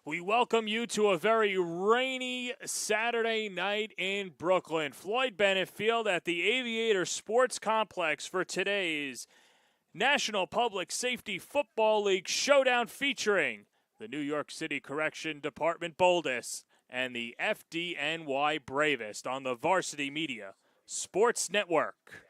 We welcome you to a very rainy Saturday night in Brooklyn. Floyd Bennett Field at the Aviator Sports Complex for today's National Public Safety Football League showdown featuring the New York City Correction Department Boldest and the FDNY Bravest on the Varsity Media Sports Network.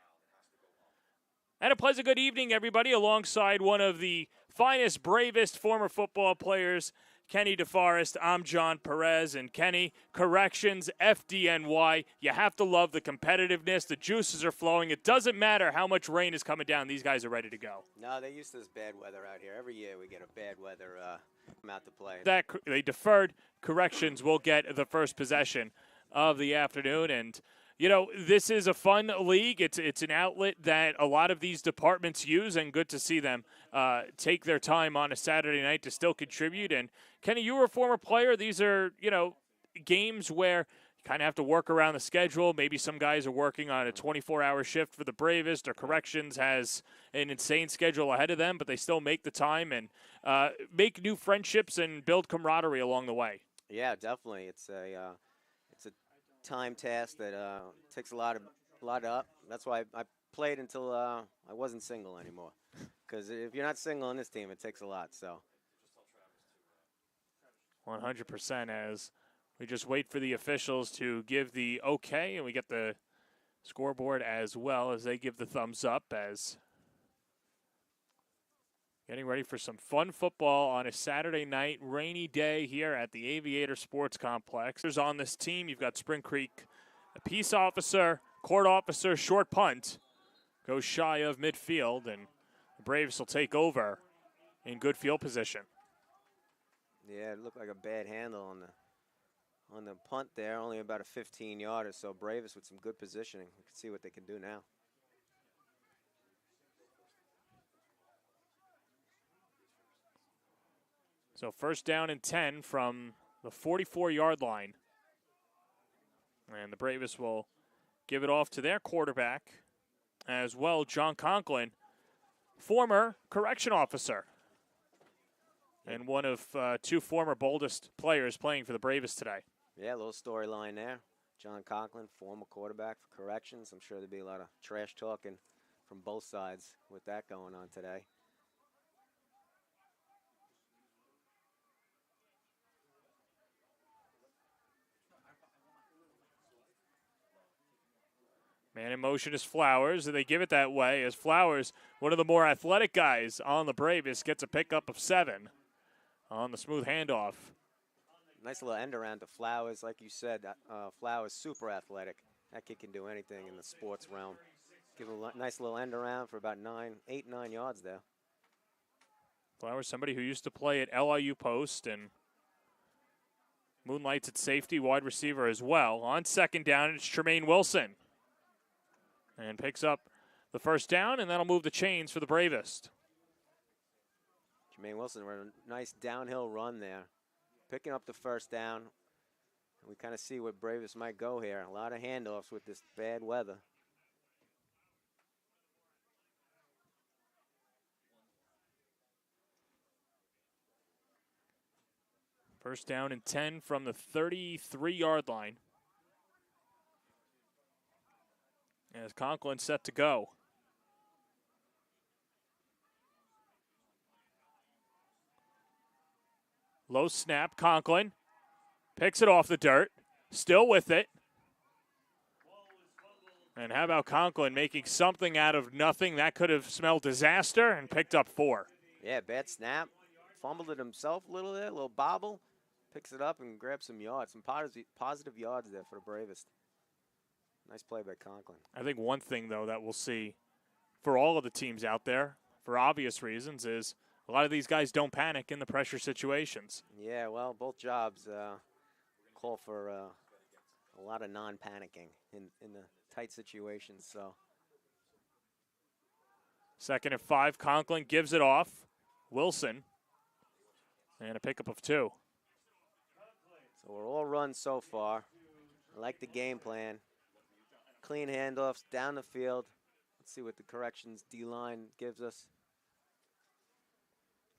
And a pleasant good evening, everybody, alongside one of the finest, bravest former football players, Kenny DeForest. I'm John Perez, and Kenny, Corrections, FDNY. You have to love the competitiveness. The juices are flowing. It doesn't matter how much rain is coming down. These guys are ready to go. No, they're used to this bad weather out here. Every year we get a bad weather come out to play. They deferred. Corrections will get the first possession of the afternoon, and you know, this is a fun league. It's an outlet that a lot of these departments use, and good to see them take their time on a Saturday night to still contribute. And Kenny, you were a former player. These are, you know, games where you kind of have to work around the schedule. Maybe some guys are working on a 24-hour shift for the Bravest, or Corrections has an insane schedule ahead of them, but they still make the time and make new friendships and build camaraderie along the way. Yeah, definitely. It's a time task that takes a lot up. That's why I played until I wasn't single anymore. Because if you're not single on this team, it takes a lot. So 100%, as we just wait for the officials to give the okay, and we get the scoreboard as well as they give the thumbs up, as getting ready for some fun football on a Saturday night, rainy day here at the Aviator Sports Complex. There's on this team, you've got Spring Creek, a peace officer, court officer, short punt, goes shy of midfield, and the Braves will take over in good field position. Yeah, it looked like a bad handle on the punt there, only about a 15-yarder. So Braves with some good positioning. We can see what they can do now. So first down and 10 from the 44-yard line. And the Braves will give it off to their quarterback as well, John Conklin, former correction officer. And one of two former boldest players playing for the Braves today. Yeah, a little storyline there. John Conklin, former quarterback for Corrections. I'm sure there'll be a lot of trash talking from both sides with that going on today. Man in motion is Flowers, and they give it that way as Flowers, one of the more athletic guys on the Braves, gets a pickup of 7 on the smooth handoff. Nice little end around to Flowers. Like you said, Flowers super athletic. That kid can do anything in the sports realm. Give him a nice little end around for about 8, 9 yards there. Flowers, somebody who used to play at LIU Post and moonlights at safety, wide receiver as well. On second down, it's Tremaine Wilson. And picks up the first down, and that'll move the chains for the Bravest. Jermaine Wilson ran a nice downhill run there, picking up the first down. And we kind of see what Bravest might go here. A lot of handoffs with this bad weather. First down and 10 from the 33-yard line. As Conklin set to go. Low snap, Conklin picks it off the dirt, still with it. And how about Conklin making something out of nothing? That could have smelled disaster, and picked up 4. Yeah, bad snap. Fumbled it himself a little there, a little bobble. Picks it up and grabs some yards, some positive yards there for the Bravest. Nice play by Conklin. I think one thing, though, that we'll see for all of the teams out there, for obvious reasons, is a lot of these guys don't panic in the pressure situations. Yeah, well, both jobs call for a lot of non-panicking in the tight situations. So, second and 5, Conklin gives it off. Wilson, and a pickup of 2. So we're all run so far. I like the game plan. Clean handoffs down the field. Let's see what the Corrections D-line gives us.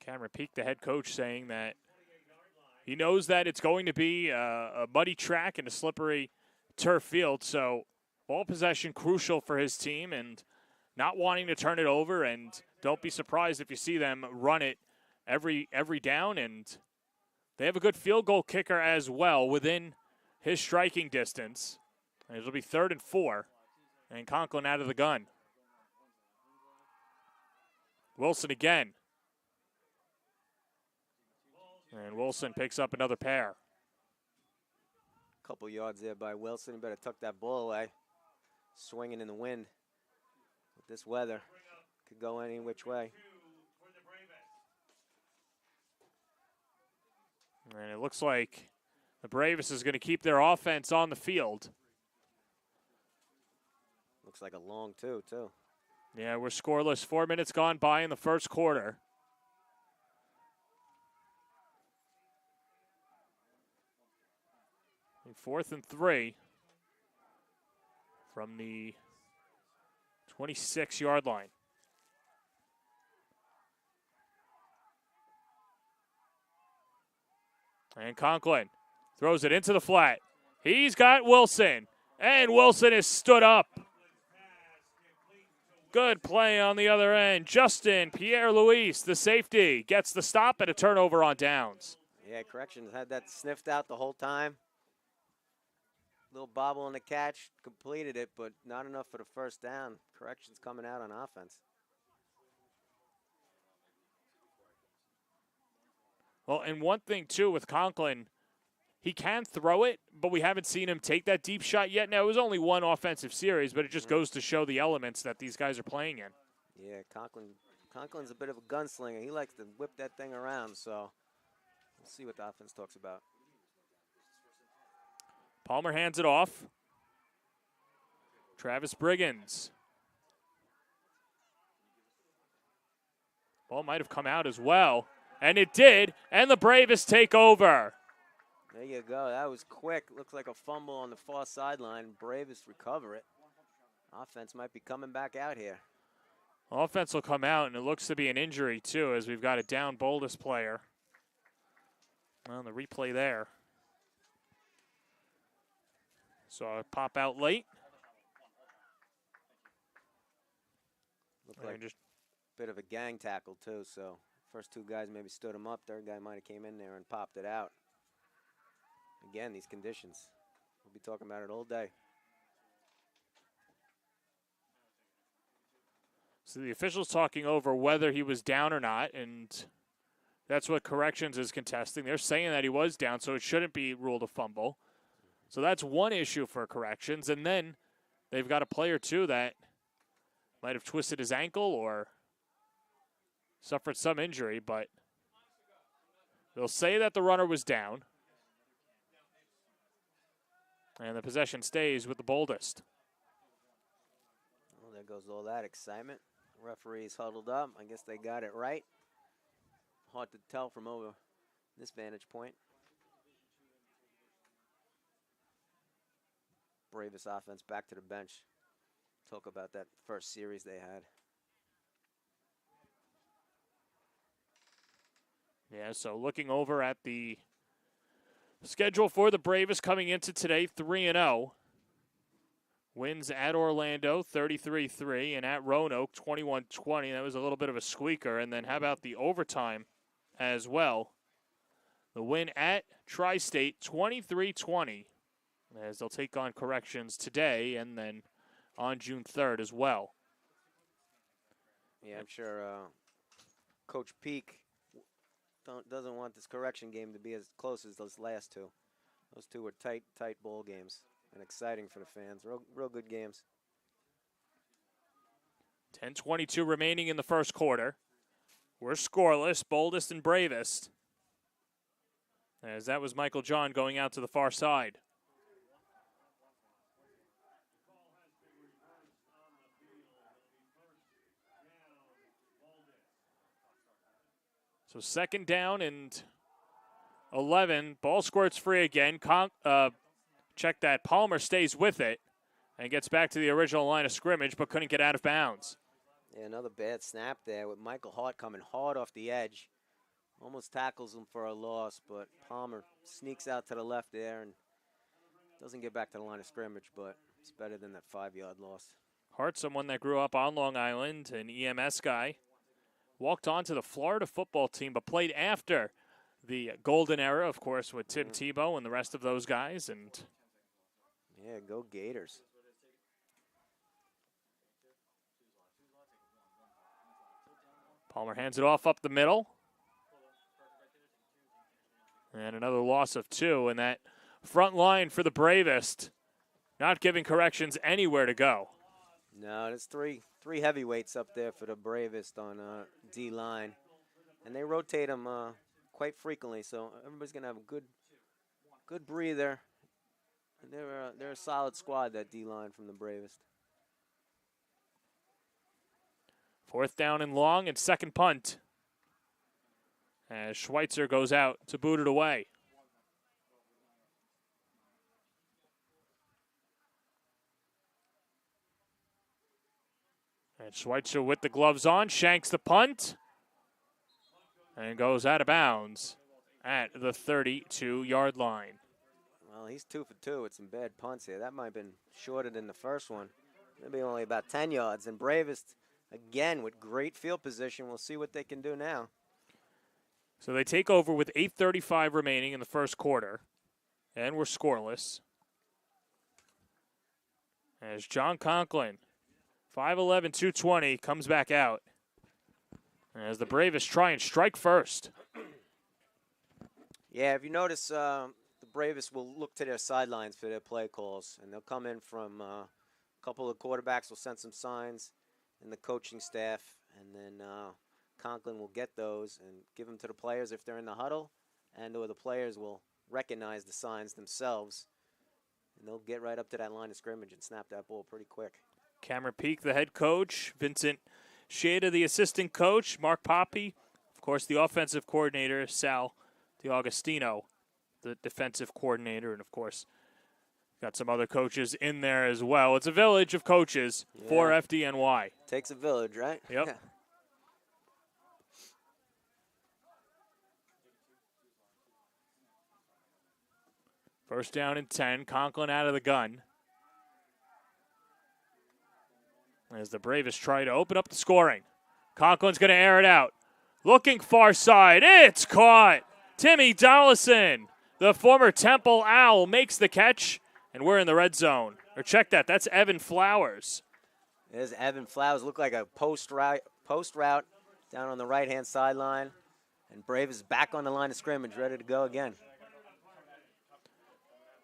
Cameron Peak, the head coach, saying that he knows that it's going to be a muddy track and a slippery turf field. So ball possession crucial for his team and not wanting to turn it over. And don't be surprised if you see them run it every down. And they have a good field goal kicker as well within his striking distance. And it'll be 3rd and 4. And Conklin out of the gun. Wilson again. And Wilson picks up another pair. Couple yards there by Wilson. You better tuck that ball away. Swinging in the wind with this weather. Could go any which way. And it looks like the Bravest is going to keep their offense on the field. Looks like a long two, too. Yeah, we're scoreless. 4 minutes gone by in the first quarter. And 4th and 3 from the 26-yard line. And Conklin throws it into the flat. He's got Wilson, and Wilson is stood up. Good play on the other end. Justin Pierre-Louis, the safety, gets the stop and a turnover on downs. Yeah, Corrections had that sniffed out the whole time. Little bobble on the catch, completed it, but not enough for the first down. Corrections coming out on offense. Well, and one thing, too, with Conklin, he can throw it, but we haven't seen him take that deep shot yet. Now, it was only one offensive series, but it just goes to show the elements that these guys are playing in. Yeah, Conklin's a bit of a gunslinger. He likes to whip that thing around, so we'll see what the offense talks about. Palmer hands it off. Travis Briggins. Ball might have come out as well. And it did, and the Bravest take over. There you go. That was quick. Looks like a fumble on the far sideline. Bravest recover it. Offense might be coming back out here. Offense will come out, and it looks to be an injury, too, as we've got a down boldest player. Well, the replay there. So I pop out late. Looked like just a bit of a gang tackle, too, so first two guys maybe stood him up. Third guy might have came in there and popped it out. Again, these conditions. We'll be talking about it all day. So the official's talking over whether he was down or not, and that's what Corrections is contesting. They're saying that he was down, so it shouldn't be ruled a fumble. So that's one issue for Corrections. And then they've got a player, too, that might have twisted his ankle or suffered some injury, but they'll say that the runner was down. And the possession stays with the boldest. Well, there goes all that excitement. Referees huddled up. I guess they got it right. Hard to tell from over this vantage point. Bravest offense back to the bench. Talk about that first series they had. Yeah, so looking over at the schedule for the Bravest coming into today, 3-0. Wins at Orlando, 33-3, and at Roanoke, 21-20. That was a little bit of a squeaker. And then how about the overtime as well? The win at Tri-State, 23-20, as they'll take on Corrections today and then on June 3rd as well. Yeah, I'm sure Coach Peak doesn't want this Correction game to be as close as those last two. Those two were tight ball games and exciting for the fans. Real good games. 10:22 remaining in the first quarter. We're scoreless, boldest and bravest. As that was Michael John going out to the far side. So second down and 11. Ball squirts free again. Check that. Palmer stays with it and gets back to the original line of scrimmage, but couldn't get out of bounds. Yeah, another bad snap there with Michael Hart coming hard off the edge. Almost tackles him for a loss, but Palmer sneaks out to the left there and doesn't get back to the line of scrimmage, but it's better than that 5-yard loss. Hart, someone that grew up on Long Island, an EMS guy, walked on to the Florida football team, but played after the golden era, of course, with Tim Tebow and the rest of those guys. And yeah, go Gators. Palmer hands it off up the middle. And another loss of 2, and that front line for the Bravest not giving corrections anywhere to go. No, there's three heavyweights up there for the Bravest on D-line, and they rotate them quite frequently, so everybody's going to have a good breather. And they're a solid squad, that D-line from the Bravest. 4th down and long, and second punt as Schweitzer goes out to boot it away. And Schweitzer with the gloves on, shanks the punt, and goes out of bounds at the 32-yard line. Well, he's 2 for 2 with some bad punts here. That might have been shorter than the first one. Maybe only about 10 yards. And Bravest, again, with great field position. We'll see what they can do now. So they take over with 8:35 remaining in the first quarter, and we're scoreless. As John Conklin, 5'11", 220, comes back out. As the Bravest try and strike first. Yeah, if you notice, the Bravest will look to their sidelines for their play calls, and they'll come in from a couple of quarterbacks will send some signs, and the coaching staff, and then Conklin will get those and give them to the players if they're in the huddle, and or the players will recognize the signs themselves, and they'll get right up to that line of scrimmage and snap that ball pretty quick. Cameron Peak, the head coach. Vincent Shada, the assistant coach. Mark Poppy, of course, the offensive coordinator. Sal DiAugustino, the defensive coordinator. And, of course, got some other coaches in there as well. It's a village of coaches for FDNY. Takes a village, right? Yep. First down and 10. Conklin out of the gun. As the Bravest try to open up the scoring. Conklin's going to air it out. Looking far side. It's caught. Timmy Dollison, the former Temple Owl, makes the catch. And we're in the red zone. Or check that. That's Evan Flowers. There's Evan Flowers. Look like a post route down on the right-hand sideline. And Brave is back on the line of scrimmage, ready to go again.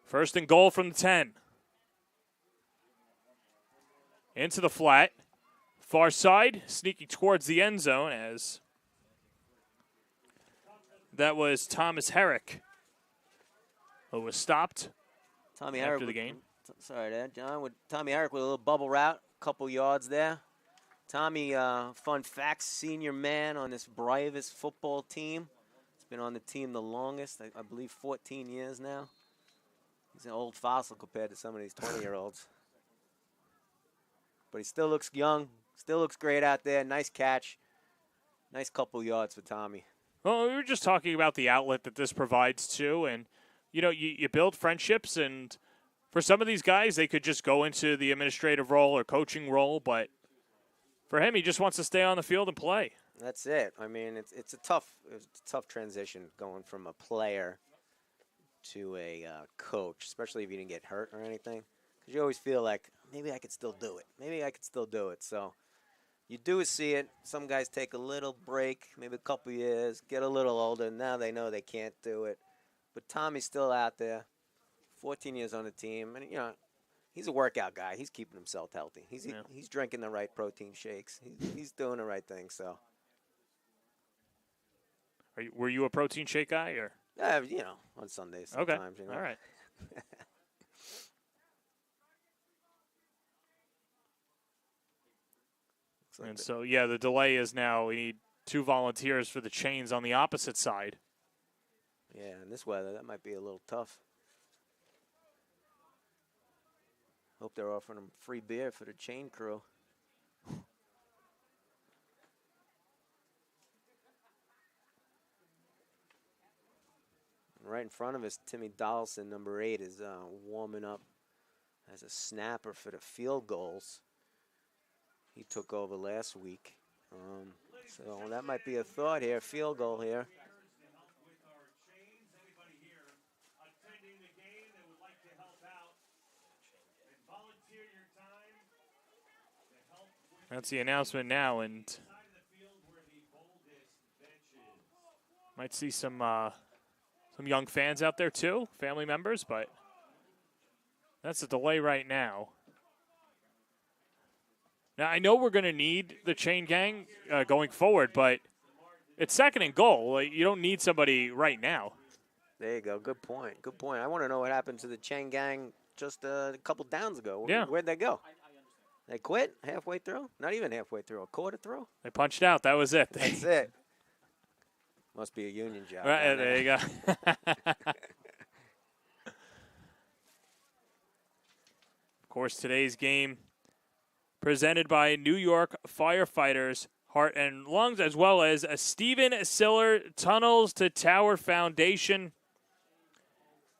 First and goal from the 10. Into the flat. Far side, sneaking towards the end zone as that was Thomas Herrick, who was stopped Tommy after Herrick the game. Sorry there, John. With Tommy Herrick with a little bubble route, a couple yards there. Tommy, fun facts, senior man on this Bravest football team. He's been on the team the longest, I believe 14 years now. He's an old fossil compared to some of these 20-year-olds. But he still looks young, still looks great out there. Nice catch. Nice couple yards for Tommy. Well, we were just talking about the outlet that this provides, too. And, you know, you build friendships. And for some of these guys, they could just go into the administrative role or coaching role. But for him, he just wants to stay on the field and play. That's it. I mean, it's a tough transition going from a player to a coach, especially if you didn't get hurt or anything. Because you always feel like, maybe I could still do it. Maybe I could still do it. So you do see it. Some guys take a little break, maybe a couple years, get a little older. Now they know they can't do it. But Tommy's still out there, 14 years on the team. And, you know, he's a workout guy. He's keeping himself healthy. He's drinking the right protein shakes. He's doing the right thing. So, Were you a protein shake guy? Or? You know, on Sundays sometimes. Okay. You know. All right. And so, yeah, the delay is now we need 2 volunteers for the chains on the opposite side. Yeah, in this weather, that might be a little tough. Hope they're offering them free beer for the chain crew. Right in front of us, Timmy Donaldson, number 8, is warming up as a snapper for the field goals. He took over last week. So that might be a thought here, field goal here. That's the announcement now, and might see some young fans out there too, family members, but that's a delay right now. Now, I know we're going to need the chain gang going forward, but it's 2nd and goal. Like, you don't need somebody right now. There you go. Good point. Good point. I want to know what happened to the chain gang just a couple downs ago. Yeah. Where'd they go? They quit halfway through? Not even halfway through. A quarter through? They punched out. That was it. That's it. Must be a union job. Right, there you go. Of course, today's game presented by New York Firefighters Heart and Lungs, as well as a Stephen Siller Tunnels to Tower Foundation.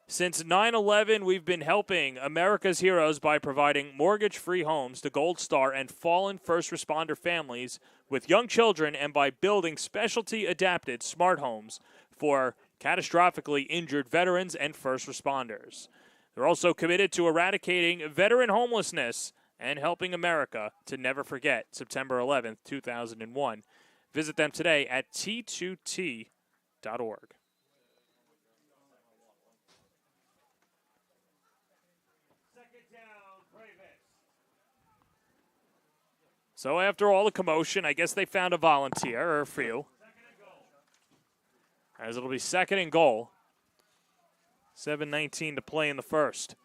Since 9/11, we've been helping America's heroes by providing mortgage-free homes to Gold Star and fallen first responder families with young children, and by building specialty-adapted smart homes for catastrophically injured veterans and first responders. They're also committed to eradicating veteran homelessness and helping America to never forget September 11th, 2001. Visit them today at t2t.org. So after all the commotion, I guess they found a volunteer, or a few. As it'll be 2nd and goal. 7:19 to play in the first.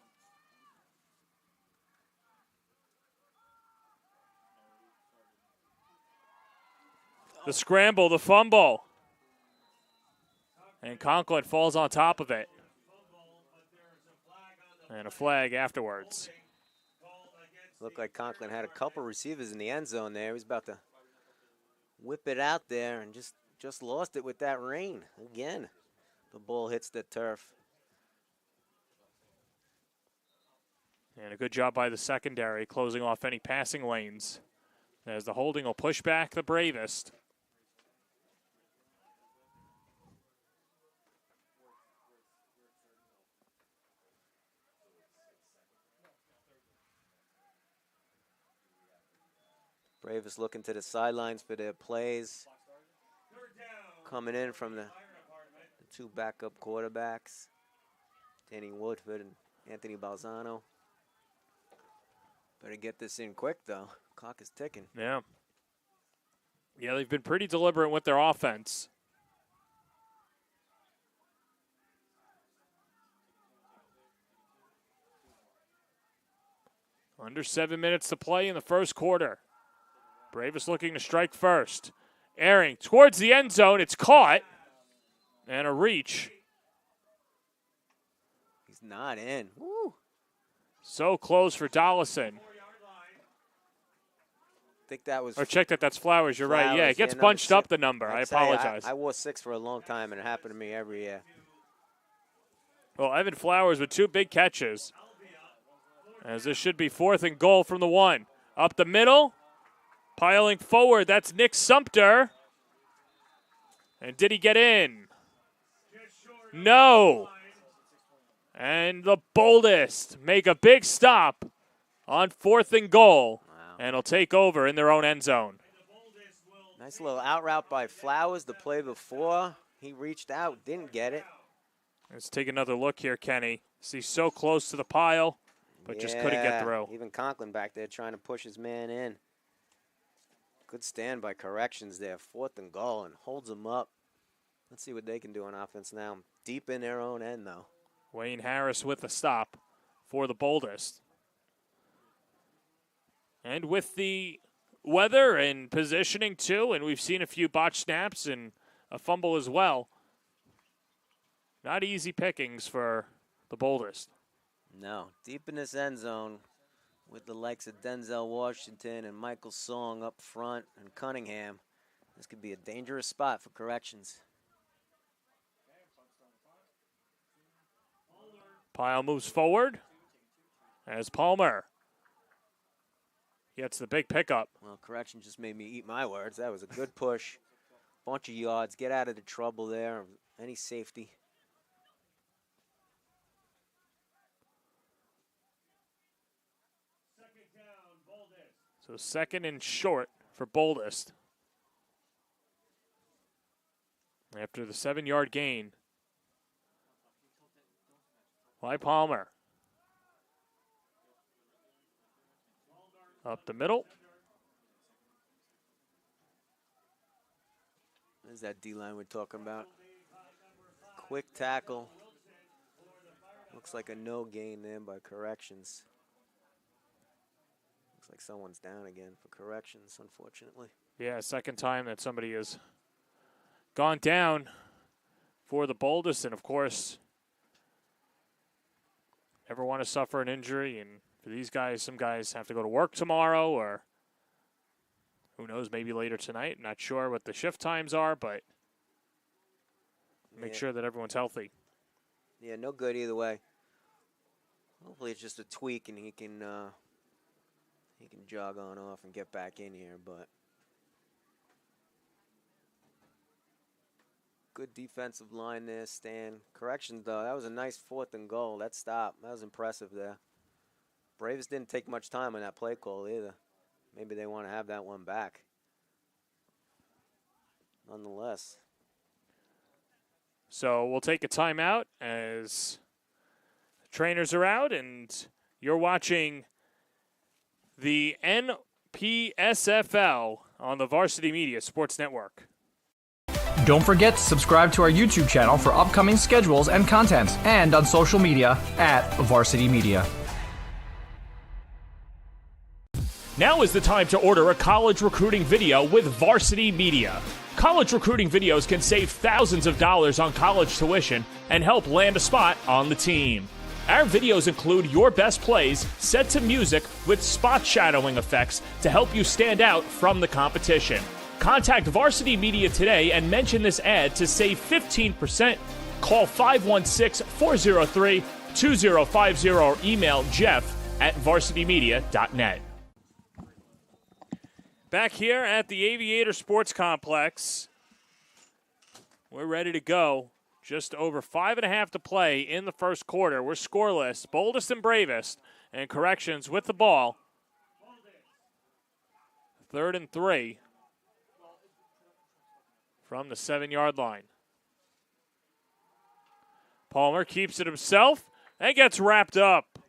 The scramble, the fumble. And Conklin falls on top of it. And a flag afterwards. Looked like Conklin had a couple receivers in the end zone there. He was about to whip it out there and just lost it with that rain. Again, the ball hits the turf. And a good job by the secondary, closing off any passing lanes, as the holding will push back the bravest. Bravest looking to the sidelines for their plays. Coming in from the 2 backup quarterbacks, Danny Woodford and Anthony Balzano. Better get this in quick, though. Clock is ticking. Yeah. Yeah, they've been pretty deliberate with their offense. Under 7 minutes to play in the first quarter. Bravest looking to strike first. Airing towards the end zone. It's caught. And a reach. He's not in. Woo. So close for Dollison. I think that was. Or check that. That's Flowers. You're right. Yeah, it gets yeah, bunched up the number. I apologize. I wore 6 for a long time, and it happened to me every year. Well, Evan Flowers with 2 big catches. As this should be 4th and goal from the 1. Up the middle. Piling forward, that's Nick Sumter. And did he get in? No. And the Boldest make a big stop on 4th and goal. Wow. And will take over in their own end zone. Nice little out route by Flowers. The play before, he reached out, didn't get it. Let's take another look here, Kenny. See, so close to the pile, but just couldn't get through. Even Conklin back there trying to push his man in. Good stand by Corrections there. 4th and goal, and holds them up. Let's see what they can do on offense now. Deep in their own end, though. Wayne Harris with the stop for the Boldest. And with the weather and positioning, too, and we've seen a few botched snaps and a fumble as well. Not easy pickings for the Boldest. No. Deep in this end zone with the likes of Denzel Washington and Michael Song up front and Cunningham. This could be a dangerous spot for Corrections. Pile moves forward as Palmer gets the big pickup. Well, correction just made me eat my words. That was a good push. Bunch of yards. Get out of the trouble there. Any safety. So second and short for Boldest. After the 7-yard gain by Palmer. Up the middle. There's that D-line we're talking about. Quick tackle. Looks like a no gain there by corrections. Looks like someone's down again for corrections, unfortunately. Yeah, second time that somebody has gone down for the Boldest. And, of course, never want to suffer an injury. And for these guys, some guys have to go to work tomorrow or who knows, maybe later tonight. Not sure what the shift times are, but make sure that everyone's healthy. Yeah, no good either way. Hopefully it's just a tweak and he can jog on off and get back in here, but good defensive line there, Stan. Corrections, though, that was a nice 4th and goal. That stop, that was impressive there. Braves didn't take much time on that play call either. Maybe they want to have that one back. Nonetheless. So we'll take a timeout as trainers are out, and you're watching the NPSFL on the Varsity Media Sports Network. Don't forget to subscribe to our YouTube channel for upcoming schedules and content, and on social media at Varsity Media. Now is the time to order a college recruiting video with Varsity Media. College recruiting videos can save thousands of dollars on college tuition and help land a spot on the team. Our videos include your best plays set to music with spot shadowing effects to help you stand out from the competition. Contact Varsity Media today and mention this ad to save 15%. Call 516-403-2050 or email jeff@varsitymedia.net. Back here at the Aviator Sports Complex, we're ready to go. Just over 5.5 to play in the first quarter. We're scoreless. Boldest and Bravest, and corrections with the ball. 3rd and 3 from the 7-yard line. Palmer keeps it himself and gets wrapped up.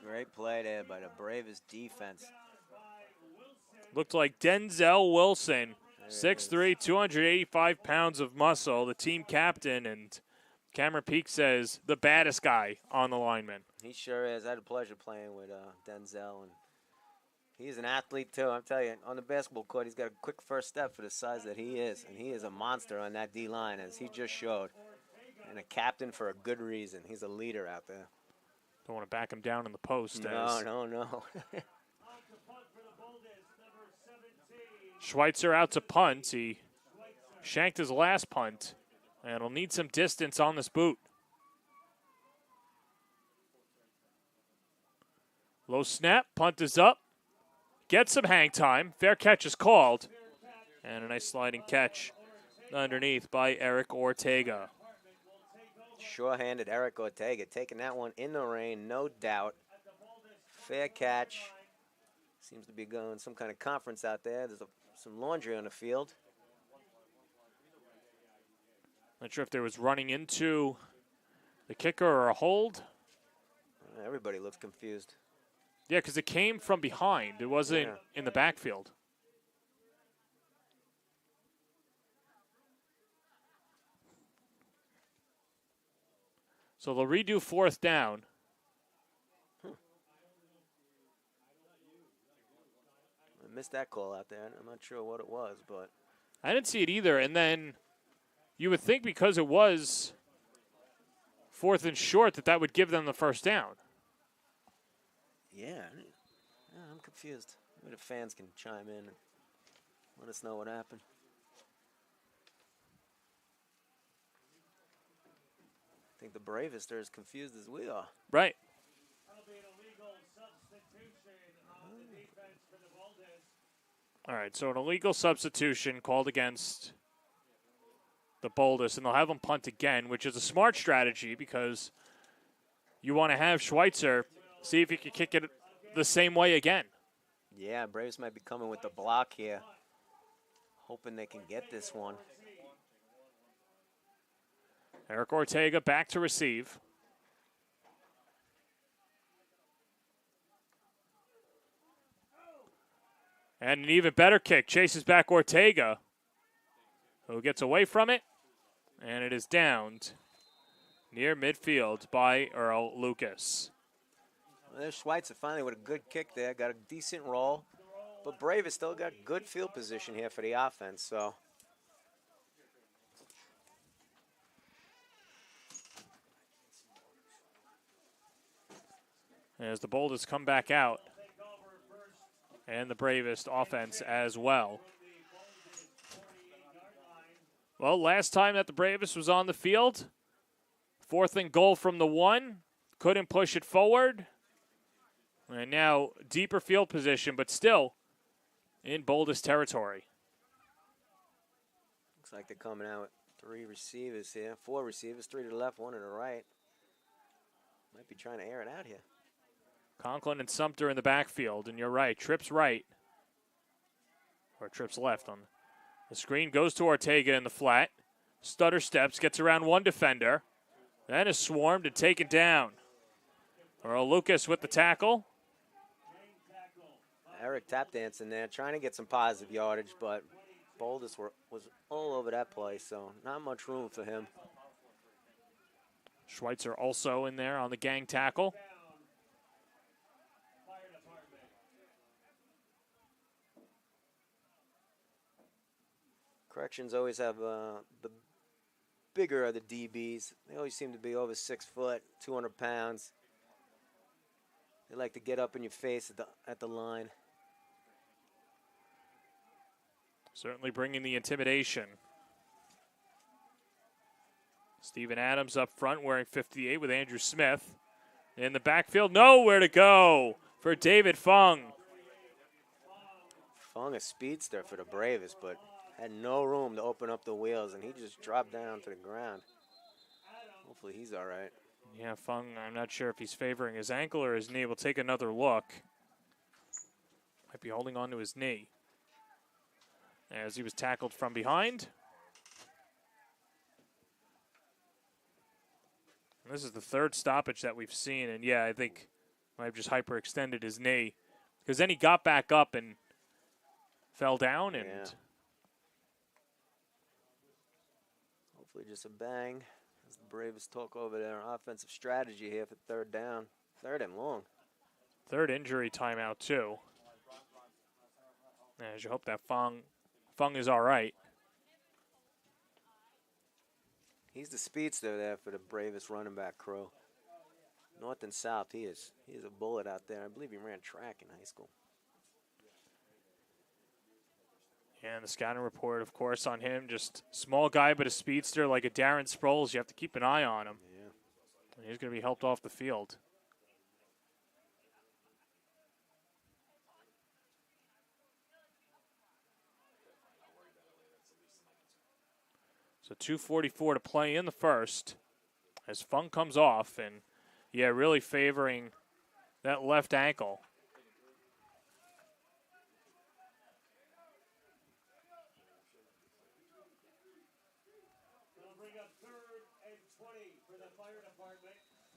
Great play there by the Bravest defense. Looked like Denzel Wilson, 6'3", 285 pounds of muscle, the team captain, and Cameron Peak says the baddest guy on the lineman. He sure is. I had a pleasure playing with Denzel, and he's an athlete too. I'm telling you, on the basketball court, he's got a quick first step for the size that he is, and he is a monster on that D-line, as he just showed, and a captain for a good reason. He's a leader out there. Don't want to back him down in the post. No. Schweitzer out to punt. He shanked his last punt, and he'll need some distance on this boot. Low snap, punt is up. Gets some hang time. Fair catch is called. And a nice sliding catch underneath by Eric Ortega. Sure-handed Eric Ortega taking that one in the rain, no doubt. Fair catch. Seems to be going some kind of conference out there. There's some laundry on the field. Not sure if there was running into the kicker or a hold. Everybody looks confused. Yeah, because it came from behind. It wasn't in the backfield. So they'll redo 4th down. I missed that call out there. I'm not sure what it was, but I didn't see it either. And then you would think because it was 4th and short that would give them the first down. Yeah, I'm confused. Maybe the fans can chime in and let us know what happened. I think the Bravest are as confused as we are. Right. All right, so an illegal substitution called against the Boldest, and they'll have them punt again, which is a smart strategy because you want to have Schweitzer see if he can kick it the same way again. Yeah, Braves might be coming with the block here, hoping they can get this one. Eric Ortega back to receive. And an even better kick. Chases back Ortega, who gets away from it. And it is downed near midfield by Earl Lucas. Well, there's Schweitzer finally with a good kick there. Got a decent roll. But Brave has still got good field position here for the offense. So as the Boldest come back out. And the Bravest offense as well. Well, last time that the Bravest was on the field, 4th and goal from the 1. Couldn't push it forward. And now deeper field position, but still in Boldest territory. looks like they're coming out with 3 receivers here. 4 receivers, 3 to the left, 1 to the right. Might be trying to air it out here. Conklin and Sumter in the backfield, and you're right, Tripp's right. Or Tripp's left on the screen. Goes to Ortega in the flat. Stutter steps, gets around 1 defender. Then is swarmed and taken down. Earl Lucas with the tackle. Eric tap dancing there, trying to get some positive yardage, but Boldest was all over that play, so not much room for him. Schweitzer also in there on the gang tackle. Corrections always have the bigger of the DBs. They always seem to be over 6 foot, 200 pounds. They like to get up in your face at the line. Certainly bringing the intimidation. Steven Adams up front wearing 58 with Andrew Smith. In the backfield, nowhere to go for David Fung. Fung, a speedster for the Bravest, but had no room to open up the wheels, and he just dropped down to the ground. Hopefully he's all right. Yeah, Fung, I'm not sure if he's favoring his ankle or his knee. We'll take another look. Might be holding on to his knee as he was tackled from behind. And this is the 3rd stoppage that we've seen, and yeah, I think might have just hyperextended his knee because then he got back up and fell down, and hopefully just a bang. As the Bravest talk over their offensive strategy here for 3rd down. 3rd and long. 3rd injury timeout too. As you hope that Fung is all right. He's the speedster there for the Bravest running back crew. North and south, he is a bullet out there. I believe he ran track in high school. And the scouting report, of course, on him, just small guy but a speedster like a Darren Sproles. You have to keep an eye on him. Yeah. And he's going to be helped off the field. So 2:44 to play in the first as Fung comes off, and yeah, really favoring that left ankle.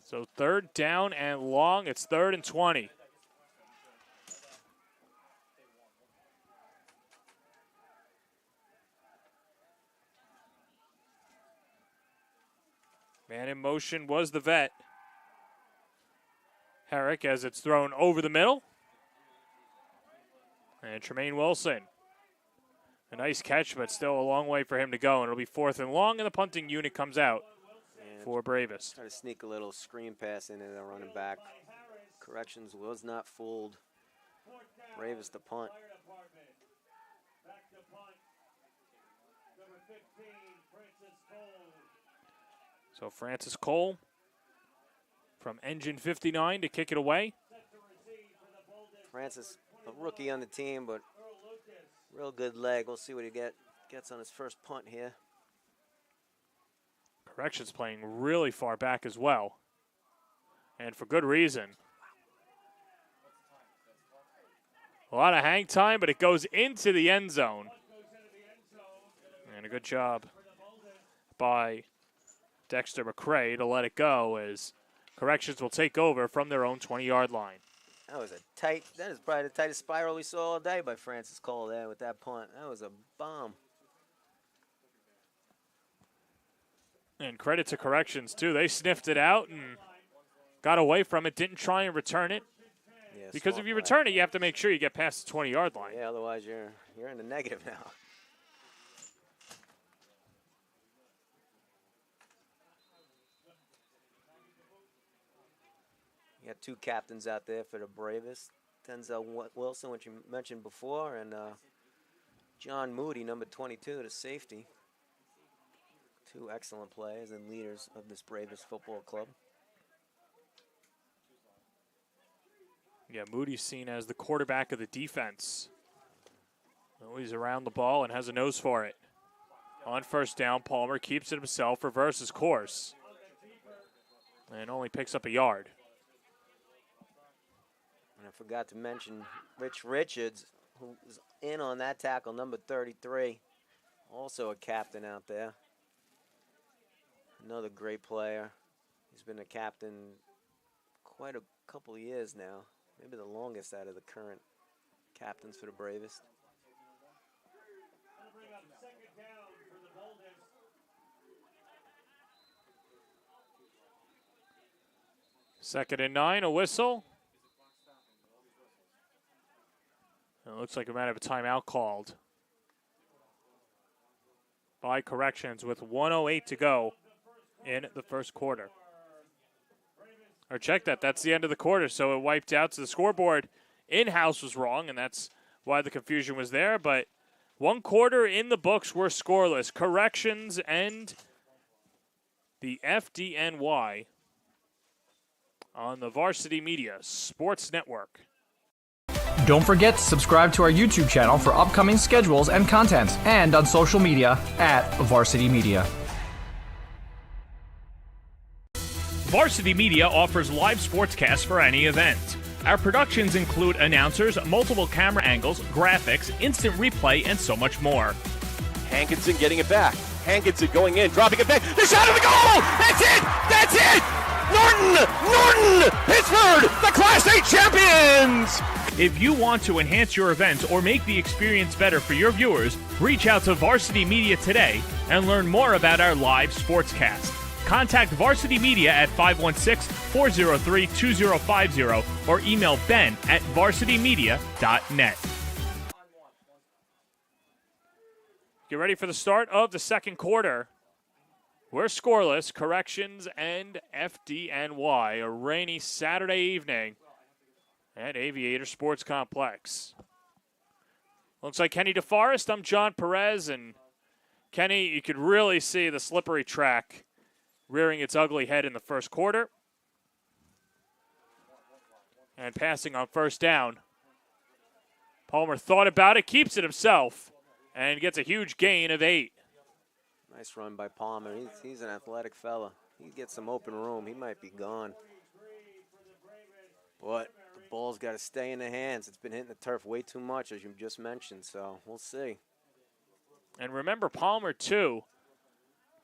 So 3rd down and long. It's 3rd and 20. Man in motion was the vet. Herrick as it's thrown over the middle. And Tremaine Wilson. A nice catch, but still a long way for him to go. And it'll be 4th and long, and the punting unit comes out for Bravest. Try to sneak a little screen pass into the running back. Corrections was not fooled. Bravest to punt. So Francis Cole from Engine 59 to kick it away. Francis, a rookie on the team, but real good leg. We'll see what he gets on his first punt here. Corrections playing really far back as well, and for good reason. A lot of hang time, but it goes into the end zone. And a good job by Dexter McCray to let it go as Corrections will take over from their own 20-yard line. That is probably the tightest spiral we saw all day by Francis Cole there with that punt. That was a bomb. And credit to Corrections, too. They sniffed it out and got away from it, didn't try and return it. Yeah, because if you return it, you have to make sure you get past the 20-yard line. Yeah, otherwise you're in the negative now. You got two captains out there for the Bravest. Denzel Wilson, which you mentioned before, and John Moody, number 22, the safety. Two excellent players and leaders of this Bravest football club. Yeah, Moody's seen as the quarterback of the defense. He's around the ball and has a nose for it. On first down, Palmer keeps it himself, reverses course, and only picks up a yard. And I forgot to mention Rich Richards, who was in on that tackle, number 33. Also a captain out there. Another great player. He's been a captain quite a couple of years now. Maybe the longest out of the current captains for the Bravest. Second and 9, a whistle. It looks like we might have a timeout called by Corrections with 1:08 to go in the first quarter. Or check that, that's the end of the quarter, so it wiped out. So the scoreboard in-house was wrong, and that's why the confusion was there. But one quarter in the books were scoreless. Corrections and the FDNY on the Varsity Media Sports Network. Don't forget to subscribe to our YouTube channel for upcoming schedules and content, and on social media at Varsity Media. Varsity Media offers live sportscasts for any event. Our productions include announcers, multiple camera angles, graphics, instant replay, and so much more. Hankinson getting it back. Hankinson going in, dropping it back. The shot of the goal! That's it! That's it! Norton! Pittsburgh, the Class A champions! If you want to enhance your event or make the experience better for your viewers, reach out to Varsity Media today and learn more about our live sportscast. Contact Varsity Media at 516-403-2050 or email ben@varsitymedia.net. Get ready for the start of the second quarter. We're scoreless. Corrections and FDNY. A rainy Saturday evening at Aviator Sports Complex. Looks like Kenny DeForest. I'm John Perez. And Kenny, you could really see the slippery track rearing its ugly head in the first quarter. And passing on first down. Palmer thought about it, keeps it himself, and gets a huge gain of 8. Nice run by Palmer. He's an athletic fella. He gets some open room. He might be gone. But the ball's got to stay in the hands. It's been hitting the turf way too much, as you just mentioned, so we'll see. And remember Palmer, too.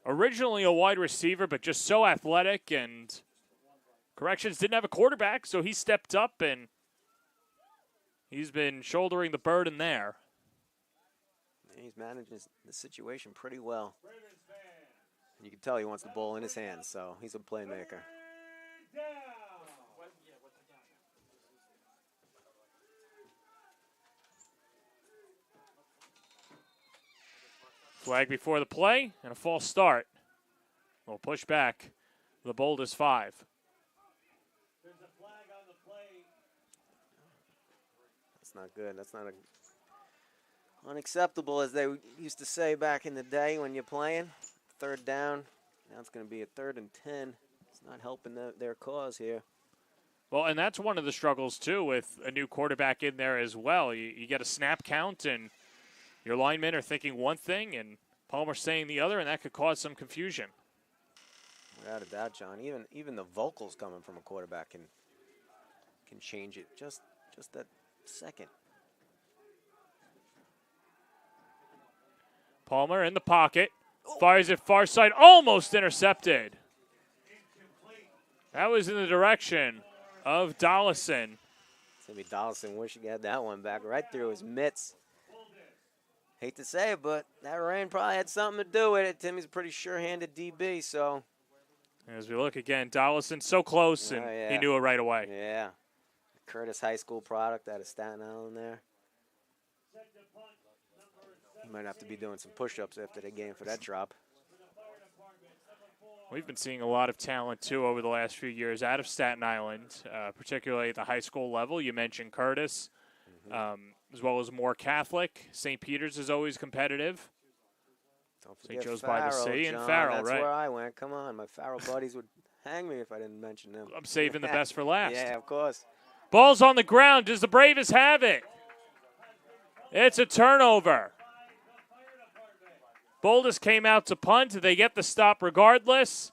Originally a wide receiver, but just so athletic, and Corrections didn't have a quarterback, so he stepped up, and he's been shouldering the burden there. He's managing the situation pretty well. And you can tell he wants the ball in his hands, so he's a playmaker. Flag before the play and a false start. We'll push back. The boldest 5. That's not good. That's not unacceptable, as they used to say back in the day when you're playing. Third down Now it's going to be a 3rd and 10. It's not helping their cause here. Well, and that's one of the struggles, too, with a new quarterback in there as well. You get a snap count, and your linemen are thinking one thing, and Palmer's saying the other, and that could cause some confusion. Without a doubt, John. Even the vocals coming from a quarterback can change it just that second. Palmer in the pocket. Fires it far side. Almost intercepted. That was in the direction of Dollison. Timmy Dollison wishing he had that one back right through his mitts. Hate to say it, but that rain probably had something to do with it. Timmy's a pretty sure-handed DB, so. As we look again, Dollison so close, and he knew it right away. Yeah. Curtis High School product out of Staten Island there. He might have to be doing some push-ups after the game for that drop. We've been seeing a lot of talent, too, over the last few years out of Staten Island, particularly at the high school level. You mentioned Curtis, as well as more Catholic. St. Peter's is always competitive. St. Joe's by the Sea, and Farrell, that's right? That's where I went. Come on, my Farrell buddies would hang me if I didn't mention them. I'm saving the best for last. Yeah, of course. Ball's on the ground. Does the Bravest have it? It's a turnover. Boldus came out to punt. They get the stop regardless.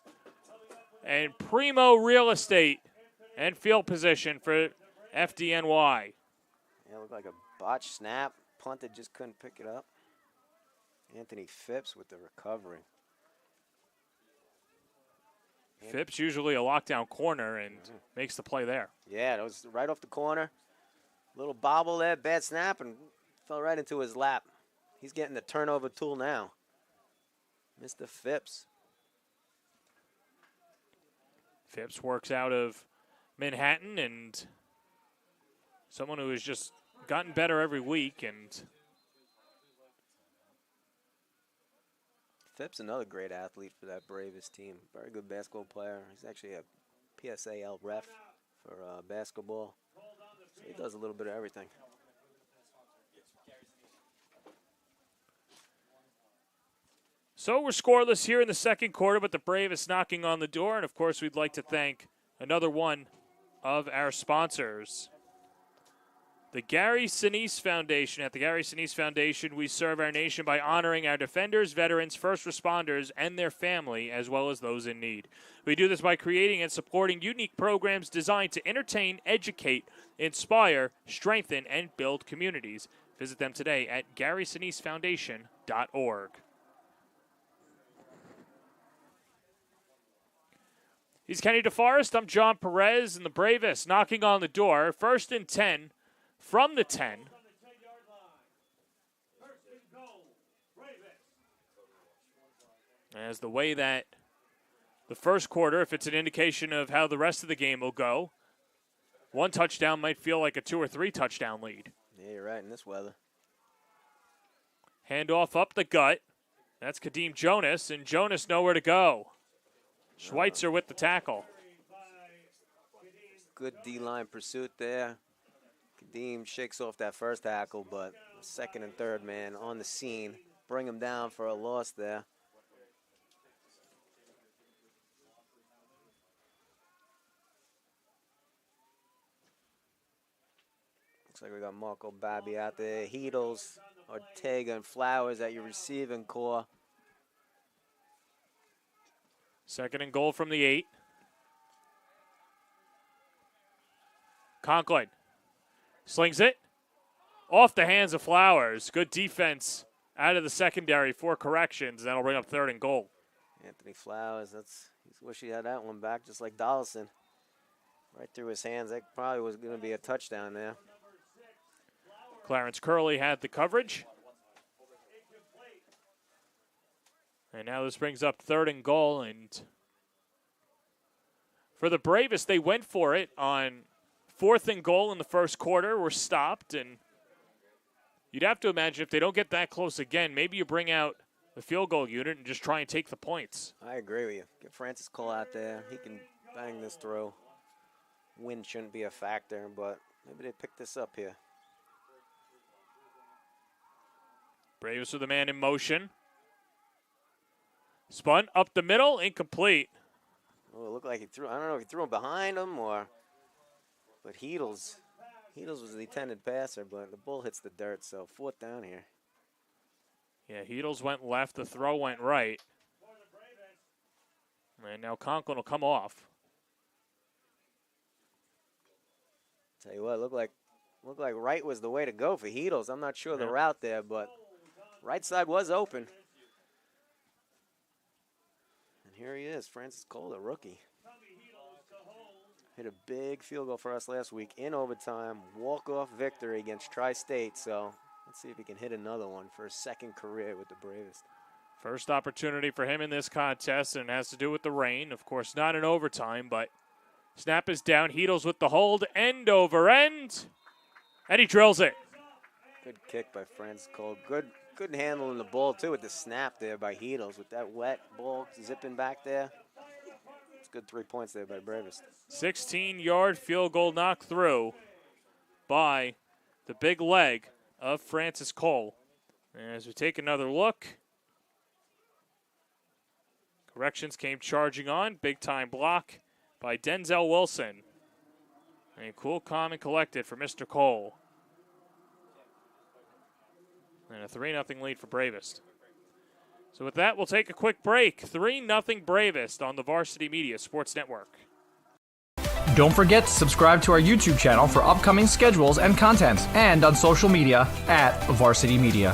And primo real estate and field position for FDNY. Yeah, it looked like a botched snap. Punted, just couldn't pick it up. Anthony Phipps with the recovery. Phipps usually a lockdown corner and makes the play there. Yeah, it was right off the corner. Little bobble there, bad snap, and fell right into his lap. He's getting the turnover tool now. Mr. Phipps. Phipps works out of Manhattan, and someone who has just gotten better every week. And Phipps, another great athlete for that Bravest team. Very good basketball player. He's actually a PSAL ref for basketball. So he does a little bit of everything. so we're scoreless here in the second quarter, but the Bravest knocking on the door. And, of course, we'd like to thank another one of our sponsors, the Gary Sinise Foundation. At the Gary Sinise Foundation, we serve our nation by honoring our defenders, veterans, first responders, and their family, as well as those in need. We do this by creating and supporting unique programs designed to entertain, educate, inspire, strengthen, and build communities. Visit them today at GarySiniseFoundation.org. He's Kenny DeForest. I'm John Perez, and the Bravest knocking on the door. 1st and 10 from the 10. As the way that the first quarter, if it's an indication of how the rest of the game will go, one touchdown might feel like a 2 or 3 touchdown lead. Yeah, you're right in this weather. Handoff up the gut. That's Kadeem Jonas, and Jonas nowhere to go. Schweitzer with the tackle. Good D-line pursuit there. Kadeem shakes off that first tackle, but second and third man on the scene. Bring him down for a loss there. Looks like we got Marco Babby out there. Heedles, Ortega, and Flowers at your receiving core. 2nd and goal from the 8. Conklin slings it off the hands of Flowers. Good defense out of the secondary for corrections. That'll bring up 3rd and goal. Anthony Flowers, he's wish he had that one back, just like Dollison. Right through his hands. That probably was going to be a touchdown there. Clarence Curley had the coverage. And now this brings up 3rd and goal. And for the Bravest, they went for it on 4th and goal in the first quarter. Were stopped. And you'd have to imagine if they don't get that close again, maybe you bring out the field goal unit and just try and take the points. I agree with you. Get Francis Cole out there. He can bang this through. Wind shouldn't be a factor, but maybe they pick this up here. Bravest with a man in motion. Spun up the middle, incomplete. Oh, it looked like he threw. I don't know if he threw him behind him or. But Heedles was the intended passer, but the ball hits the dirt, so 4th down here. Yeah, Heedles went left, the throw went right. And now Conklin will come off. Tell you what, looked like right was the way to go for Heedles. I'm not sure the route there, but right side was open. And here he is, Francis Cole, the rookie. Hit a big field goal for us last week in overtime. Walk-off victory against Tri-State. So let's see if he can hit another one for his 2nd career with the Bravest. First opportunity for him in this contest, and it has to do with the rain. Of course, not in overtime, but snap is down. Heedles with the hold, end over end, and he drills it. Good kick by Francis Cole. Good handling the ball, too, with the snap there by Heedles with that wet ball zipping back there. Good 3 points there by Bravest. 16-yard field goal knocked through by the big leg of Francis Cole. And as we take another look, corrections came charging on. Big-time block by Denzel Wilson. And cool, calm, and collected for Mr. Cole. And a 3-0 lead for Bravest. So with that, we'll take a quick break. 3-0 Bravest on the Varsity Media Sports Network. Don't forget to subscribe to our YouTube channel for upcoming schedules and content, and on social media at Varsity Media.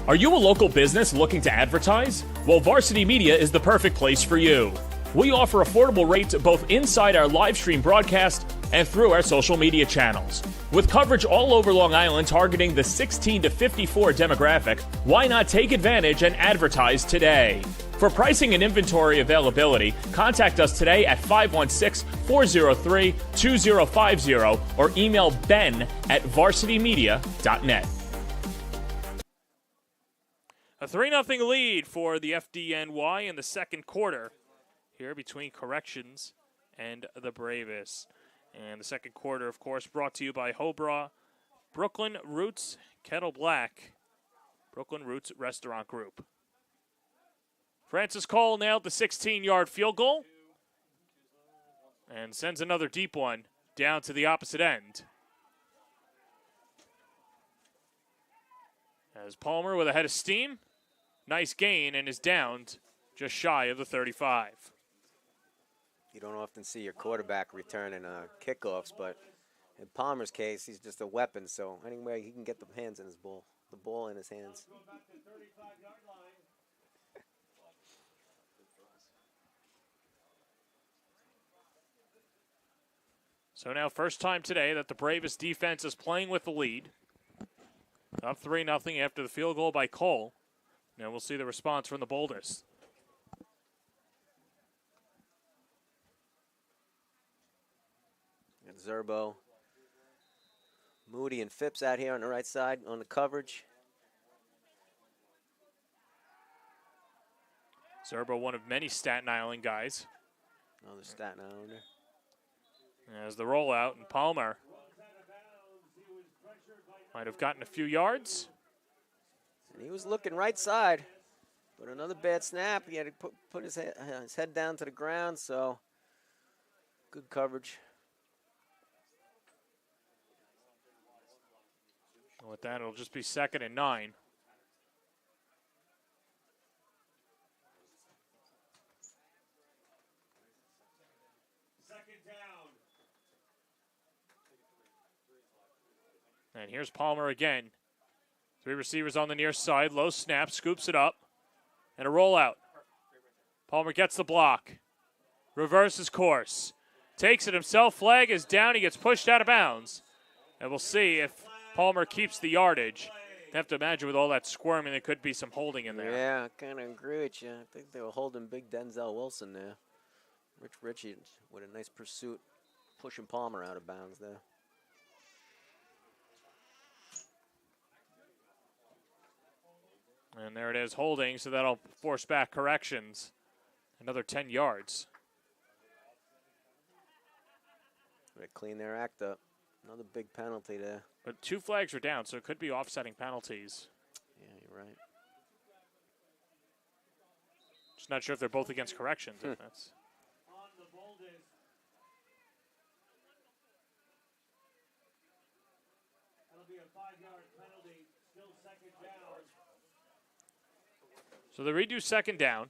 Are you a local business looking to advertise? Well, Varsity Media is the perfect place for you. We offer affordable rates both inside our live stream broadcast and through our social media channels. With coverage all over Long Island targeting the 16 to 54 demographic, why not take advantage and advertise today? For pricing and inventory availability, contact us today at 516-403-2050 or email ben@varsitymedia.net. A 3-0 lead for the FDNY in the 2nd quarter here between Corrections and the Bravest. And the 2nd quarter, of course, brought to you by Hobra, Brooklyn Roots, Kettle Black, Brooklyn Roots Restaurant Group. Francis Cole nailed the 16-yard field goal and sends another deep one down to the opposite end. As Palmer with a head of steam, nice gain, and is downed just shy of the 35. You don't often see your quarterback returning kickoffs, but in Palmer's case, he's just a weapon. So anyway, he can get the hands in his ball, the ball in his hands. So now first time today that the Bravest defense is playing with the lead. Up 3-0 after the field goal by Cole. Now we'll see the response from the Boulders. And Zerbo, Moody, and Phipps out here on the right side on the coverage. Zerbo, one of many Staten Island guys. Another Staten Islander. As the rollout, and Palmer might have gotten a few yards. And he was looking right side, but another bad snap. He had to put his head down to the ground, so good coverage. And with that, it'll just be 2nd and 9. And here's Palmer again. 3 receivers on the near side. Low snap, scoops it up. And a rollout. Palmer gets the block. Reverses course. Takes it himself. Flag is down. He gets pushed out of bounds. And we'll see if Palmer keeps the yardage. You have to imagine with all that squirming, there could be some holding in there. Yeah, I kind of agree with you. I think they were holding big Denzel Wilson there. Rich Ritchie with a nice pursuit, pushing Palmer out of bounds there. And there it is, holding, so that'll force back Corrections. Another 10 yards. They clean their act up. Another big penalty there. But 2 flags are down, so it could be offsetting penalties. Yeah, you're right. Just not sure if they're both against corrections. If that's so they redo second down.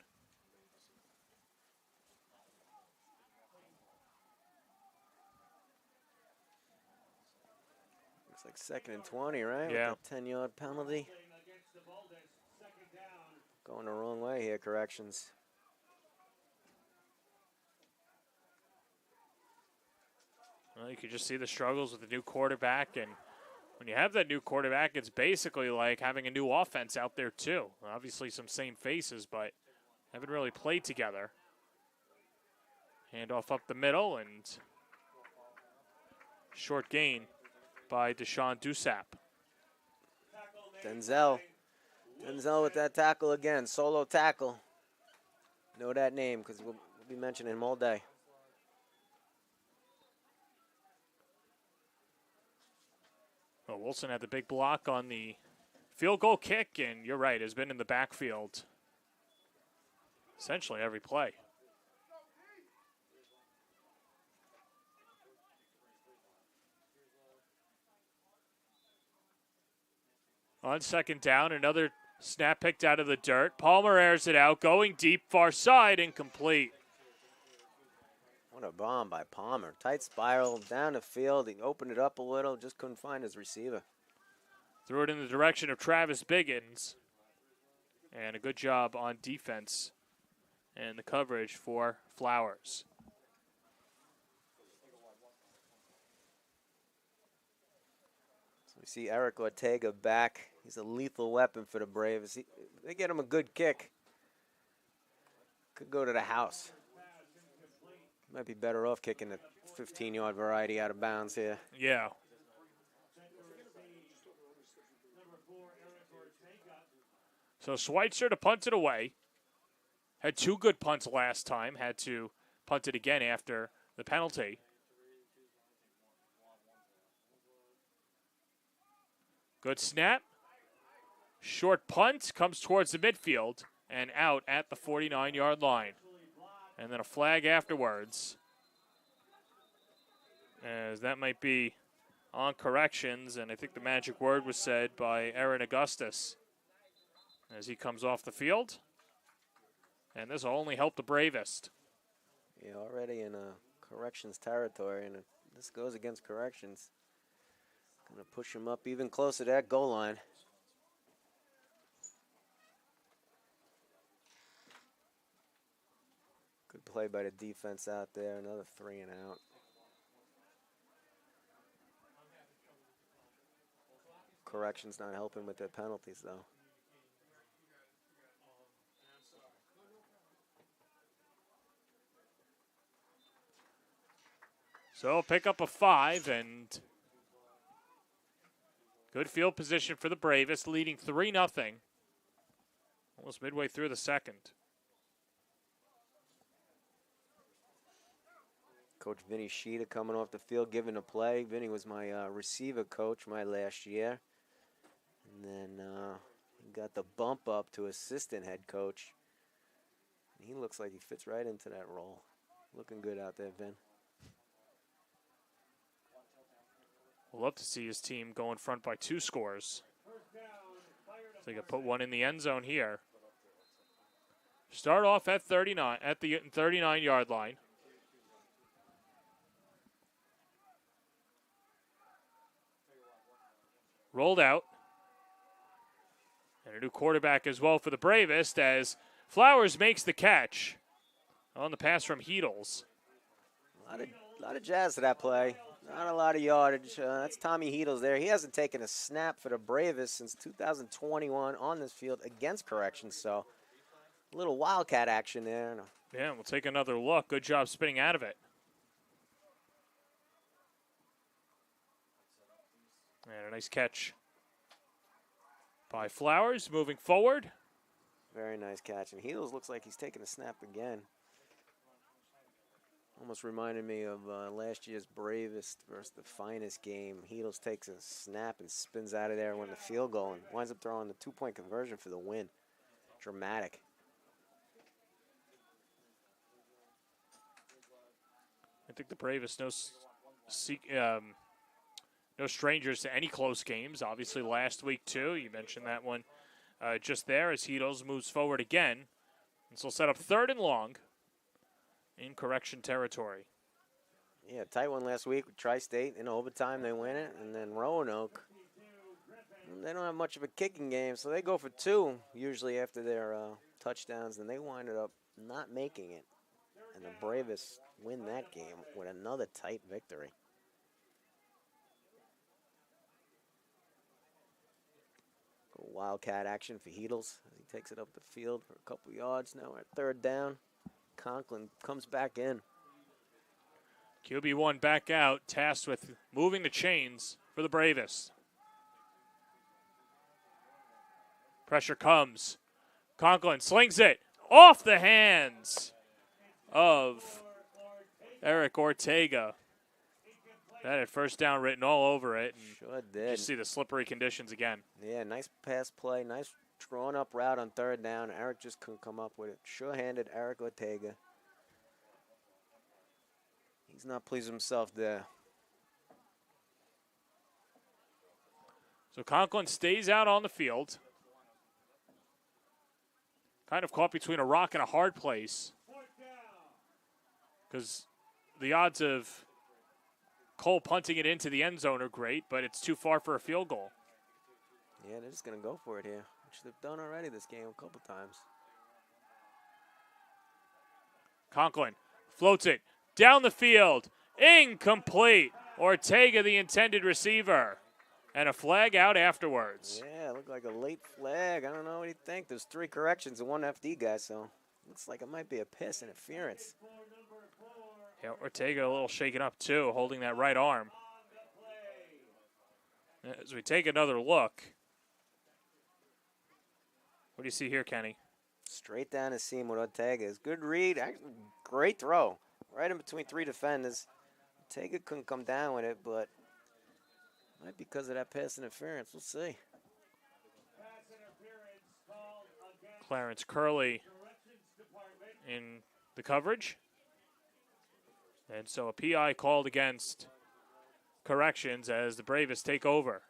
Looks like 2nd and 20, right? Yeah. With that 10-yard penalty. Going the wrong way here, corrections. Well, you could just see the struggles with the new quarterback, and when you have that new quarterback, it's basically like having a new offense out there too. Obviously some same faces, but haven't really played together. Handoff up the middle, and short gain by Deshaun Dusap. Denzel with that tackle again, solo tackle. Know that name because we'll be mentioning him all day. Well, Wilson had the big block on the field goal kick, and you're right, has been in the backfield essentially every play. On second down, another snap picked out of the dirt. Palmer airs it out, going deep, far side, incomplete. What a bomb by Palmer. Tight spiral down the field. He opened it up a little, just couldn't find his receiver. Threw it in the direction of Travis Biggins. And a good job on defense and the coverage for Flowers. So we see Eric Ortega back. He's a lethal weapon for the Braves. They get him a good kick. Could go to the house. Might be better off kicking the 15-yard variety out of bounds here. Yeah. So Schweitzer to punt it away. Had two good punts last time. Had to punt it again after the penalty. Good snap. Short punt comes towards the midfield and out at the 49-yard line. And then a flag afterwards, as that might be on corrections, and I think the magic word was said by Aaron Augustus as he comes off the field. And this will only help the Bravest. Yeah, already in corrections territory, and if this goes against corrections, going to push him up even closer to that goal line. Good play by the defense out there. Another 3 and out. Corrections not helping with their penalties, though. So pick up a 5, and good field position for the Bravest, leading 3-0. Almost midway through the second. Coach Vinny Sheeta coming off the field, giving a play. Vinny was my receiver coach my last year. And then he got the bump up to assistant head coach. He looks like he fits right into that role. Looking good out there, Vin. We'll love to see his team go in front by 2 scores. So they can put one in the end zone here. Start off at 39 at the 39-yard line. Rolled out. And a new quarterback as well for the Bravest as Flowers makes the catch on the pass from Heedles. A lot of jazz to that play. Not a lot of yardage. That's Tommy Heedles there. He hasn't taken a snap for the Bravest since 2021 on this field against corrections. So a little Wildcat action there. Yeah, we'll take another look. Good job spinning out of it. And a nice catch by Flowers moving forward. Very nice catch. And Heedles looks like he's taking a snap again. Almost reminded me of last year's Bravest versus the Finest game. Heedles takes a snap and spins out of there and wins the field goal and winds up throwing the 2-point conversion for the win. Dramatic. think the Bravest no strangers to any close games. Obviously, last week, too. You mentioned that one just there as Heatles moves forward again. This will set up 3rd and long in correction territory. Yeah, tight one last week with Tri-State. In overtime, they win it. And then Roanoke, they don't have much of a kicking game, so they go for 2 usually after their touchdowns, and they wind up not making it. And the Bravest win that game with another tight victory. Wildcat action for Heatles. He takes it up the field for a couple yards. Now we're at 3rd down. Conklin comes back in. QB1 back out, tasked with moving the chains for the Bravest. Pressure comes. Conklin slings it off the hands of Eric Ortega. That had 1st down written all over it. Sure did. You see the slippery conditions again. Yeah, nice pass play, nice drawn up route on 3rd down. Eric just couldn't come up with it. Sure-handed Eric Ortega. He's not pleased with himself there. So Conklin stays out on the field. Kind of caught between a rock and a hard place. Because the odds of Cole punting it into the end zone are great, but it's too far for a field goal. Yeah, they're just going to go for it here, which they've done already this game a couple times. Conklin floats it down the field. Incomplete. Ortega, the intended receiver. And a flag out afterwards. Yeah, looked like a late flag. I don't know what you think. There's 3 corrections and 1 FD guy, so looks like it might be a pass interference. Yeah, Ortega a little shaken up too, holding that right arm. As we take another look, what do you see here, Kenny? Straight down the seam with Ortega. Good read. Actually, great throw. Right in between 3 defenders. Ortega couldn't come down with it, but might be because of that pass interference. We'll see. Clarence Curley in the coverage. And so a PI called against corrections as the Bravest take over.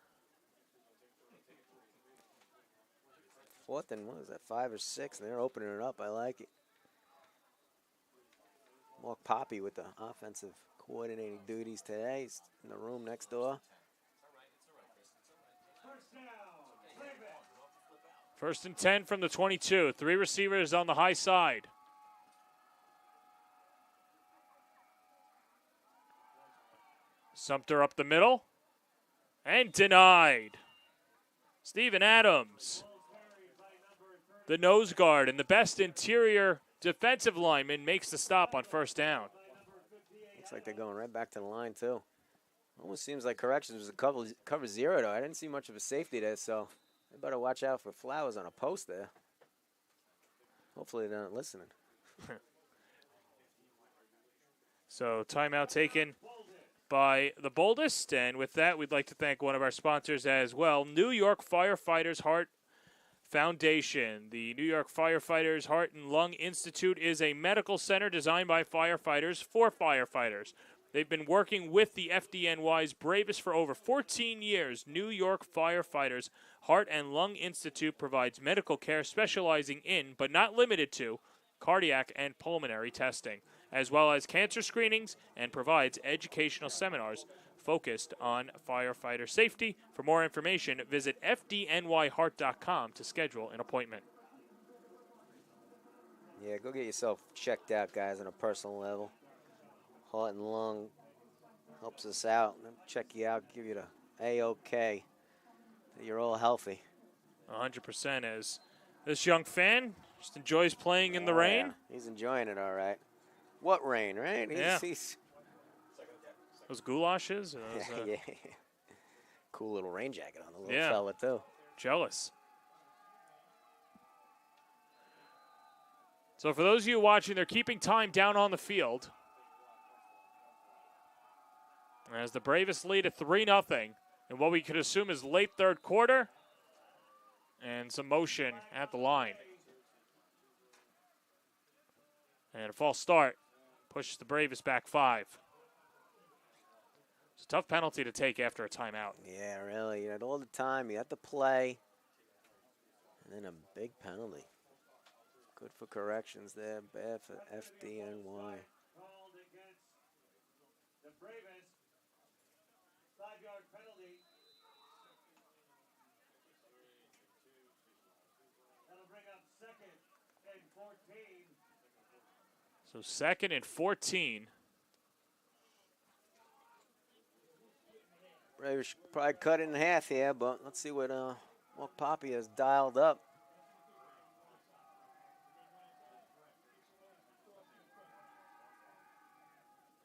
4th and what is that, 5 or 6? And they're opening it up. I like it. Mark Poppy with the offensive coordinating duties today. He's in the room next door. 1st and 10 from the 22. 3 receivers on the high side. Sumter up the middle. And denied. Steven Adams, the nose guard and the best interior defensive lineman, makes the stop on 1st down. Looks like they're going right back to the line, too. Almost seems like corrections was a cover 0, though. I didn't see much of a safety there, so they better watch out for Flowers on a post there. Hopefully they're not listening. So timeout taken by the Boldest, and with that, we'd like to thank one of our sponsors as well, New York Firefighters Heart Foundation. The New York Firefighters Heart and Lung Institute is a medical center designed by firefighters for firefighters. They've been working with the FDNY's Bravest for over 14 years. New York Firefighters Heart and Lung Institute provides medical care specializing in, but not limited to, cardiac and pulmonary testing, as well as cancer screenings, and provides educational seminars focused on firefighter safety. For more information, visit fdnyheart.com to schedule an appointment. Yeah, go get yourself checked out, guys, on a personal level. Heart and lung helps us out. Check you out, give you the A-OK. You're all healthy. 100%. As this young fan just enjoys playing in the rain. Yeah, he's enjoying it all right. What rain, right? He's those goulashes? Those, yeah. Cool little rain jacket on the little fella, too. Jealous. So for those of you watching, they're keeping time down on the field. As the Bravest lead at 3-0 in what we could assume is late 3rd quarter. And some motion at the line. And a false start pushes the Bravest back 5. It's a tough penalty to take after a timeout. Yeah, really. You had all the time. You had to play. And then a big penalty. Good for corrections there. Bad for FDNY. So 2nd and 14. Braves should probably cut it in half here, but let's see what Poppy has dialed up.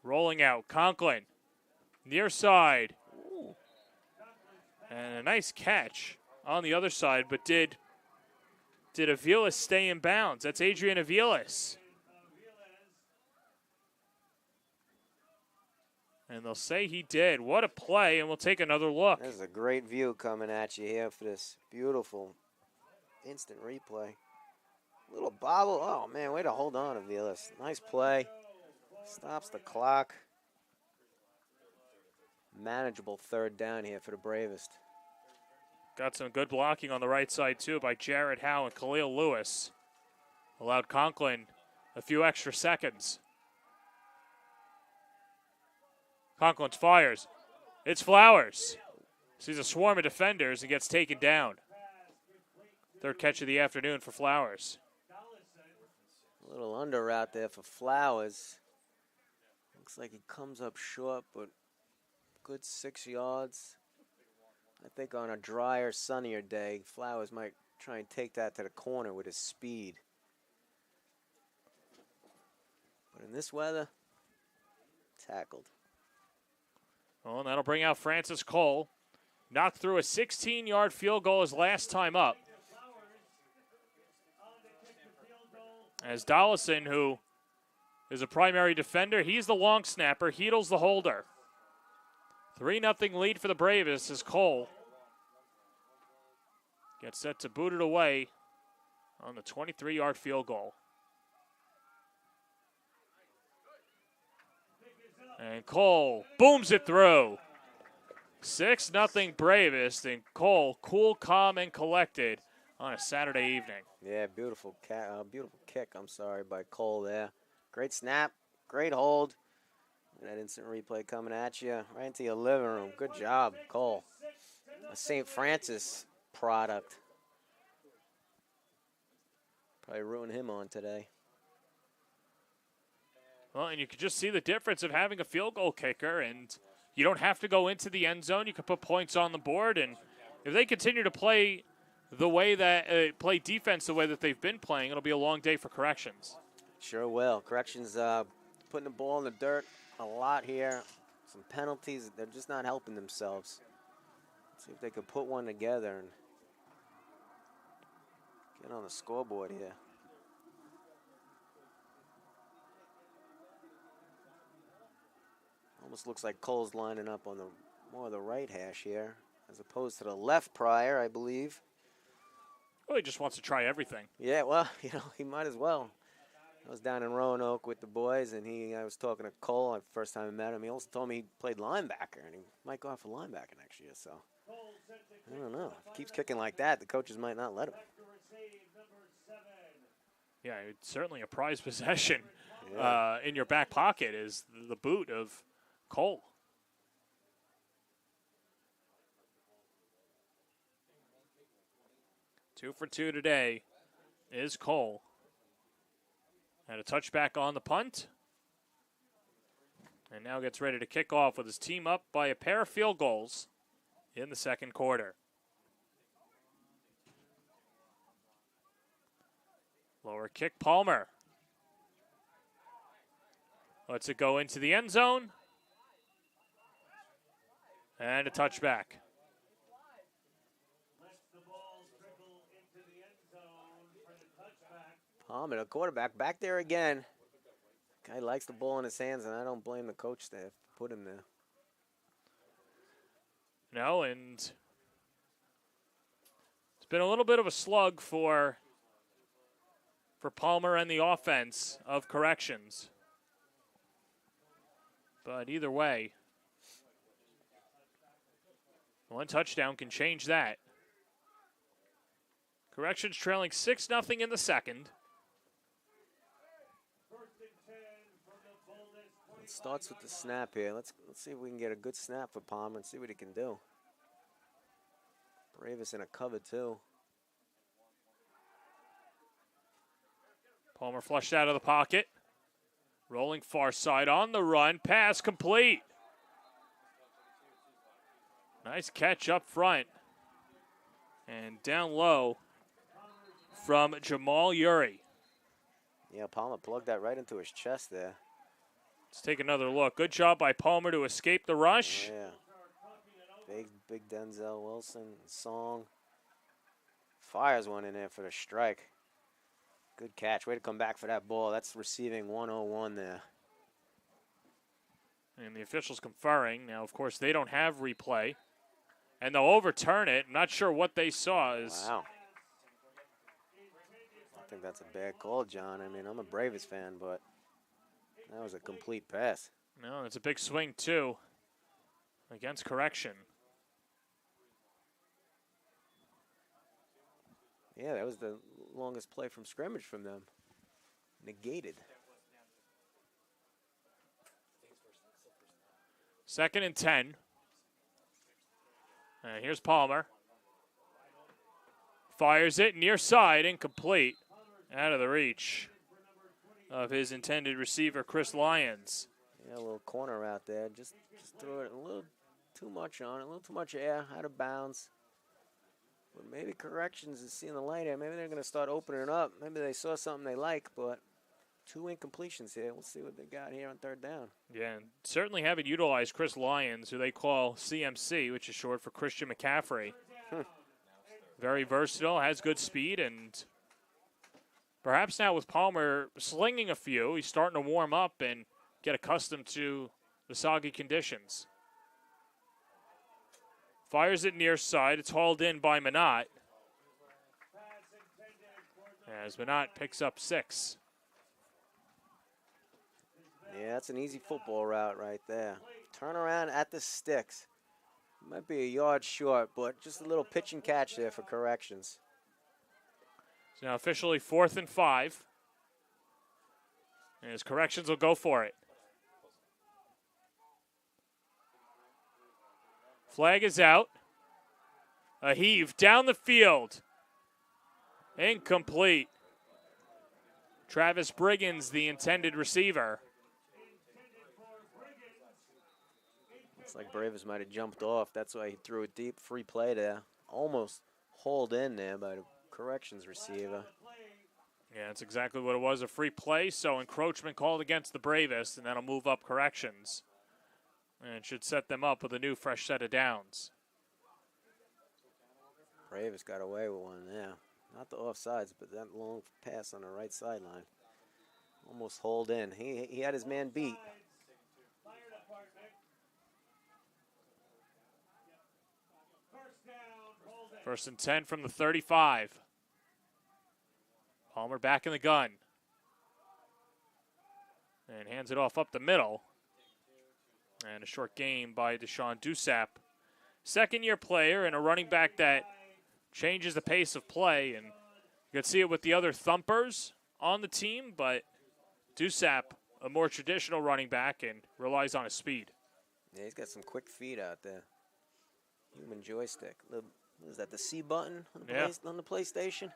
Rolling out, Conklin, near side. Ooh. And a nice catch on the other side, but did Aviles stay in bounds? That's Adrian Aviles. And they'll say he did. What a play, and we'll take another look. There's a great view coming at you here for this beautiful instant replay. Little bobble. Oh, man, way to hold on, Aviles. Nice play. Stops the clock. Manageable 3rd down here for the Bravest. Got some good blocking on the right side, too, by Jared Howe and Khalil Lewis. Allowed Conklin a few extra seconds. Conklin fires. It's Flowers. Sees a swarm of defenders and gets taken down. 3rd catch of the afternoon for Flowers. A little under route there for Flowers. Looks like he comes up short, but good 6 yards. I think on a drier, sunnier day, Flowers might try and take that to the corner with his speed. But in this weather, tackled. Well, and that'll bring out Francis Cole. Knocked through a 16-yard field goal his last time up. As Dollison, who is a primary defender, he's the long snapper. Heedle's the holder. 3-0 lead for the Bravest as Cole gets set to boot it away on the 23-yard field goal. And Cole booms it through. 6-0 Bravest, and Cole cool, calm, and collected on a Saturday evening. Yeah, beautiful kick, by Cole there. Great snap, great hold. And that instant replay coming at you right into your living room. Good job, Cole. A St. Francis product. Probably ruined him on today. Well, and you could just see the difference of having a field goal kicker, and you don't have to go into the end zone. You can put points on the board, and if they continue to play the way that play defense the way that they've been playing, it'll be a long day for corrections. Sure will. Corrections putting the ball in the dirt a lot here. Some penalties. They're just not helping themselves. Let's see if they could put one together and get on the scoreboard here. Almost looks like Cole's lining up on the more of the right hash here, as opposed to the left prior, I believe. Well, he just wants to try everything. Yeah, well, he might as well. I was down in Roanoke with the boys, and I was talking to Cole the first time I met him. He also told me he played linebacker, and he might go out for linebacker next year. So I don't know. If he keeps kicking like that, the coaches might not let him. Yeah, it's certainly a prized possession in your back pocket is the boot of Cole. Two for two today is Cole. And a touchback on the punt. And now gets ready to kick off with his team up by a pair of field goals in the second quarter. Lower kick, Palmer. Lets it go into the end zone. And a touchback. Palmer, the quarterback, back there again. Guy likes the ball in his hands, and I don't blame the coach staff to put him there. No, and it's been a little bit of a slug for Palmer and the offense of corrections. But either way, One touchdown can change that. Corrections trailing 6-0 in the second. It starts with the snap here. Let's see if we can get a good snap for Palmer and see what he can do. Bravis in a cover too. Palmer flushed out of the pocket. Rolling far side on the run. Pass complete. Nice catch up front. And down low from Jamal Uri. Yeah, Palmer plugged that right into his chest there. Let's take another look. Good job by Palmer to escape the rush. Yeah. Big Denzel Wilson. Song. Fires one in there for the strike. Good catch. Way to come back for that ball. That's receiving 101 there. And the officials conferring. Now, of course, they don't have replay. And they'll overturn it. I'm not sure what they saw. Wow. I think that's a bad call, John. I mean, I'm a Braves fan, but that was a complete pass. No, it's a big swing, too, against correction. Yeah, that was the longest play from scrimmage from them. Negated. 2nd and 10. And here's Palmer. Fires it near side, incomplete. Out of the reach of his intended receiver, Chris Lyons. Yeah, a little corner out there. Just threw it a little too much on it, a little too much air, out of bounds. But maybe corrections is seeing the light here. Maybe they're going to start opening it up. Maybe they saw something they like, but 2 incompletions here. We'll see what they got here on 3rd down. Yeah, and certainly haven't utilized Chris Lyons, who they call CMC, which is short for Christian McCaffrey. Very versatile, has good speed, and perhaps now with Palmer slinging a few, he's starting to warm up and get accustomed to the soggy conditions. Fires it near side. It's hauled in by Minot. As Minot picks up 6. Yeah, that's an easy football route right there. Turn around at the sticks. Might be a yard short, but just a little pitch and catch there for corrections. So now officially 4th and 5. And his corrections will go for it. Flag is out. A heave down the field. Incomplete. Travis Briggins, the intended receiver. Looks like Braves might have jumped off. That's why he threw it deep. Free play there. Almost hauled in there by the corrections receiver. Yeah, that's exactly what it was, a free play. So encroachment called against the Bravest, and that'll move up corrections. And it should set them up with a new fresh set of downs. Braves got away with one there. Not the offsides, but that long pass on the right sideline. Almost hauled in. He had his man beat. First and 10 from the 35. Palmer back in the gun. And hands it off up the middle. And a short gain by Deshaun Dusap. Second-year player and a running back that changes the pace of play. And you can see it with the other thumpers on the team, but Dusap, a more traditional running back, and relies on his speed. Yeah, he's got some quick feet out there. Human joystick. What is that, the C button on the PlayStation?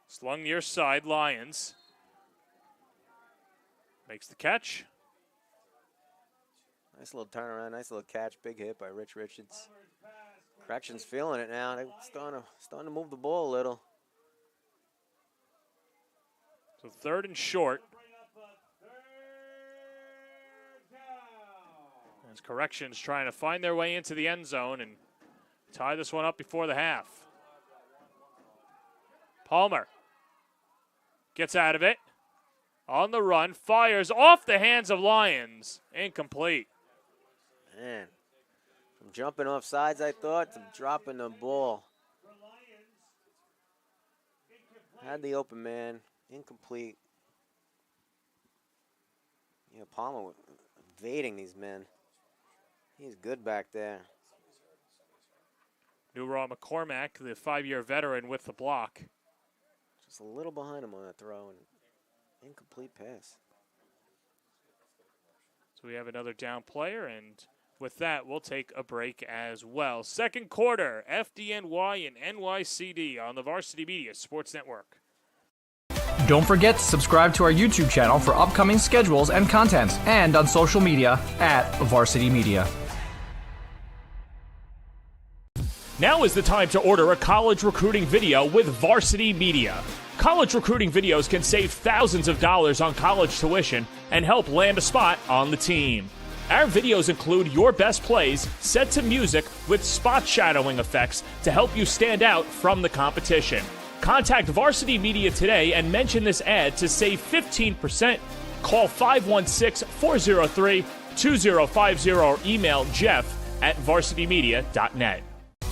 Slung near side, Lyons. Makes the catch. Nice little turnaround, nice little catch. Big hit by Rich Richards. Corrections feeling it now. They're starting to move the ball a little. So 3rd and short. As corrections trying to find their way into the end zone and tie this one up before the half. Palmer gets out of it. On the run, fires off the hands of Lyons. Incomplete. Man, from jumping off sides, I thought, to dropping the ball. Had the open man. incomplete. Yeah, Palmer evading these men. He's good back there. Newraw McCormack, the 5-year veteran, with the block. Just a little behind him on that throw, and incomplete pass. So we have another down player, and with that, we'll take a break as well. Second quarter, FDNY and NYCD on the Varsity Media Sports Network. Don't forget to subscribe to our YouTube channel for upcoming schedules and content, and on social media at Varsity Media. Now is the time to order a college recruiting video with Varsity Media. College recruiting videos can save thousands of dollars on college tuition and help land a spot on the team. Our videos include your best plays set to music with spot shadowing effects to help you stand out from the competition. Contact Varsity Media today and mention this ad to save 15%. Call 516-403-2050 or email jeff@varsitymedia.net.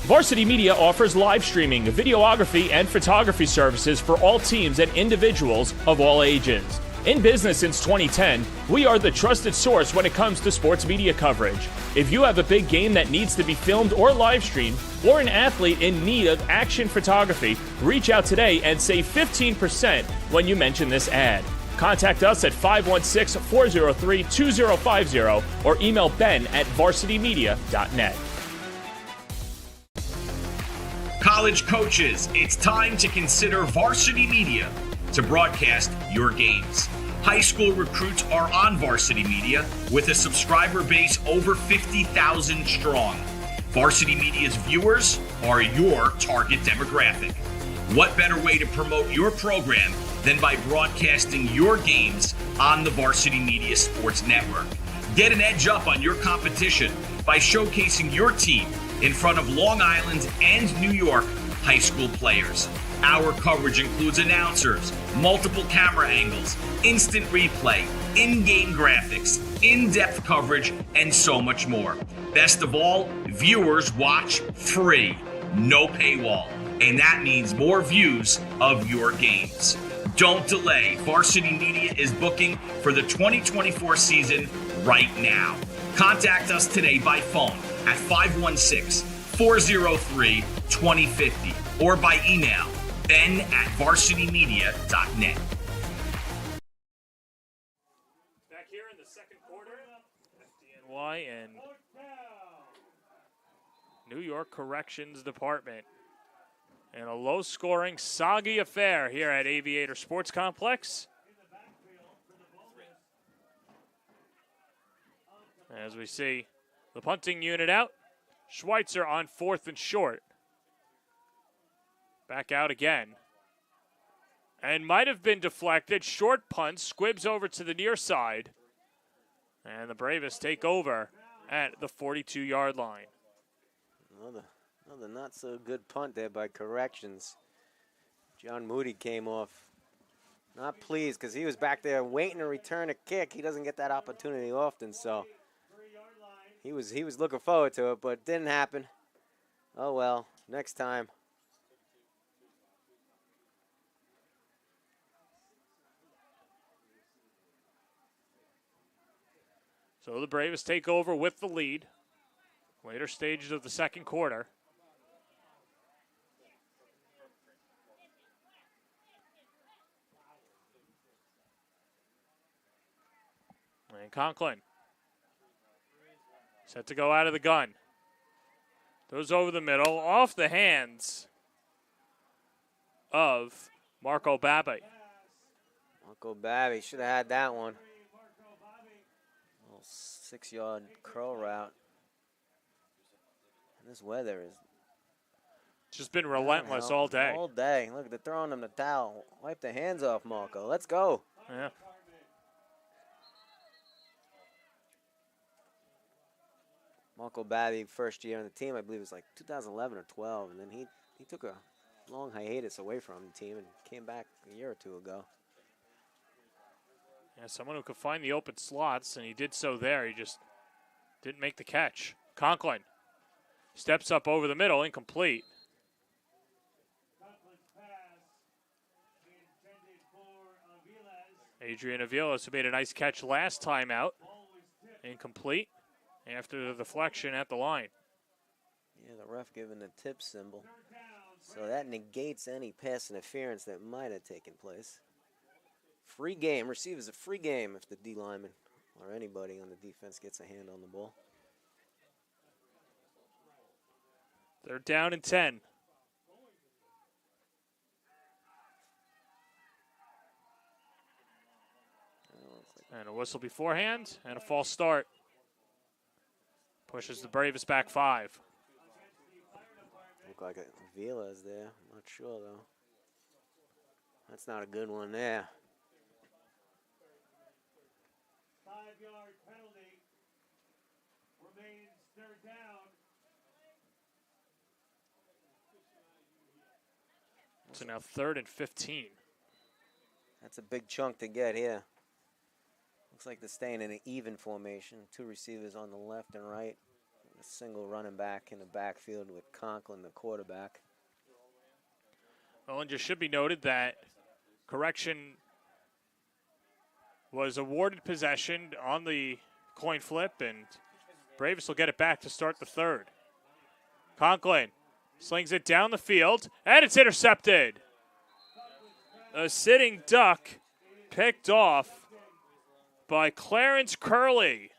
Varsity Media offers live streaming, videography, and photography services for all teams and individuals of all ages. In business since 2010, we are the trusted source when it comes to sports media coverage. If you have a big game that needs to be filmed or live streamed, or an athlete in need of action photography, reach out today and save 15% when you mention this ad. Contact us at 516-403-2050 or email ben@varsitymedia.net. College coaches, it's time to consider Varsity Media to broadcast your games. High school recruits are on Varsity Media with a subscriber base over 50,000 strong. Varsity Media's viewers are your target demographic. What better way to promote your program than by broadcasting your games on the Varsity Media Sports Network? Get an edge up on your competition by showcasing your team in front of Long Island and New York high school players. Our coverage includes announcers, multiple camera angles, instant replay, in-game graphics, in-depth coverage, and so much more. Best of all, viewers watch free, no paywall, and that means more views of your games. Don't delay. Varsity Media is booking for the 2024 season right now. Contact us today by phone at 516-403-2050 or by email ben@varsitymedia.net. Back here in the second quarter, FDNY and New York Corrections Department. And a low-scoring, soggy affair here at Aviator Sports Complex. As we see the punting unit out, Schweitzer on 4th and short. Back out again. And might have been deflected. Short punt, squibs over to the near side. And the Bravest take over at the 42-yard line. Another not so good punt there by Corrections. John Moody came off not pleased because he was back there waiting to return a kick. He doesn't get that opportunity often, so he was looking forward to it, but it didn't happen. Oh well, next time. So the Bravest take over with the lead. Later stages of the second quarter. And Conklin set to go out of the gun. Throws over the middle, off the hands of Marco Babby. Marco Babby should have had that one. Little 6-yard curl route. And this weather is just been relentless all day. All day. Look, they're throwing them the towel. Wipe the hands off, Marco. Let's go. Yeah. Marco Babby, first year on the team, I believe it was like 2011 or 12, and then he took a long hiatus away from the team and came back a year or two ago. Yeah, someone who could find the open slots, and he did so there. He just didn't make the catch. Conklin steps up over the middle, incomplete. Adrian Aviles, who made a nice catch last time out. Incomplete after the deflection at the line. Yeah, the ref giving the tip symbol. So that negates any pass interference that might have taken place. Free game. Receiver's a free game if the D lineman or anybody on the defense gets a hand on the ball. They're down in 10. And a whistle beforehand and a false start. Pushes the Bravest back 5. Look like a Vila's there. I'm not sure, though. That's not a good one there. 5-yard penalty. Remains third down. So now 3rd and 15. That's a big chunk to get here. Looks like they're staying in an even formation. 2 receivers on the left and right. A single running back in the backfield with Conklin, the quarterback. Well, and just should be noted that Correction was awarded possession on the coin flip, and Bravest will get it back to start the 3rd. Conklin slings it down the field, and it's intercepted. A sitting duck picked off by Clarence Curley.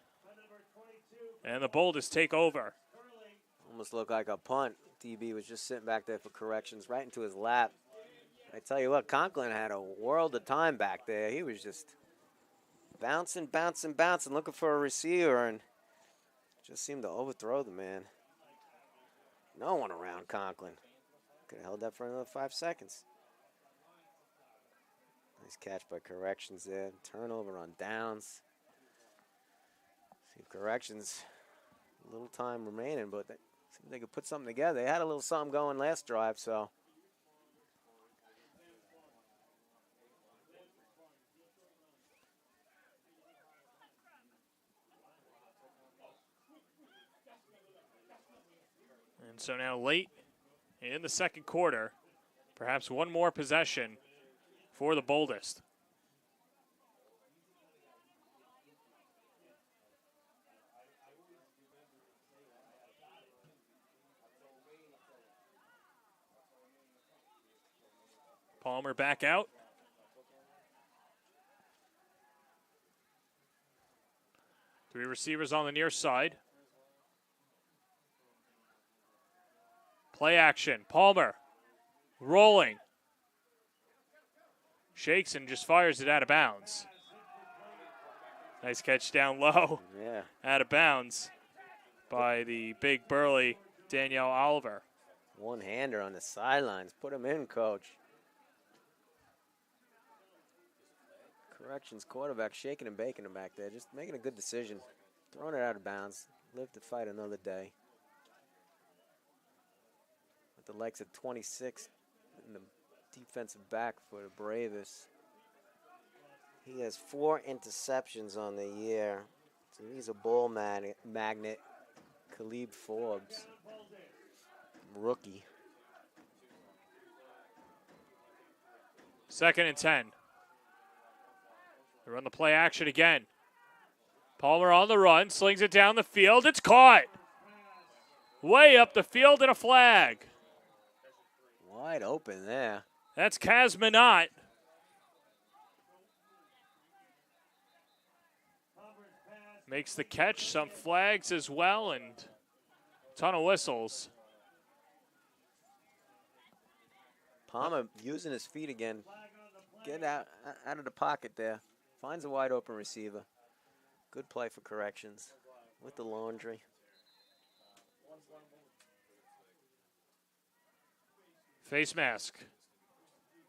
And the Boldest take over. Almost looked like a punt. DB was just sitting back there for corrections right into his lap. I tell you what, Conklin had a world of time back there. He was just bouncing, looking for a receiver, and just seemed to overthrow the man. No one around Conklin. Could have held that for another 5 seconds. Nice catch by Corrections there. Turnover on downs. See if Corrections, a little time remaining, but they could put something together. They had a little something going last drive, so. And so now late in the second quarter, perhaps one more possession for the Boldest. Palmer back out. Three receivers on the near side. Play action. Palmer rolling. Shakes and just fires it out of bounds. Nice catch down low. Yeah. Out of bounds by the big burly Danielle Oliver. One-hander on the sidelines. Put him in, coach. Corrections quarterback shaking and baking him back there. Just making a good decision. Throwing it out of bounds. Live to fight another day. With the likes of 26 in the defensive back for the Bravest. He has 4 interceptions on the year. So he's a ball magnet. Khalib Forbes. Rookie. 2nd and 10. They run the play action again. Palmer on the run, slings it down the field. It's caught. Way up the field and a flag. Wide open there. That's Kaz Minot. Makes the catch, some flags as well, and a ton of whistles. Palmer using his feet again. Get out of the pocket there. Finds a wide open receiver. Good play for Corrections with the laundry. Face mask.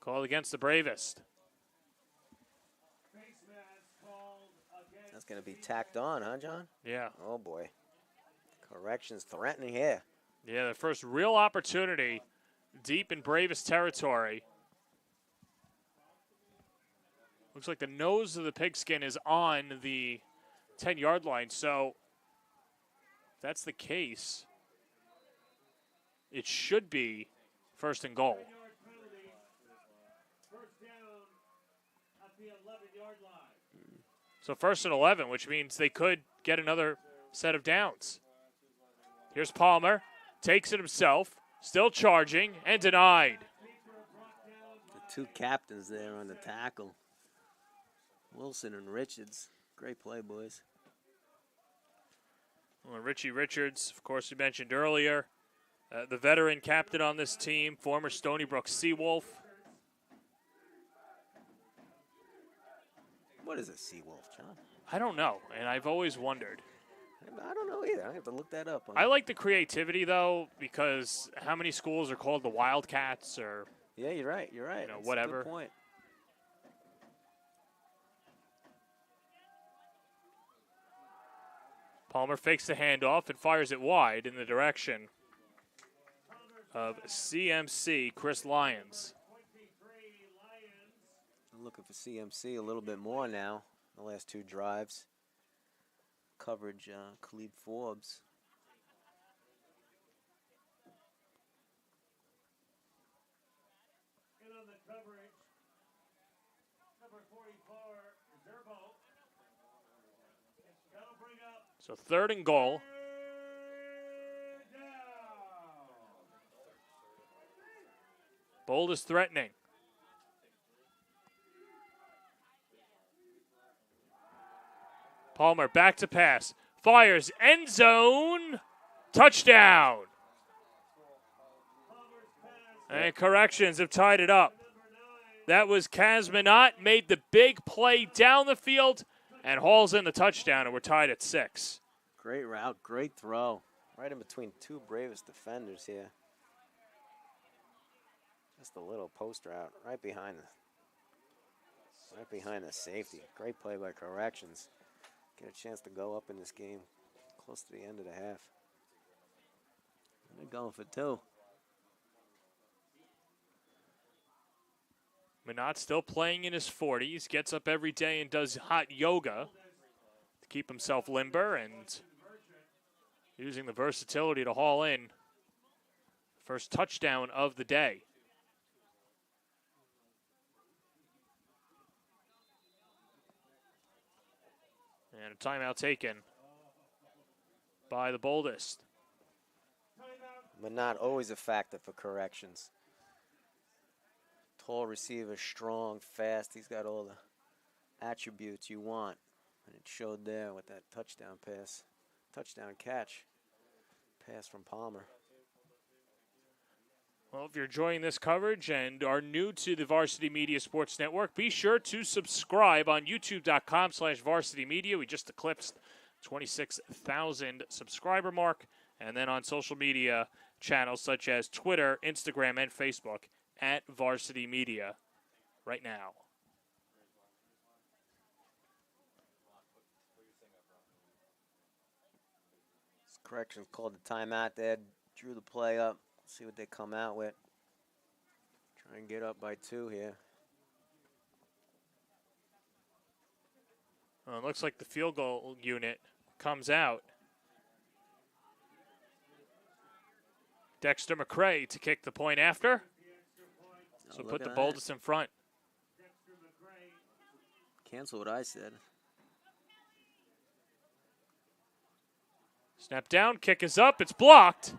Called against the Bravest. That's going to be tacked on, huh, John? Yeah. Oh, boy. Corrections threatening here. Yeah, the first real opportunity deep in Bravest territory. Looks like the nose of the pigskin is on the 10-yard line. So if that's the case, it should be 1st and goal. First down at the 11-yard line. So 1st and 11, which means they could get another set of downs. Here's Palmer. Takes it himself. Still charging and denied. The two captains there on the tackle. Wilson and Richards. Great play, boys. Well, Richie Richards, of course, we mentioned earlier. The veteran captain on this team, former Stony Brook Seawolf. What is a Seawolf, John? I don't know, and I've always wondered. I don't know either. I have to look that up. I like the creativity, though, because how many schools are called the Wildcats or Yeah, you're right. You're right. You know, That's whatever. A good point. Palmer fakes the handoff and fires it wide in the direction of CMC Chris Lyons. I'm looking for CMC a little bit more now. The last two drives. Coverage, Khalid Forbes. In on the coverage, number 44, Zerbo. That'll bring up So 3rd and goal. down. Bold is threatening. Palmer back to pass. Fires end zone. Touchdown. And corrections have tied it up. That was Kaz Minot, made the big play down the field and hauls in the touchdown, and we're tied at 6. Great route, great throw. Right in between two bravest defenders here. Just a little post route right behind the safety. Great play by corrections. Get a chance to go up in this game close to the end of the half. They're going for 2. Minot still playing in his 40s, gets up every day and does hot yoga to keep himself limber and using the versatility to haul in first touchdown of the day. And a timeout taken by the boldest. But not always a factor for corrections. Tall receiver, strong, fast. He's got all the attributes you want. And it showed there with that touchdown pass. Touchdown catch. Pass from Palmer. Well, if you're enjoying this coverage and are new to the Varsity Media Sports Network, be sure to subscribe on youtube.com/Varsity Media. We just eclipsed 26,000 subscriber mark. And then on social media channels such as Twitter, Instagram, and Facebook at Varsity Media right now. Corrections called the timeout there. Drew the play up. See what they come out with. Try and get up by 2 here. Well, it looks like the field goal unit comes out. Dexter McCray to kick the point after. So put the boldest in front. Cancel what I said. Snap down, kick is up, it's blocked.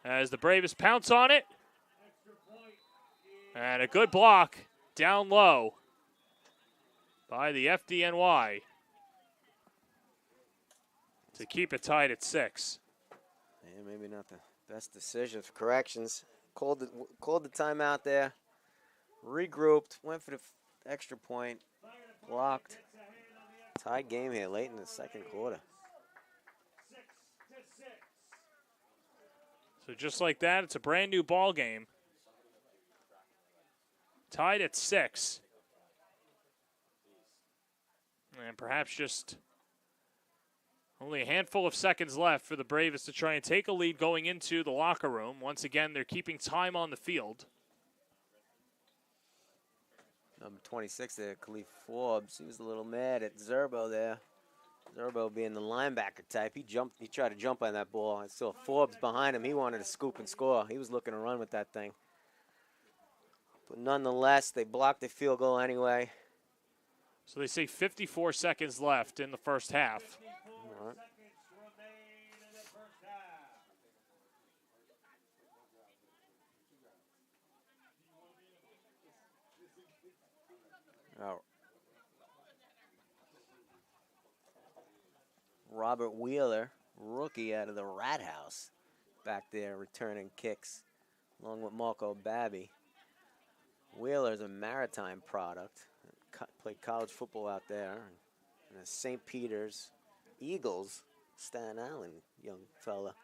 As the Braves pounce on it. And a good block down low by the FDNY to keep it tied at 6. Yeah, maybe not the best decision for corrections. Called the timeout there. Regrouped, went for the extra point, blocked. Tied game here late in the second quarter. So just like that, it's a brand new ball game. Tied at 6. And perhaps just only a handful of seconds left for the Braves to try and take a lead going into the locker room. Once again, they're keeping time on the field. Number 26 there, Khalif Forbes. He was a little mad at Zerbo there. Zerbo being the linebacker type. He tried to jump on that ball. I saw Forbes behind him. He wanted to scoop and score. He was looking to run with that thing. But nonetheless, they blocked the field goal anyway. So they say 54 seconds left in the first half. All right. Oh. Robert Wheeler, rookie out of the Rat House, back there returning kicks, along with Marco Babby. Wheeler's a Maritime product. Played college football out there. And a St. Peter's Eagles, Staten Island young fella.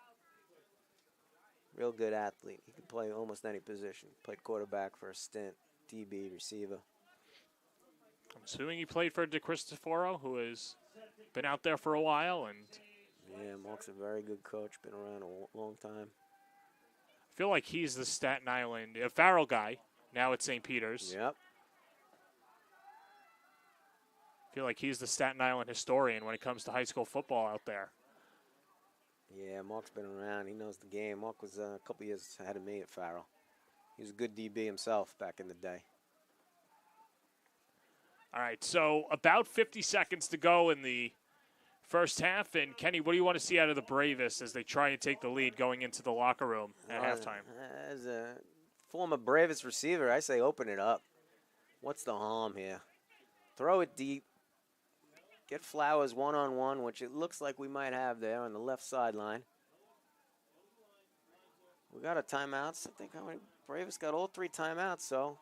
Real good athlete. He could play almost any position. Played quarterback for a stint, DB, receiver. I'm assuming he played for De Cristoforo, who has been out there for a while. And yeah, Mark's a very good coach. Been around a long time. I feel like he's the Staten Island Farrell guy. Now at St. Peter's. Yep. I feel like he's the Staten Island historian when it comes to high school football out there. Yeah, Mark's been around. He knows the game. Mark was a couple years ahead of me at Farrell. He was a good DB himself back in the day. All right, so about 50 seconds to go in the first half. And, Kenny, what do you want to see out of the Bravest as they try and take the lead going into the locker room at halftime? As a former Bravest receiver, I say open it up. What's the harm here? Throw it deep. Get Flowers one-on-one, which it looks like we might have there on the left sideline. We got a timeouts. I think how many Bravest got all 3 timeouts, so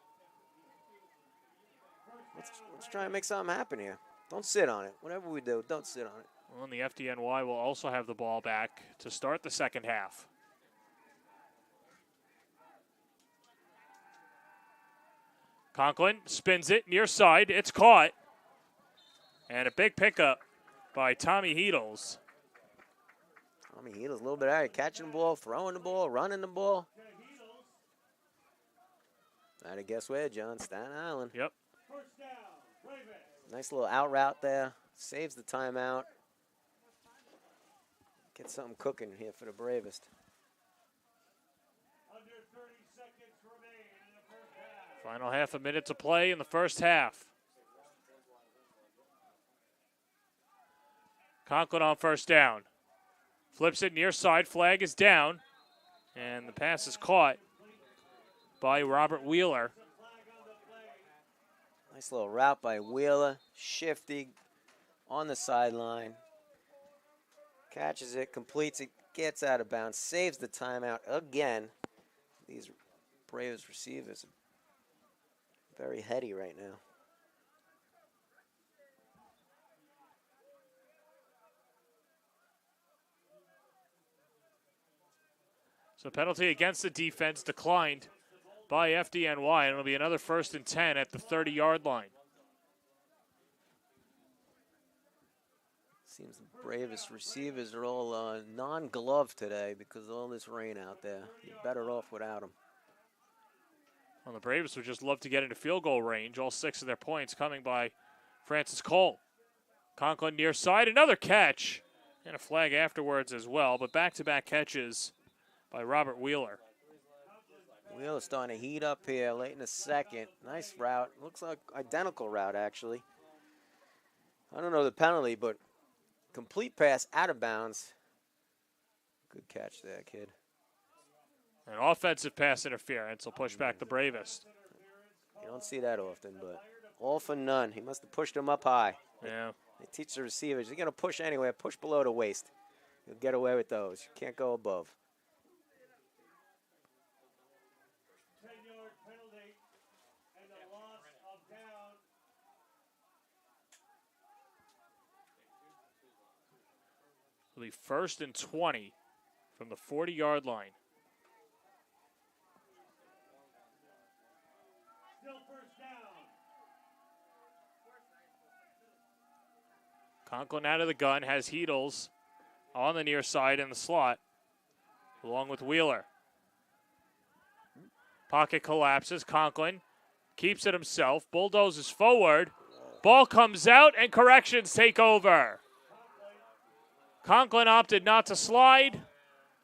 let's try and make something happen here. Don't sit on it. Whatever we do, don't sit on it. Well, and the FDNY will also have the ball back to start the second half. Conklin spins it near side. It's caught. And a big pickup by Tommy Heedles. Tommy Heedles a little bit out of catching the ball, throwing the ball, running the ball. Out of guess where, John? Staten Island. Yep. Nice little out route there. Saves the timeout. Get something cooking here for the Bravest. Final half a minute to play in the first half. Conklin on first down. Flips it near side. Flag is down. And the pass is caught by Robert Wheeler. Nice little route by Wheeler. Shifty on the sideline. Catches it, completes it, gets out of bounds, saves the timeout again. These Braves receivers are very heady right now. So penalty against the defense declined by FDNY, and it'll be another 1st and 10 at the 30-yard line. Seems the Bravest receivers are all non-glove today because of all this rain out there. You're better off without them. Well, the Braves would just love to get into field goal range. All 6 of their points coming by Francis Cole. Conklin near side, another catch, and a flag afterwards as well, but back-to-back catches by Robert Wheeler. Wheeler's starting to heat up here late in the second. Nice route. Looks like identical route, actually. I don't know the penalty, but complete pass out of bounds. Good catch there, kid. An offensive pass interference will push back the Bravest. You don't see that often, but all for none. He must have pushed him up high. Yeah. They teach the receivers, you're going to push anywhere, push below the waist. You'll get away with those. You can't go above. 10-yard penalty and a loss of down. It'll be 1st and 20 from the 40-yard line. Still first down. Conklin out of the gun, has Heedles on the near side in the slot, along with Wheeler. Pocket collapses. Conklin keeps it himself, bulldozes forward. Ball comes out, and corrections take over. Conklin opted not to slide,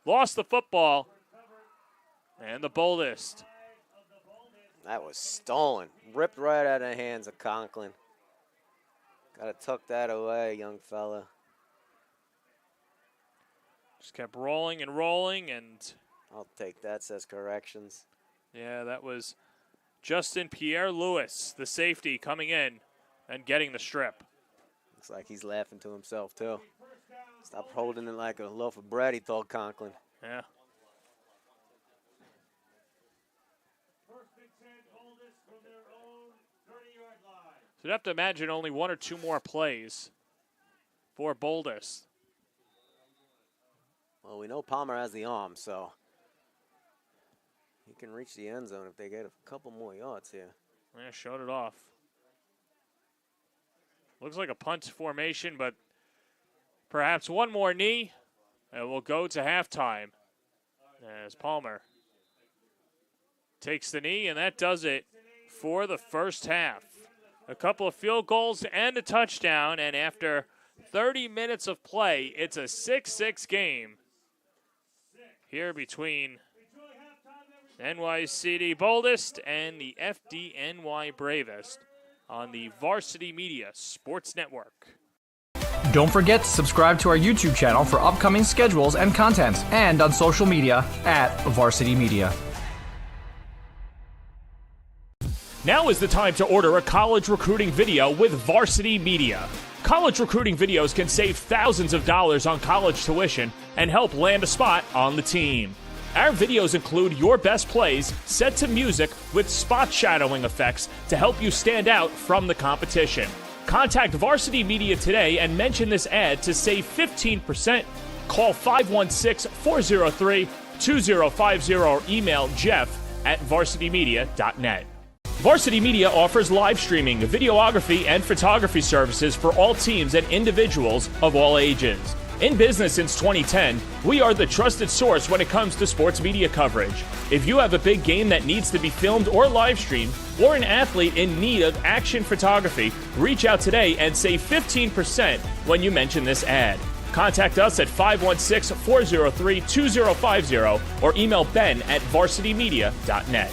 lost the football, and the boldest. That was stolen. Ripped right out of the hands of Conklin. Gotta tuck that away, young fella. Just kept rolling and rolling, and I'll take that, says corrections. yeah, that was Justin Pierre-Louis, the safety, coming in and getting the strip. Looks like he's laughing to himself, too. Stop holding it like a loaf of bread, he told Conklin. Yeah. So you'd have to imagine only one or two more plays for Boldest. Well, we know Palmer has the arm, so he can reach the end zone if they get a couple more yards here. Yeah, showed it off. Looks like a punt formation, but perhaps one more knee, and we'll go to halftime as Palmer takes the knee, and that does it for the first half. A couple of field goals and a touchdown, and after 30 minutes of play, it's a 6-6 game here between NYCD Boldest and the FDNY Bravest on the Varsity Media Sports Network. Don't forget to subscribe to our YouTube channel for upcoming schedules and content, and on social media at Varsity Media. Now is the time to order a college recruiting video with Varsity Media. College recruiting videos can save thousands of dollars on college tuition and help land a spot on the team. Our videos include your best plays set to music with spot shadowing effects to help you stand out from the competition. Contact Varsity Media today and mention this ad to save 15%. Call 516-403-2050 or email jeff@varsitymedia.net. Varsity Media offers live streaming, videography, and photography services for all teams and individuals of all ages. In business since 2010, we are the trusted source when it comes to sports media coverage. If you have a big game that needs to be filmed or live streamed, or an athlete in need of action photography, reach out today and save 15% when you mention this ad. Contact us at 516-403-2050 or email ben@varsitymedia.net.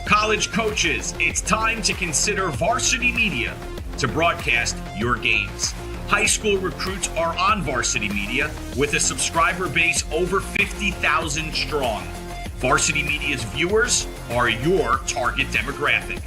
College coaches, it's time to consider Varsity Media to broadcast your games. High school recruits are on Varsity Media with a subscriber base over 50,000 strong. Varsity Media's viewers are your target demographic.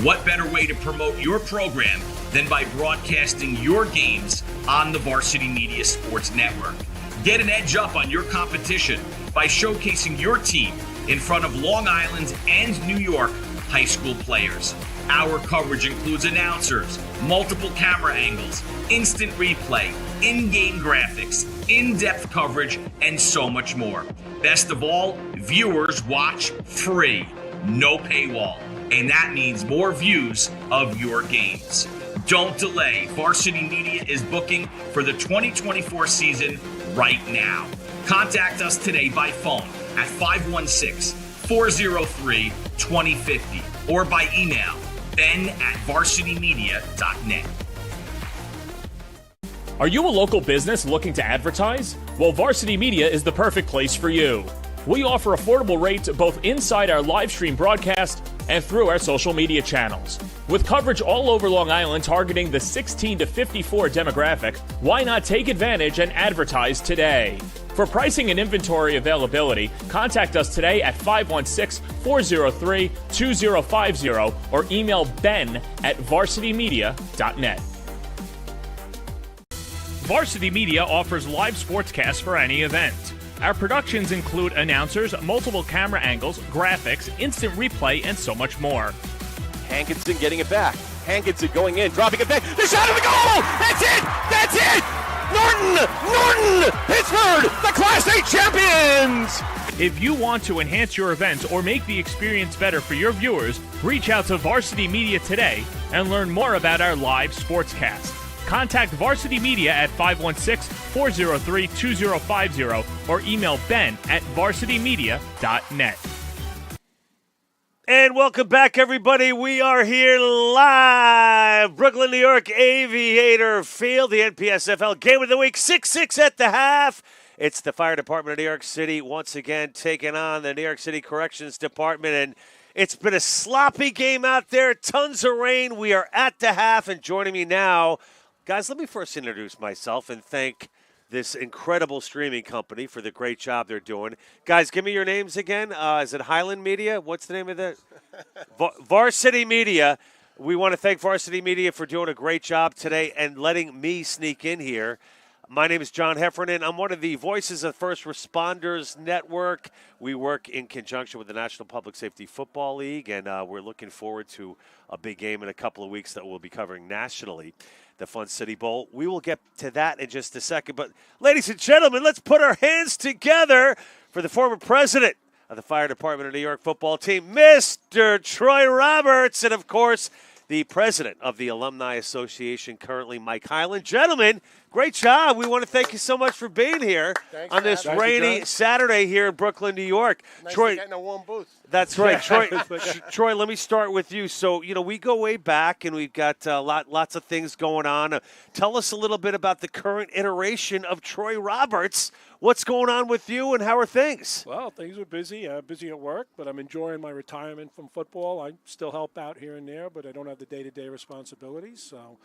What better way to promote your program than by broadcasting your games on the Varsity Media Sports Network? Get an edge up on your competition by showcasing your team in front of Long Island and New York high school players. Our coverage includes announcers, multiple camera angles, instant replay, in-game graphics, in-depth coverage, and so much more. Best of all, viewers watch free, no paywall, and that means more views of your games. Don't delay. Varsity Media is booking for the 2024 season right now. Contact us today by phone at 516-403-2050 or by email ben@varsitymedia.net. Are you a local business looking to advertise? Well, Varsity Media is the perfect place for you. We offer affordable rates both inside our live stream broadcast and through our social media channels. With coverage all over Long Island targeting the 16 to 54 demographic, why not take advantage and advertise today? For pricing and inventory availability, contact us today at 516-403-2050 or email ben@varsitymedia.net. Varsity Media offers live sportscasts for any event. Our productions include announcers, multiple camera angles, graphics, instant replay, and so much more. Hankinson getting it back. Hankinson going in, dropping it back. The shot of the goal! That's it! That's it! Norton! Pittsburgh, the Class A champions! If you want to enhance your event or make the experience better for your viewers, reach out to Varsity Media today and learn more about our live sportscast. Contact Varsity Media at 516-403-2050 or email ben@varsitymedia.net. And welcome back, everybody. We are here live. Brooklyn, New York, Aviator Field, the NPSFL Game of the Week, 6-6 at the half. It's the Fire Department of New York City once again taking on the New York City Corrections Department. And It's been a sloppy game out there, tons of rain. We are at the half, and joining me now, guys, let me first introduce myself and thank this incredible streaming company for the great job they're doing. Guys, give me your names again. Is it Highland Media? What's the name of that? Varsity Media. We want to thank Varsity Media for doing a great job today and letting me sneak in here. My name is John Heffernan. I'm one of the voices of First Responders Network. We work in conjunction with the National Public Safety Football League, and we're looking forward to a big game in a couple of weeks that we'll be covering nationally, the Fun City Bowl. We will get to that in just a second. But, ladies and gentlemen, let's put our hands together for the former president of the Fire Department of New York football team, Mr. Troy Roberts, and, of course, the president of the Alumni Association, currently Mike Highland. Gentlemen, great job. We want to thank you so much for being here on this rainy Saturday here in Brooklyn, New York. Nice Troy, to get in a warm booth. That's right. Troy, let me start with you. So, we go way back, and we've got lots of things going on. Tell us a little bit about the current iteration of Troy Roberts. What's going on with you, and how are things? Well, things are busy. Busy at work, but I'm enjoying my retirement from football. I still help out here and there, but I don't have the day-to-day responsibilities, so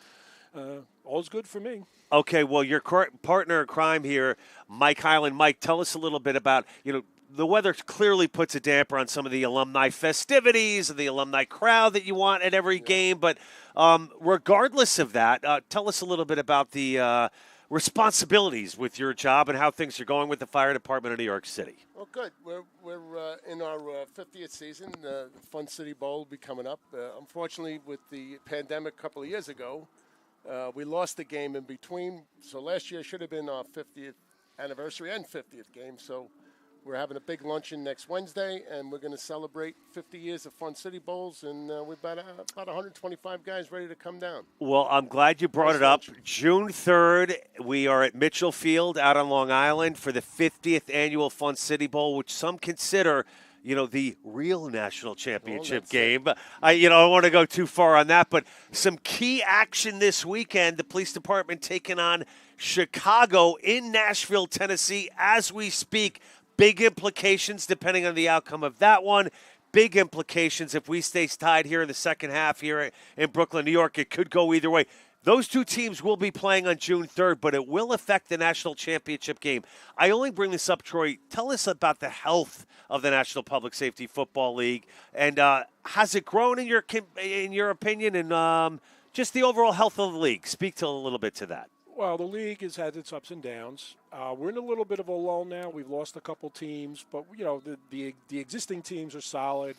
all's good for me. Okay, well, your partner in crime here, Mike Highland. Mike, tell us a little bit about, the weather clearly puts a damper on some of the alumni festivities and the alumni crowd that you want at every game. But regardless of that, tell us a little bit about the responsibilities with your job and how things are going with the Fire Department of New York City. Well, good. We're in our 50th season. The Fun City Bowl will be coming up. Unfortunately, with the pandemic a couple of years ago, we lost the game in between. So last year should have been our 50th anniversary and 50th game. So we're having a big luncheon next Wednesday, and we're going to celebrate 50 years of Fun City Bowls, and we've got about 125 guys ready to come down. Well, I'm glad you brought it up. June 3rd, we are at Mitchell Field out on Long Island for the 50th annual Fun City Bowl, which some consider the real national championship game. I don't want to go too far on that, but some key action this weekend. The police department taking on Chicago in Nashville, Tennessee, as we speak. Big implications depending on the outcome of that one. Big implications if we stay tied here in the second half here in Brooklyn, New York. It could go either way. Those two teams will be playing on June 3rd, but it will affect the national championship game. I only bring this up, Troy. Tell us about the health of the National Public Safety Football League, and has it grown in your opinion, and just the overall health of the league? Speak to a little bit to that. Well, the league has had its ups and downs. We're in a little bit of a lull now. We've lost a couple teams, but the existing teams are solid.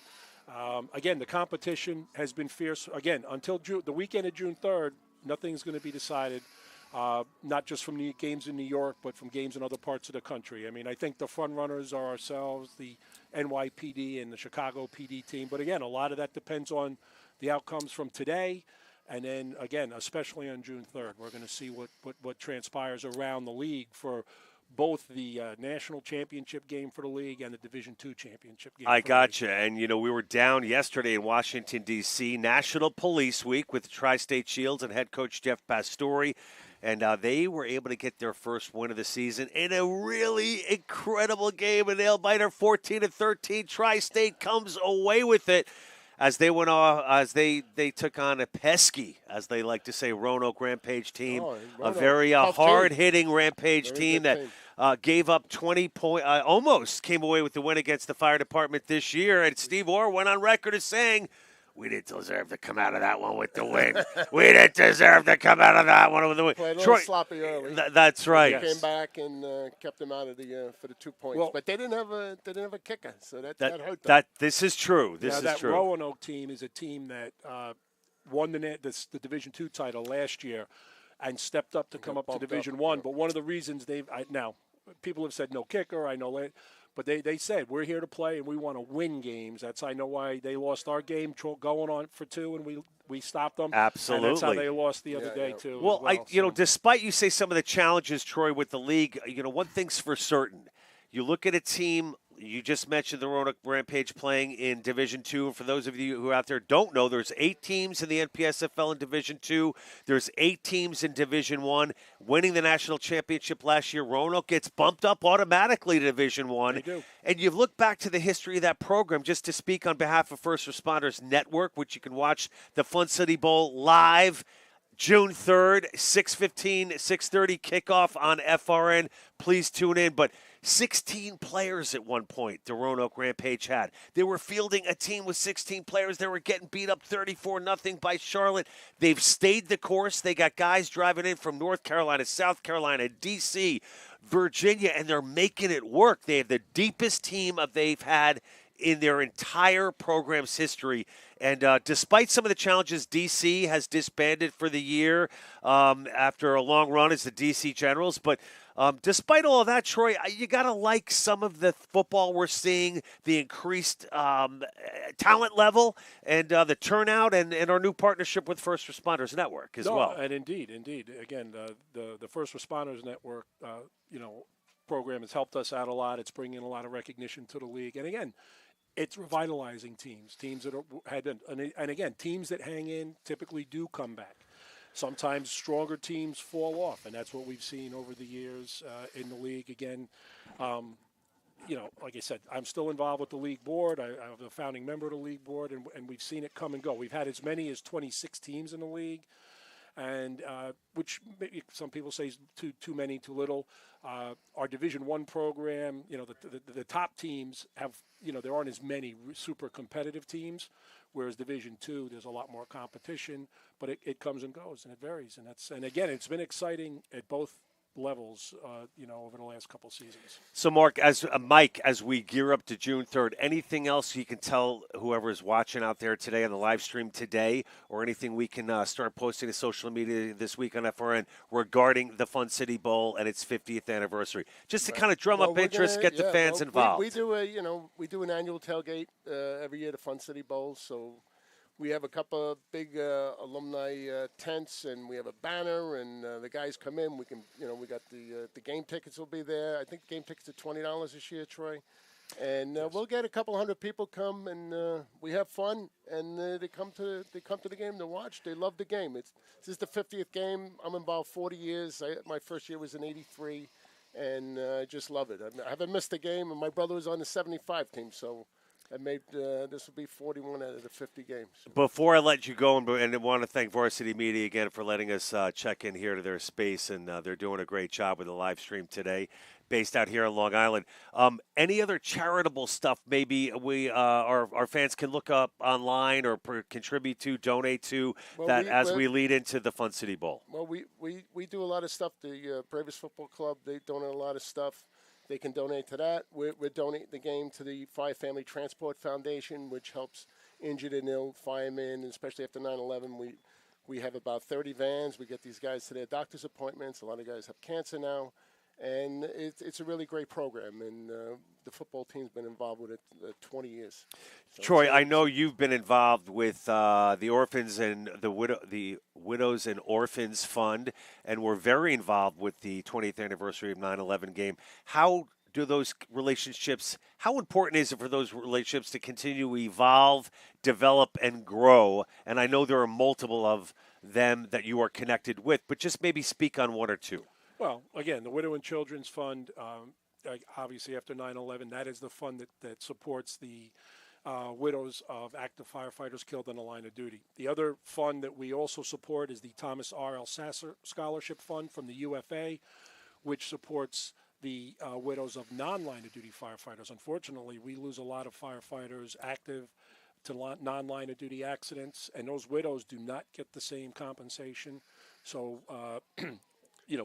Again, the competition has been fierce. Again, until the weekend of June 3rd, nothing's going to be decided. Not just from the games in New York, but from games in other parts of the country. I mean, I think the front runners are ourselves, the NYPD and the Chicago PD team. But again, a lot of that depends on the outcomes from today. And then, again, especially on June 3rd, we're going to see what transpires around the league for both the national championship game for the league and the Division II championship game. I gotcha. And, we were down yesterday in Washington, D.C., National Police Week with Tri-State Shields and head coach Jeff Pastore. And they were able to get their first win of the season in a really incredible game. A nail-biter, 14-13. Tri-State comes away with it. As they went off, as they took on a pesky, as they like to say, Roanoke Rampage team, a very hard-hitting Rampage team that gave up 20 points, almost came away with the win against the Fire Department this year. And Steve Orr went on record as saying, we didn't deserve to come out of that one with the win. We didn't deserve to come out of that one with the win. Played a little sloppy early. That's right. They came back and kept them out of the for the 2 points. Well, but they didn't have a kicker, so that hurt them. This is true. That Roanoke team is a team that won the Division II title last year and stepped up to come up to Division I. But one of the reasons now people have said no kicker. I know that. But they said, we're here to play, and we want to win games. I know why they lost our game going on for 2, and we stopped them. Absolutely. And that's how they lost the other day, too. Well, despite you say some of the challenges, Troy, with the league, one thing's for certain. You look at a team, You just mentioned the Roanoke Rampage playing in Division II. For those of you who out there don't know, there's 8 teams in the NPSFL in Division II. There's 8 teams in Division I. Winning the national championship last year, Roanoke gets bumped up automatically to Division I. They do. And you look back to the history of that program, just to speak on behalf of First Responders Network, which you can watch the Fun City Bowl live June 3rd, 6:15, 6:30 kickoff on FRN. Please tune in. But 16 players at one point the Roanoke Rampage had. They were fielding a team with 16 players. They were getting beat up 34-0 by Charlotte. They've stayed the course. They got guys driving in from North Carolina, South Carolina, D.C., Virginia, and they're making it work. They have the deepest team they've had in their entire program's history. And despite some of the challenges, D.C. has disbanded for the year after a long run as the D.C. Generals. But despite all of that, Troy, you got to like some of the football we're seeing, the increased talent level and the turnout and our new partnership with First Responders Network as well. And indeed. Again, the First Responders Network, program has helped us out a lot. It's bringing a lot of recognition to the league. And again, it's revitalizing teams that had been, and again, teams that hang in typically do come back. Sometimes stronger teams fall off, and that's what we've seen over the years in the league. Again, like I said, I'm still involved with the league board. I'm a founding member of the league board, and we've seen it come and go. We've had as many as 26 teams in the league, and which maybe some people say is too many, too little. Our Division I program, the top teams have, there aren't as many super competitive teams, whereas Division II, there's a lot more competition, but it comes and goes, and it varies. And again, it's been exciting at both levels, over the last couple seasons. So, Mark, Mike, as we gear up to June 3rd, anything else you can tell whoever is watching out there today on the live stream today, or anything we can start posting to social media this week on FRN regarding the Fun City Bowl and its 50th anniversary, just to kind of drum up interest, get the fans involved. We do an annual tailgate every year, the Fun City Bowl. So we have a couple of big alumni tents, and we have a banner, and the guys come in. We can, we got the game tickets will be there. I think the game tickets are $20 this year, Troy. And we'll get a couple hundred people come, and we have fun. And they come to the game to watch. They love the game. This is the 50th game. I'm involved 40 years. My first year was in '83, and I just love it. I haven't missed a game, and my brother was on the '75 team, so I made this will be 41 out of the 50 games. Before I let you go, and I want to thank Varsity Media again for letting us check in here to their space, and they're doing a great job with the live stream today, based out here on Long Island. Any other charitable stuff maybe our fans can look up online or contribute to, donate to, as we lead into the Fun City Bowl? Well, we do a lot of stuff. The Braves Football Club, they donate a lot of stuff. They can donate to that. We're donating the game to the Fire Family Transport Foundation, which helps injured and ill firemen, especially after 9/11. We have about 30 vans. We get these guys to their doctor's appointments. A lot of guys have cancer now. And it's a really great program, and the football team's been involved with it 20 years. So Troy, I know you've been involved with the Orphans and the Widows and Orphans Fund, and we're very involved with the 20th anniversary of 9/11 game. How do those relationships, how important is it for those relationships to continue to evolve, develop, and grow? And I know there are multiple of them that you are connected with, but just maybe speak on one or two. Well, again, the Widow and Children's Fund, obviously after 9/11, that is the fund that supports the widows of active firefighters killed on the line of duty. The other fund that we also support is the Thomas R. L. Sasser Scholarship Fund from the UFA, which supports the widows of non-line of duty firefighters. Unfortunately, we lose a lot of firefighters active to non-line of duty accidents, and those widows do not get the same compensation. So,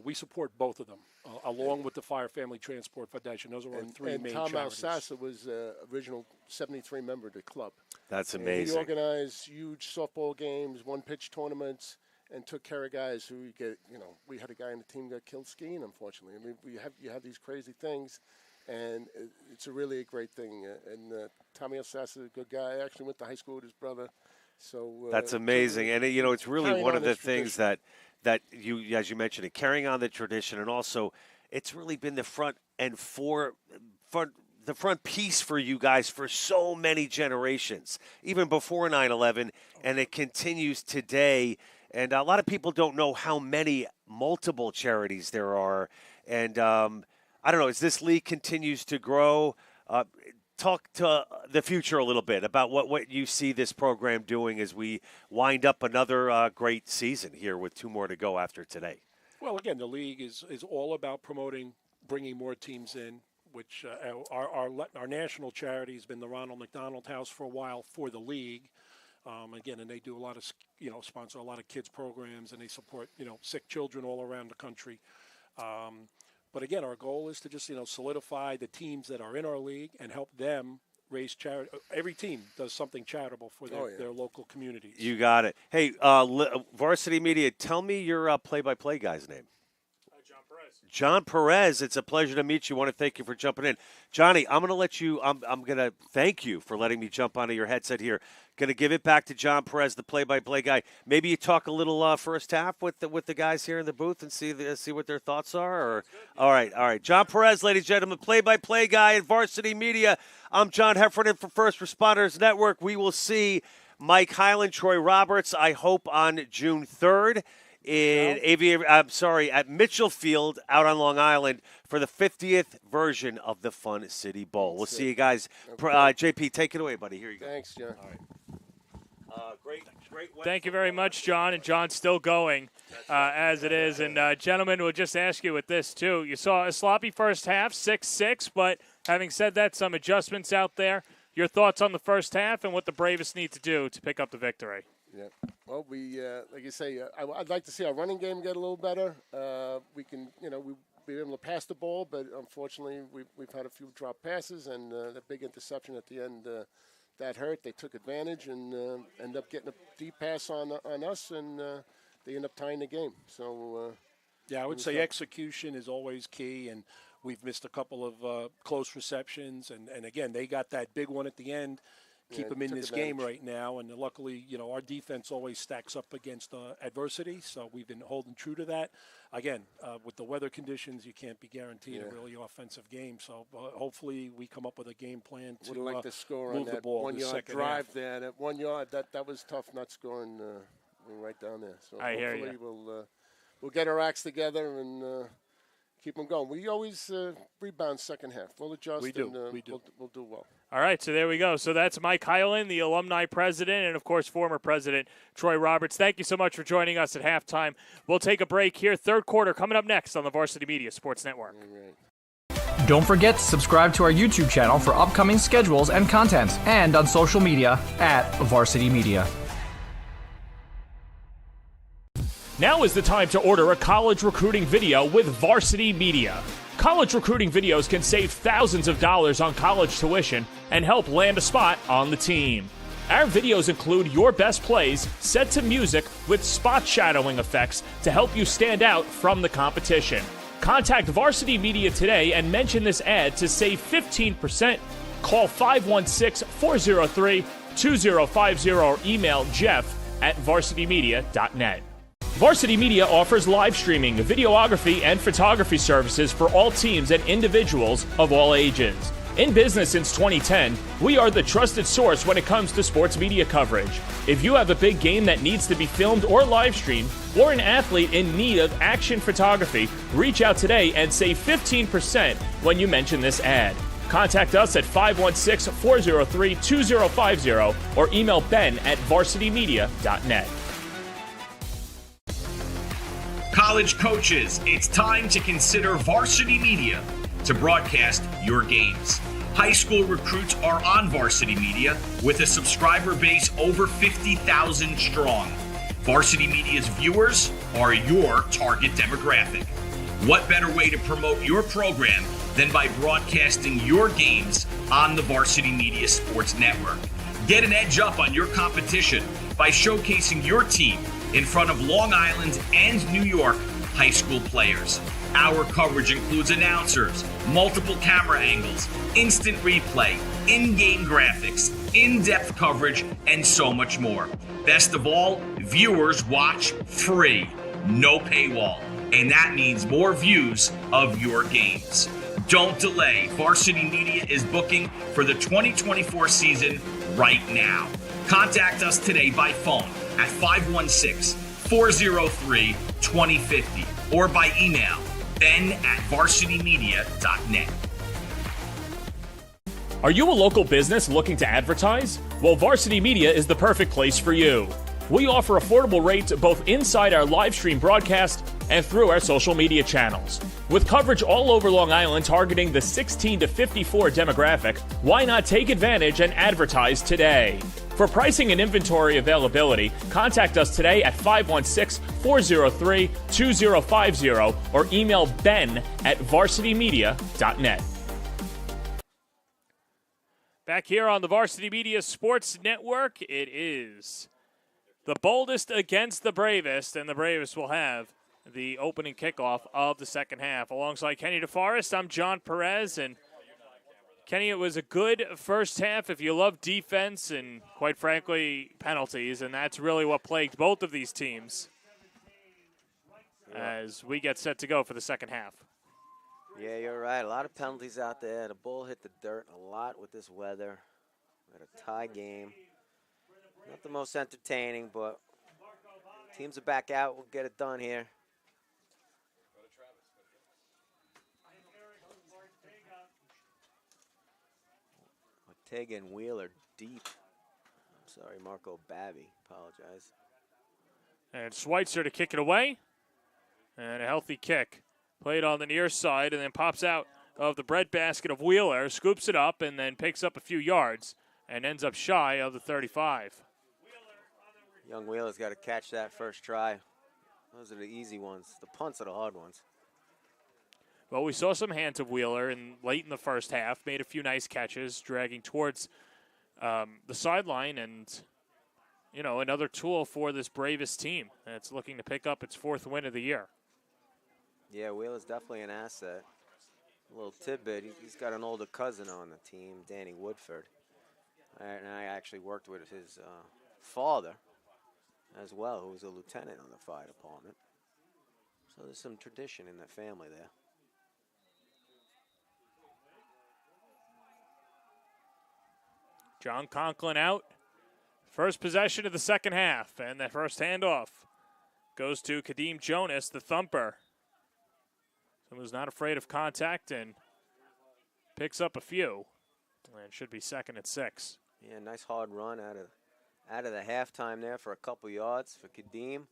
we support both of them, along with the Fire Family Transport Foundation. Those are our three main Tom charities. Alsassa was original 73 member of the club. That's and amazing. He organized huge softball games, one-pitch tournaments, and took care of guys who we had a guy in the team that killed skiing, unfortunately. I mean, you have these crazy things, and it's really a great thing. And Tommy Alsassa is a good guy. I actually went to high school with his brother. So that's amazing, and it's really one of the things that you, as you mentioned, carrying on the tradition, and also it's really been the the front piece for you guys for so many generations, even before 9/11, and it continues today. And a lot of people don't know how many multiple charities there are. And I don't know, as this league continues to grow, talk to the future a little bit about what you see this program doing as we wind up another great season here with 2 more to go after today. Well, again, the league is all about promoting, bringing more teams in, which our national charity has been the Ronald McDonald House for a while for the league. Again, and they do a lot of, sponsor a lot of kids programs, and they support, sick children all around the country. But again, our goal is to just, solidify the teams that are in our league and help them raise charity. Every team does something charitable for their local communities. You got it. Hey, Varsity Media, tell me your play-by-play guy's name. John Perez, it's a pleasure to meet you. I want to thank you for jumping in. Johnny, I'm going to let you, I'm going to thank you for letting me jump onto your headset here. Going to give it back to John Perez, the play-by-play guy. Maybe you talk a little first half with the guys here in the booth and see what their thoughts are. Or all right. John Perez, ladies and gentlemen, play-by-play guy at Varsity Media. I'm John Heffernan for First Responders Network. We will see Mike Highland, Troy Roberts, I hope on June 3rd. At Mitchell Field out on Long Island for the 50th version of the Fun City Bowl. We'll see you guys. JP, take it away, buddy. Here you go. Thanks, John. All right. Great. Thank you very much, John. And John's still going as it is. And, gentlemen, we'll just ask you with this, too. You saw a sloppy first half, 6-6, but having said that, some adjustments out there. Your thoughts on the first half and what the Bravest need to do to pick up the victory? Yeah. Well, we like you say, I'd like to see our running game get a little better. We can, we've been able to pass the ball, but unfortunately, we've had a few drop passes and the big interception at the end that hurt. They took advantage and ended up getting a deep pass on us, and they end up tying the game. So, I would say execution is always key, and we've missed a couple of close receptions, and again, they got that big one at the end. Keep them in this game right now, and luckily, our defense always stacks up against adversity, so we've been holding true to that. Again, with the weather conditions, you can't be guaranteed a really offensive game, so hopefully we come up with a game plan to would like to score move on that the ball 1 yard drive half. there. That 1 yard, that was tough not scoring right down there. So I hear you. We'll get our acts together and keep them going. We always rebound second half. We'll adjust. We do. And we'll do well. All right, so there we go. So that's Mike Highland, the alumni president, and, of course, former president Troy Roberts. Thank you so much for joining us at halftime. We'll take a break here. Third quarter coming up next on the Varsity Media Sports Network. Don't forget to subscribe to our YouTube channel for upcoming schedules and content, and on social media at Varsity Media. Now is the time to order a college recruiting video with Varsity Media. College recruiting videos can save thousands of dollars on college tuition and help land a spot on the team. Our videos include your best plays set to music with spot shadowing effects to help you stand out from the competition. Contact Varsity Media today and mention this ad to save 15%. Call 516-403-2050 or email jeff@varsitymedia.net. Varsity Media offers live streaming, videography, and photography services for all teams and individuals of all ages. In business since 2010, we are the trusted source when it comes to sports media coverage. If you have a big game that needs to be filmed or live streamed, or an athlete in need of action photography, reach out today and save 15% when you mention this ad. Contact us at 516-403-2050 or email ben@varsitymedia.net. College coaches, it's time to consider Varsity Media to broadcast your games. High school recruits are on Varsity Media with a subscriber base over 50,000 strong. Varsity Media's viewers are your target demographic. What better way to promote your program than by broadcasting your games on the Varsity Media Sports Network? Get an edge up on your competition by showcasing your team in front of Long Island and New York high school players. Our coverage includes announcers, multiple camera angles, instant replay, in-game graphics, in-depth coverage, and so much more. Best of all, viewers watch free, no paywall, and that means more views of your games. Don't delay. Varsity Media is booking for the 2024 season right now. Contact us today by phone at 516-403-2050 or by email ben@varsitymedia.net. Are you a local business looking to advertise? Well, Varsity Media is the perfect place for you. We offer affordable rates both inside our live stream broadcast and through our social media channels. With coverage all over Long Island targeting the 16 to 54 demographic, why not take advantage and advertise today? For pricing and inventory availability, contact us today at 516-403-2050 or email ben@varsitymedia.net. Back here on the Varsity Media Sports Network, it is the boldest against the bravest, and the bravest will have the opening kickoff of the second half. Alongside Kenny DeForest, I'm John Perez, and Kenny, it was a good first half if you love defense and, quite frankly, penalties, and that's really what plagued both of these teams as we get set to go for the second half. Yeah, you're right. A lot of penalties out there. The ball hit the dirt a lot with this weather. We had a tie game. Not the most entertaining, but teams are back out. We'll get it done here. Ortega and Wheeler deep. I'm sorry, Marco Babby. Apologize. And Schweitzer to kick it away. And a healthy kick. Played on the near side and then pops out of the breadbasket of Wheeler, scoops it up, and then picks up a few yards and ends up shy of the 35. Young Wheeler's got to catch that first try. Those are the easy ones. The punts are the hard ones. Well, we saw some hands of Wheeler late in the first half, made a few nice catches, dragging towards the sideline, and, you know, another tool for this bravest team that's looking to pick up its fourth win of the year. Yeah, Wheeler's definitely an asset. A little tidbit, he's got an older cousin on the team, Danny Woodford. And I actually worked with his father as well, who was a lieutenant on the fire department. So there's some tradition in that family there. John Conklin out. First possession of the second half, and the first handoff goes to Kadeem Jonas, the thumper. Someone who's not afraid of contact and picks up a few. And should be second at 6. Yeah, nice hard run out of the halftime there for a couple yards for Kadeem.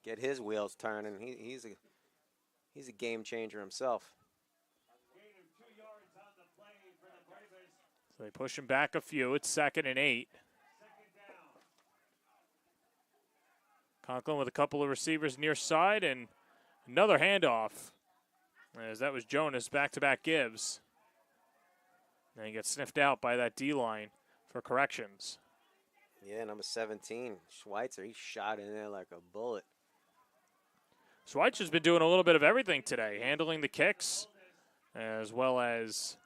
Get his wheels turning. He's a game changer himself. So they push him back a few. It's second and 8. Conklin with a couple of receivers near side and another handoff. As that was Jonas, back-to-back gives. And he gets sniffed out by that D-line for corrections. Yeah, number 17, Schweitzer, he shot in there like a bullet. Schweitzer's been doing a little bit of everything today, handling the kicks as well as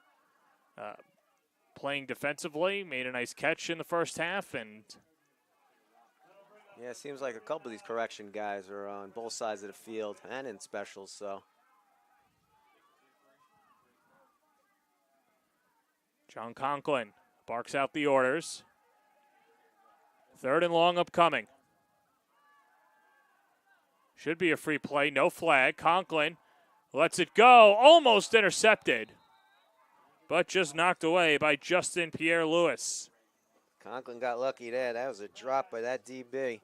playing defensively. Made a nice catch in the first half. And yeah, it seems like a couple of these correction guys are on both sides of the field and in specials, so. John Conklin barks out the orders. Third and long upcoming. Should be a free play, no flag. Conklin lets it go, almost intercepted, but just knocked away by Justin Pierre-Louis. Conklin got lucky there. That was a drop by that DB.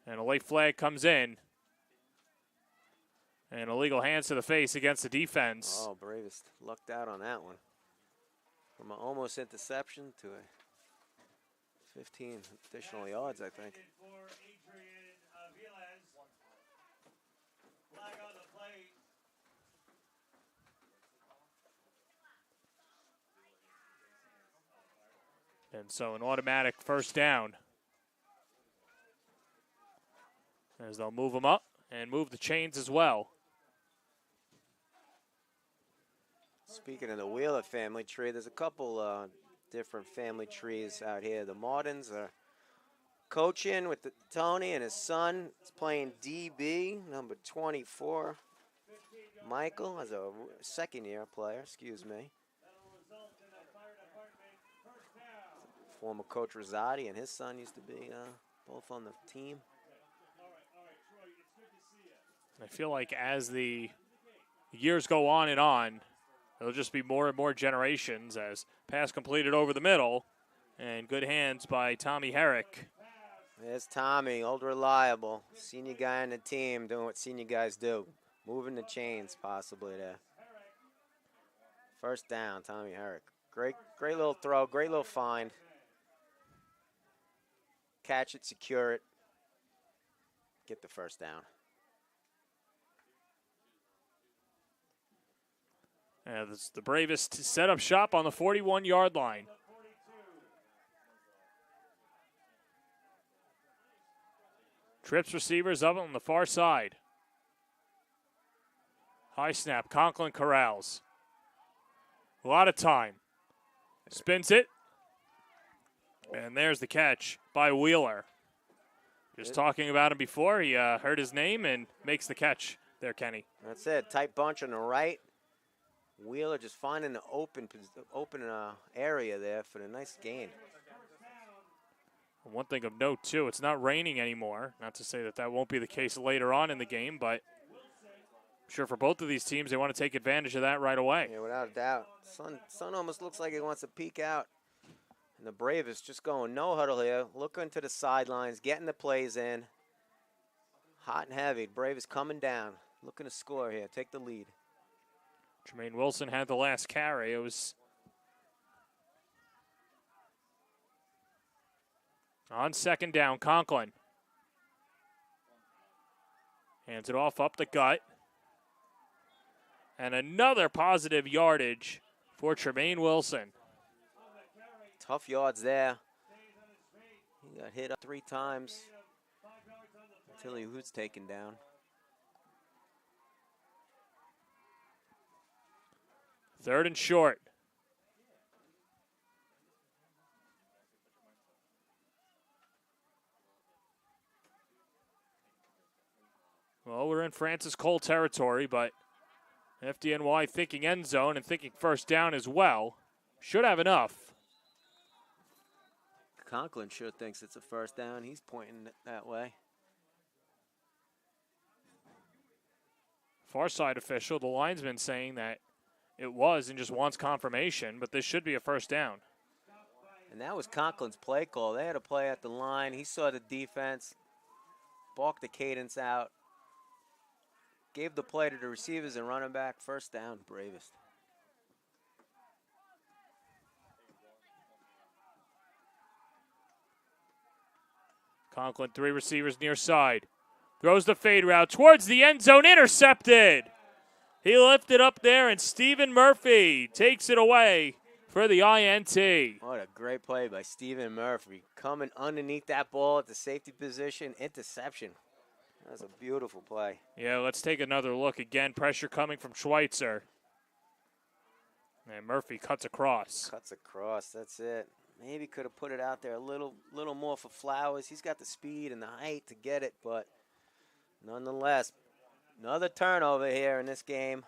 And a late flag comes in. And illegal hands to the face against the defense. Oh, Bravest lucked out on that one. From an almost interception to a 15 additional yards, I think. And so an automatic first down. As they'll move them up and move the chains as well. Speaking of the Wheeler family tree, there's a couple different family trees out here. The Martins are coaching with Tony and his son. He's playing DB, number 24. Michael as a second-year player, excuse me. Former coach Rosati and his son used to be both on the team. I feel like as the years go on, there'll just be more and more generations as pass completed over the middle. And good hands by Tommy Herrick. There's Tommy, old reliable, senior guy on the team doing what senior guys do. Moving the chains possibly there. First down, Tommy Herrick. Great little throw, great little find. Catch it, secure it. Get the first down. And the Bravest set up shop on the 41-yard line. Trips receivers up on the far side. High snap, Conklin corrals. A lot of time. Spins it. And there's the catch by Wheeler. Just talking about him before, he heard his name and makes the catch there, Kenny. That's it, tight bunch on the right. Wheeler just finding the open area there for the nice gain. One thing of note, too, it's not raining anymore. Not to say that won't be the case later on in the game, but I'm sure for both of these teams, they want to take advantage of that right away. Yeah, without a doubt. Sun almost looks like he wants to peek out. And the Bravest just going no huddle here, looking to the sidelines, getting the plays in. Hot and heavy. Bravest coming down, looking to score here, take the lead. Jermaine Wilson had the last carry. It was on second down, Conklin. Hands it off up the gut. And another positive yardage for Tremaine Wilson. Tough yards there. He got hit up 3 times until he was taken down. Third and short. Well, we're in Francis Cole territory, but FDNY thinking end zone and thinking first down as well. Should have enough. Conklin sure thinks it's a first down. He's pointing it that way. Far side official, the linesman saying that it was and just wants confirmation, but this should be a first down. And that was Conklin's play call. They had a play at the line. He saw the defense, balked the cadence out, gave the play to the receivers and running back. First down, Bravest. Conklin, 3 receivers near side. Throws the fade route towards the end zone, intercepted. He lifted up there, and Stephen Murphy takes it away for the INT. What a great play by Stephen Murphy. Coming underneath that ball at the safety position, interception. That was a beautiful play. Yeah, let's take another look again. Pressure coming from Schweitzer. And Murphy cuts across. Cuts across, that's it. Maybe could have put it out there a little more for Flowers. He's got the speed and the height to get it, but nonetheless, another turnover here in this game.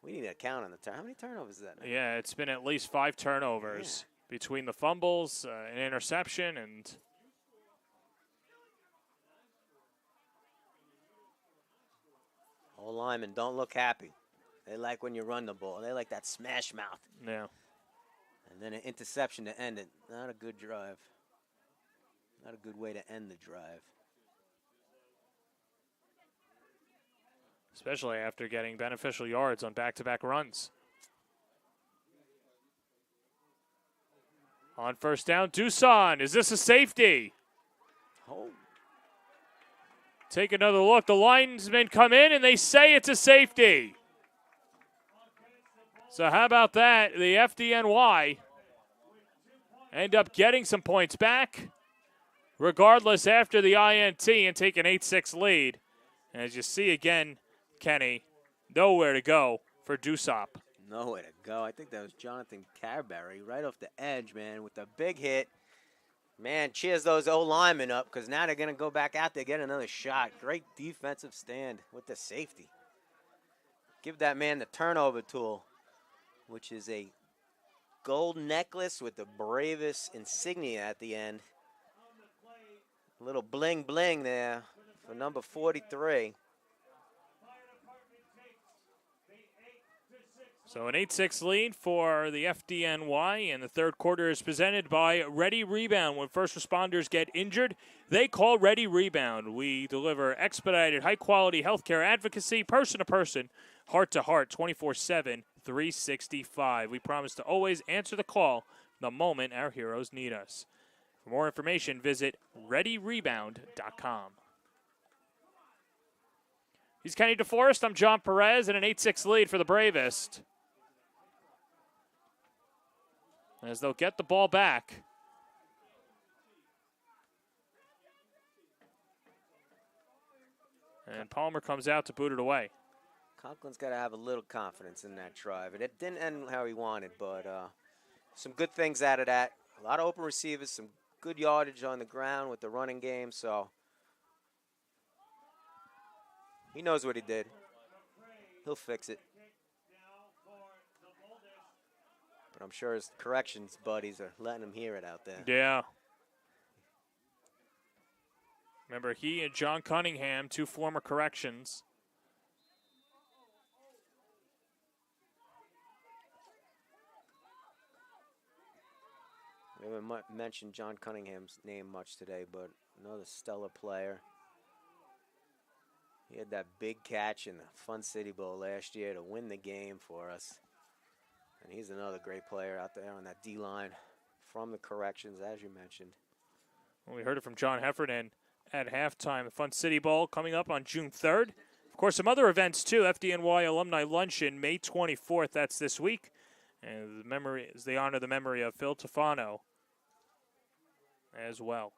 We need to count on the turn. How many turnovers is that now? Yeah, it's been at least 5 turnovers between the fumbles, an interception, and all linemen don't look happy. They like when you run the ball. They like that smash mouth. yeah. And then an interception to end it. Not a good drive. Not a good way to end the drive. Especially after getting beneficial yards on back-to-back runs. On first down, Dusan. Is this a safety? Oh. Take another look. The linesmen come in, and they say it's a safety. So how about that? The FDNY end up getting some points back, regardless after the INT, and take an 8-6 lead. And as you see again, Kenny, nowhere to go for Dusop. Nowhere to go. I think that was Jonathan Carberry right off the edge, man, with a big hit. Man, cheers those O-linemen up because now they're going to go back out there, get another shot. Great defensive stand with the safety. give that man the turnover tool, which is a gold necklace with the bravest insignia at the end. A little bling bling there for number 43. So an 8-6 lead for the FDNY, and the third quarter is presented by Ready Rebound. When first responders get injured, they call Ready Rebound. We deliver expedited, high-quality healthcare advocacy, person-to-person, heart-to-heart, 24/7, 365. We promise to always answer the call the moment our heroes need us. For more information, visit ReadyRebound.com. He's Kenny DeForest. I'm John Perez, and an 8-6 lead for the Bravest. As they'll get the ball back. And Palmer comes out to boot it away. Conklin's got to have a little confidence in that drive. It didn't end how he wanted, but some good things out of that. A lot of open receivers, some good yardage on the ground with the running game, so he knows what he did. He'll fix it. But I'm sure his corrections buddies are letting him hear it out there. Yeah. Remember, he and John Cunningham, two former corrections. We haven't mentioned John Cunningham's name much today, but another stellar player. He had that big catch in the Fun City Bowl last year to win the game for us. And he's another great player out there on that D-line from the corrections, as you mentioned. Well, we heard it from John Heffernan at halftime. The Fun City Bowl coming up on June 3rd. Of course, some other events, too. FDNY Alumni Luncheon, May 24th. That's this week. And they honor the memory of Phil Tofano as well.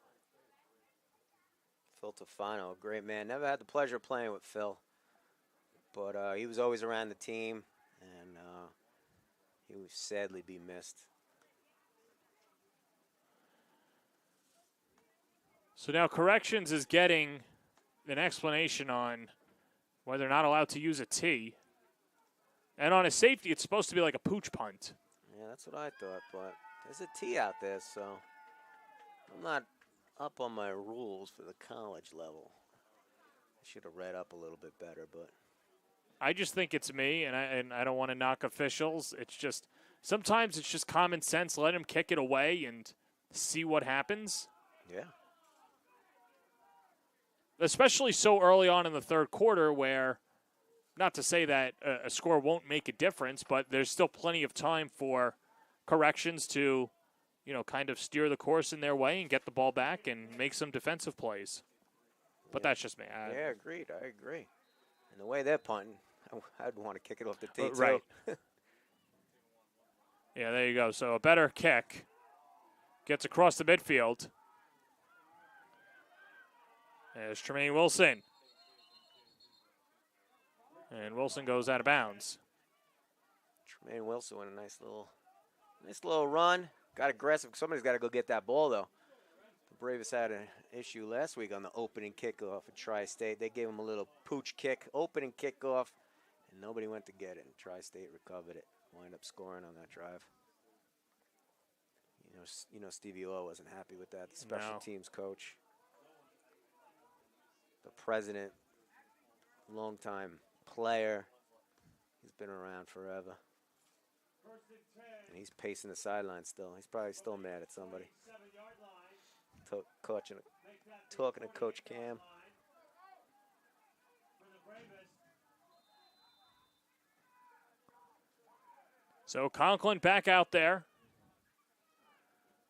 Phil Tofano, great man. Never had the pleasure of playing with Phil. But he was always around the team, and he will sadly be missed. So now Corrections is getting an explanation on why they're not allowed to use a tee. And on a safety, it's supposed to be like a pooch punt. Yeah, that's what I thought, but there's a tee out there, so I'm not up on my rules for the college level. I should have read up a little bit better, but I just think it's me, and I don't want to knock officials. It's just sometimes it's just common sense. Let him kick it away and see what happens. yeah. Especially so early on in the third quarter, where, not to say that a score won't make a difference, but there's still plenty of time for Corrections to, kind of steer the course in their way and get the ball back and make some defensive plays. But that's just me. Yeah, agreed. I agree. And the way they're punting, I'd want to kick it off the tee, too. Right. Yeah, there you go. So a better kick. Gets across the midfield. There's Tremaine Wilson. And Wilson goes out of bounds. Tremaine Wilson with a nice little run. Got aggressive. Somebody's got to go get that ball, though. The Bravest had an issue last week on the opening kickoff at Tri-State. They gave him a little pooch kick, opening kickoff, and nobody went to get it. And Tri-State recovered it. Wind up scoring on that drive. Stevie O wasn't happy with that. The special teams coach, the president, longtime player. He's been around forever. And he's pacing the sideline still. He's probably still mad at somebody. Talking to Coach Cam. So Conklin back out there.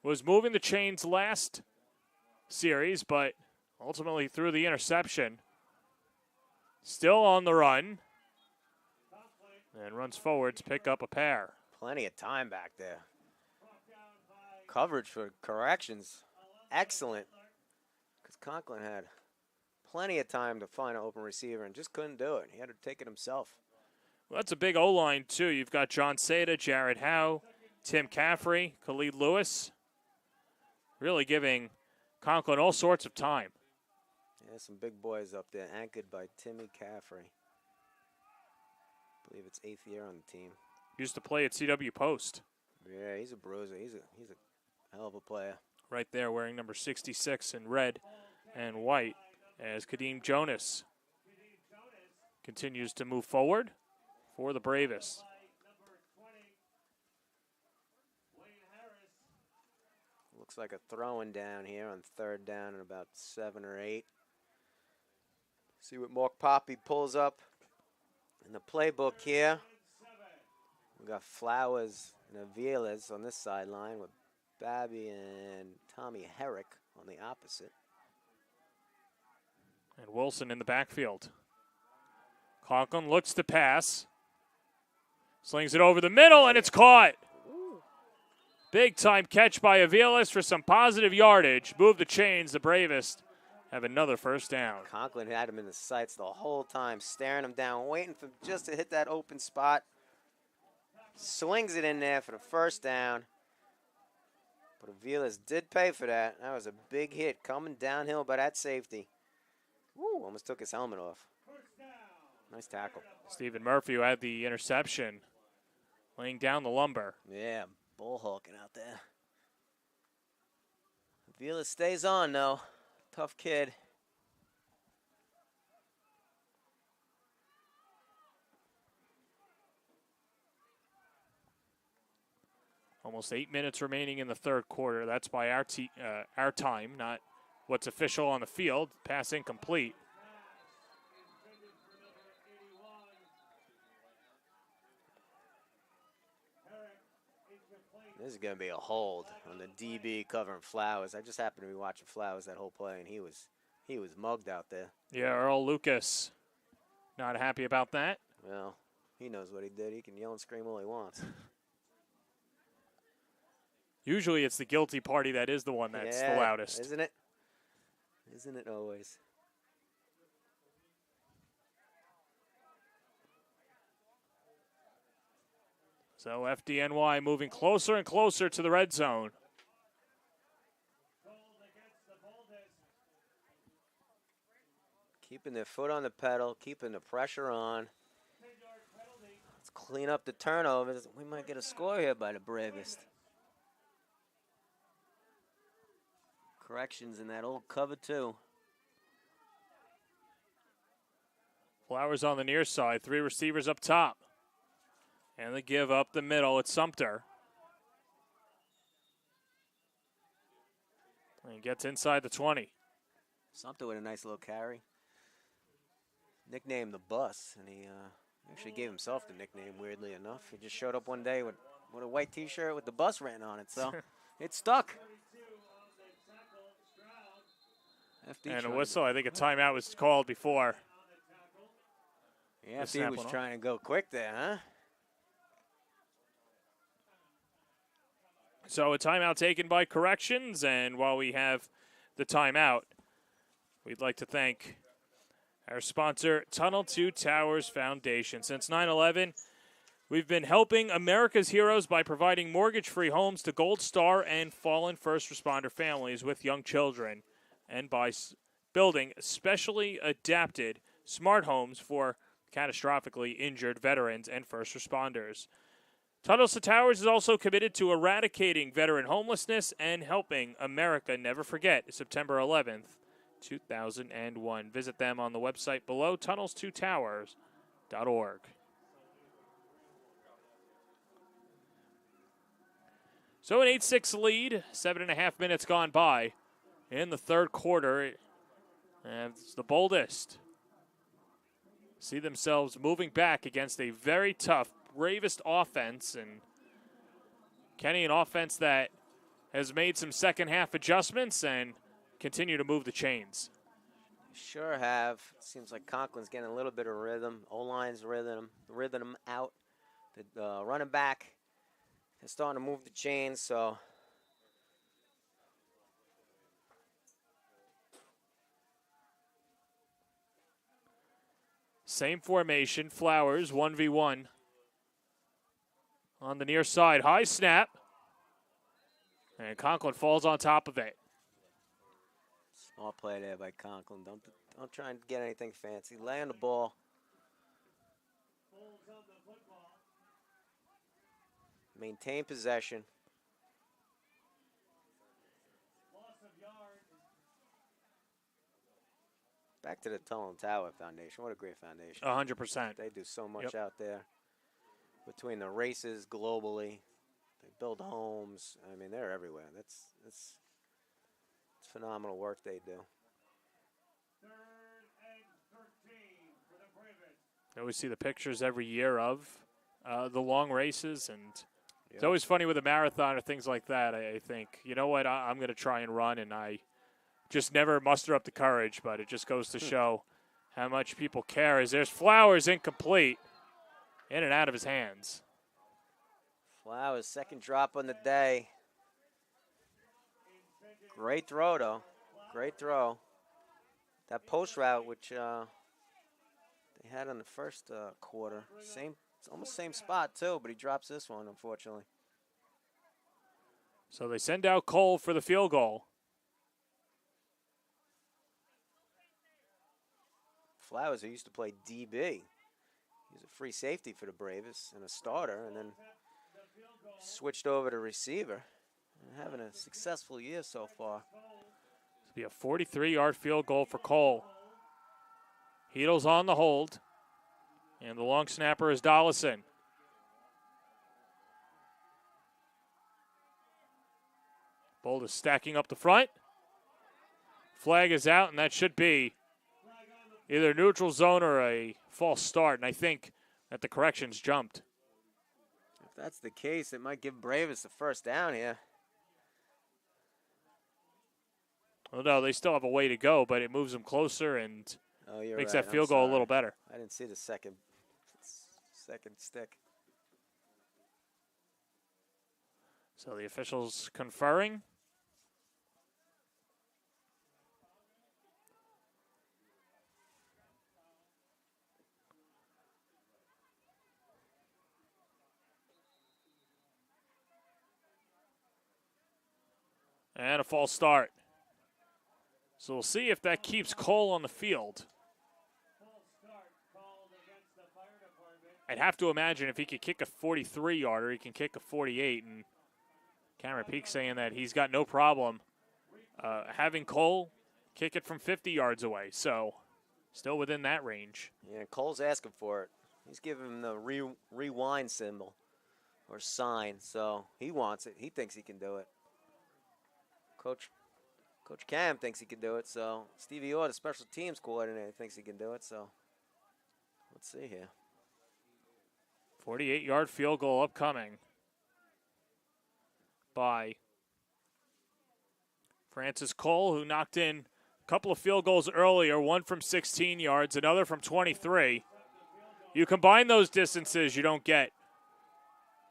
Was moving the chains last series, but ultimately threw the interception. Still on the run. And runs forward to pick up a pair. Plenty of time back there. Coverage for Corrections. Excellent. Because Conklin had plenty of time to find an open receiver and just couldn't do it. He had to take it himself. Well, that's a big O-line, too. You've got John Seda, Jared Howe, Tim Caffrey, Khalid Lewis. Really giving Conklin all sorts of time. Yeah, some big boys up there, anchored by Timmy Caffrey. I believe it's 8th year on the team. Used to play at CW Post. Yeah, he's a bruiser. He's a hell of a player. Right there, wearing number 66 in red and white, as Kadeem Jonas continues to move forward for the Bravest. Looks like a throwing down here on 3rd down and about 7 or 8. See what Mark Poppy pulls up in the playbook here. We got Flowers and Aviles on this sideline with Babby and Tommy Herrick on the opposite. And Wilson in the backfield. Conklin looks to pass. Slings it over the middle, and it's caught. Big time catch by Aviles for some positive yardage. Move the chains. The Bravest have another first down. Conklin had him in the sights the whole time, staring him down, waiting for just to hit that open spot. Swings it in there for the first down. But Aviles did pay for that. That was a big hit coming downhill by that safety. Woo, almost took his helmet off. Nice tackle. Stephen Murphy, who had the interception, laying down the lumber. Yeah, bull hawking out there. Aviles stays on, though. Tough kid. Almost 8 minutes remaining in the third quarter. That's by our time, not what's official on the field. Pass incomplete. This is going to be a hold on the DB covering Flowers. I just happened to be watching Flowers that whole play, and he was mugged out there. Yeah, Earl Lucas not happy about that. Well, he knows what he did. He can yell and scream all he wants. Usually it's the guilty party that is the one that's the loudest. Isn't it? Isn't it always? So FDNY moving closer and closer to the red zone. Keeping their foot on the pedal, keeping the pressure on. Let's clean up the turnovers. We might get a score here by the Bravest. Corrections in that old cover, too. Flowers on the near side, 3 receivers up top. And the give up the middle, it's Sumter. And he gets inside the 20. Sumter with a nice little carry. Nicknamed the Bus, and he actually gave himself the nickname, weirdly enough. He just showed up one day with a white T-shirt with the bus written on it, so it stuck. And a whistle. I think a timeout was called before. Yeah, FD was trying to go quick there, huh? So a timeout taken by Corrections, and while we have the timeout, we'd like to thank our sponsor, Tunnel 2 Towers Foundation. Since 9/11, we've been helping America's heroes by providing mortgage-free homes to Gold Star and fallen first responder families with young children, and by building specially adapted smart homes for catastrophically injured veterans and first responders. Tunnels to Towers is also committed to eradicating veteran homelessness and helping America never forget September 11th, 2001. Visit them on the website below, tunnels2towers.org. So an 8-6 lead, 7.5 minutes gone by in the third quarter. And it's the Boldest see themselves moving back against a very tough Bravest offense. And Kenny, an offense that has made some second half adjustments and continue to move the chains. Sure have. Seems like Conklin's getting a little bit of rhythm. O-line's rhythm out. The running back is starting to move the chains, so same formation, Flowers, 1v1. On the near side, high snap. And Conklin falls on top of it. Small play there by Conklin. Don't try and get anything fancy. Lay on the ball. maintain possession. Back to the Tunnel and Tower Foundation. What a great foundation. 100%. They do so much out there. Between the races globally, they build homes. I mean, they're everywhere. It's phenomenal work they do. I always see the pictures every year of the long races, and it's always funny with a marathon or things like that. I think, you know what, I'm going to try and run, and I just never muster up the courage, but it just goes to show how much people care. As there's Flowers incomplete, in and out of his hands. Flowers, second drop on the day. Great throw, though. Great throw. That post route, which they had on the first quarter, it's almost same spot, too, but he drops this one, unfortunately. So they send out Cole for the field goal. Flowers, who used to play DB. He was a free safety for the Bravos and a starter, and then switched over to receiver. And having a successful year so far. It'll be a 43-yard field goal for Cole. Heedle's on the hold, and the long snapper is Dollison. Bold is stacking up the front. Flag is out, and that should be either neutral zone or a false start, and I think that the corrections jumped. If that's the case, it might give Bravos the first down here. Well, no, they still have a way to go, but it moves them closer and makes that field goal a little better. I didn't see the second stick. So the officials conferring. And a false start. So we'll see if that keeps Cole on the field. I'd have to imagine if he could kick a 43-yarder, he can kick a 48. And Cameron Peak saying that he's got no problem having Cole kick it from 50 yards away. So still within that range. Yeah, Cole's asking for it. He's giving him the rewind symbol or sign. So he wants it. He thinks he can do it. Coach Cam thinks he can do it, so Stevie Orr, the special teams coordinator, thinks he can do it, so let's see here. 48-yard field goal upcoming by Francis Cole, who knocked in a couple of field goals earlier, one from 16 yards, another from 23. You combine those distances, you don't get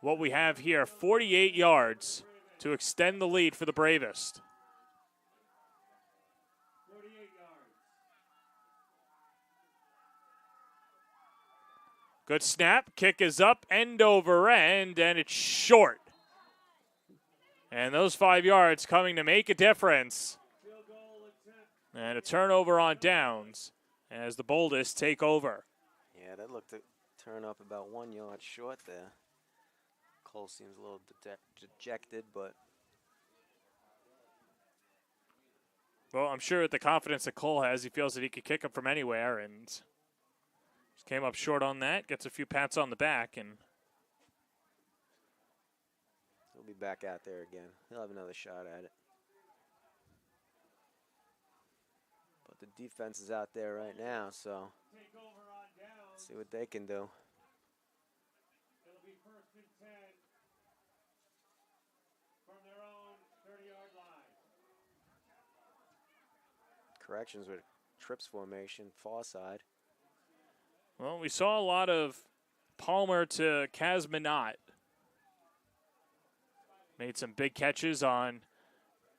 what we have here, 48 yards to extend the lead for the Bravest. Good snap, kick is up, end over end, and it's short. And those 5 yards coming to make a difference. And a turnover on downs as the Boldest take over. Yeah, that looked to turn up about 1 yard short there. Cole seems a little dejected, but. Well, I'm sure with the confidence that Cole has, he feels that he could kick him from anywhere, and just came up short on that, gets a few pats on the back, and he'll be back out there again. He'll have another shot at it. But the defense is out there right now, so let's see what they can do. It'll be 1st and 10 from their own 30-yard line. Corrections with trips formation, far side. Well, we saw a lot of Palmer to Kazmanat. Made some big catches on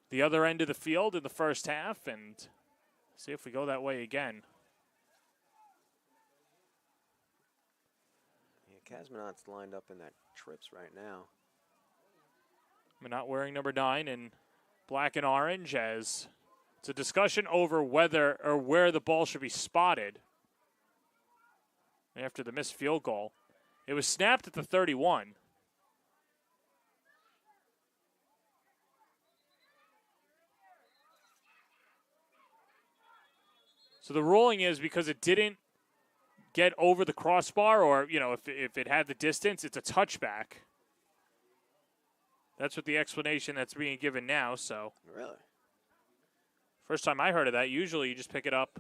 the other end of the field in the first half, and see if we go that way again. Yeah, Kazmanat's lined up in that trips right now. Not wearing number 9 in black and orange, as it's a discussion over whether or where the ball should be spotted after the missed field goal. It was snapped at the 31. So the ruling is because it didn't get over the crossbar, or, if it had the distance, it's a touchback. That's what the explanation that's being given now. So Really? first time I heard of that. Usually you just pick it up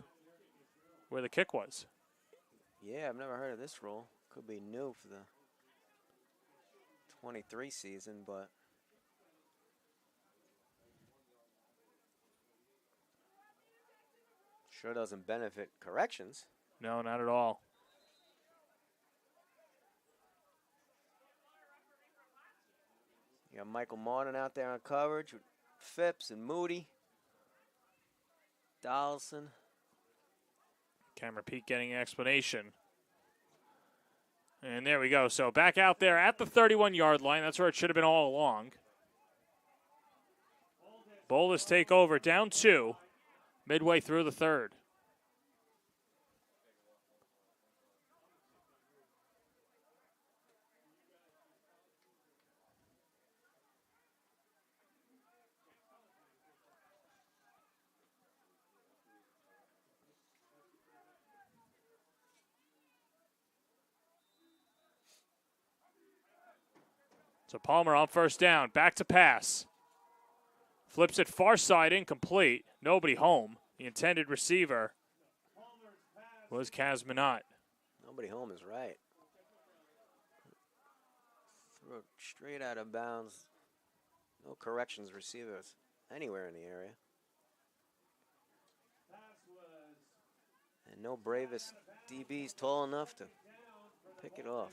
where the kick was. Yeah, I've never heard of this rule. Could be new for the 23 season, but sure doesn't benefit corrections. No, not at all. You got Michael Martin out there on coverage with Phipps and Moody. Donaldson. Camera Pete getting an explanation. And there we go. So back out there at the 31-yard line. That's where it should have been all along. Bolus take over, down 2, midway through the third. So Palmer on first down, back to pass. Flips it far side, incomplete. Nobody home. The intended receiver was Kaz Minot. Nobody home is right. Threw it straight out of bounds. No corrections receivers anywhere in the area. And no bravest DBs tall enough to pick it off.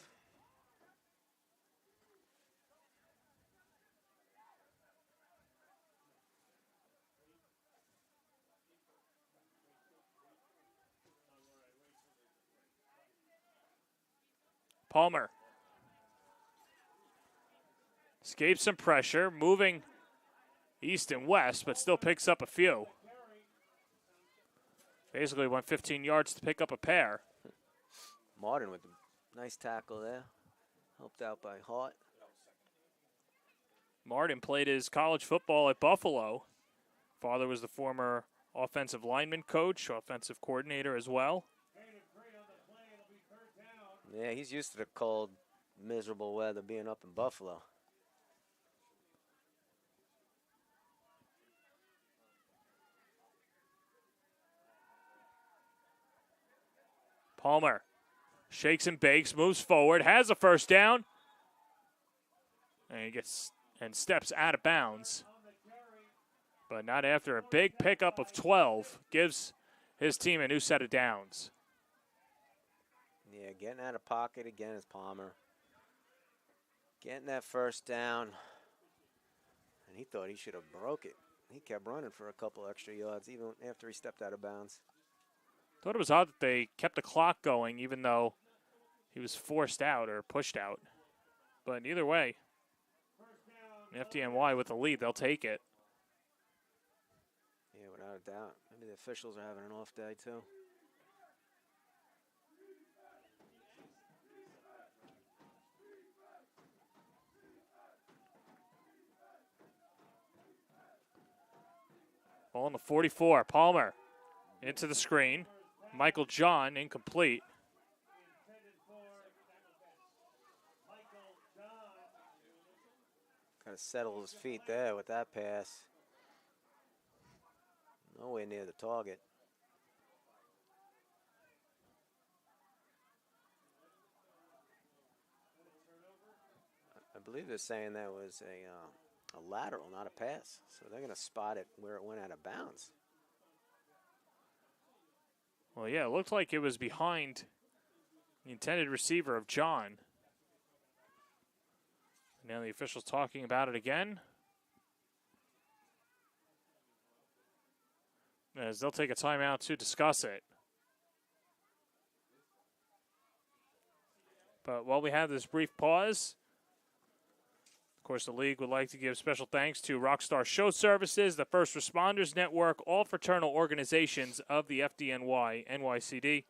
Palmer escapes some pressure, moving east and west, but still picks up a few. Basically went 15 yards to pick up a pair. Martin with a nice tackle there. Helped out by Hart. Martin played his college football at Buffalo. Father was the former offensive lineman coach, offensive coordinator as well. Yeah, he's used to the cold, miserable weather being up in Buffalo. Palmer shakes and bakes, moves forward, has a first down. And he gets and steps out of bounds. But not after a big pickup of 12. Gives his team a new set of downs. Yeah, getting out of pocket again is Palmer. Getting that first down. And he thought he should have broke it. He kept running for a couple extra yards even after he stepped out of bounds. Thought it was odd that they kept the clock going even though he was forced out or pushed out. But either way, FDNY with the lead, they'll take it. Yeah, without a doubt. Maybe the officials are having an off day too. Ball on the 44. Palmer into the screen. Michael John incomplete. Kind of settled his feet there with that pass. Nowhere near the target. I believe they're saying that was a lateral, not a pass. So they're going to spot it where it went out of bounds. Well, yeah, it looked like it was behind the intended receiver of John. Now the official's talking about it again. As they'll take a timeout to discuss it. But while we have this brief pause, of course, the league would like to give special thanks to Rockstar Show Services, the First Responders Network, all fraternal organizations of the FDNY, NYCD,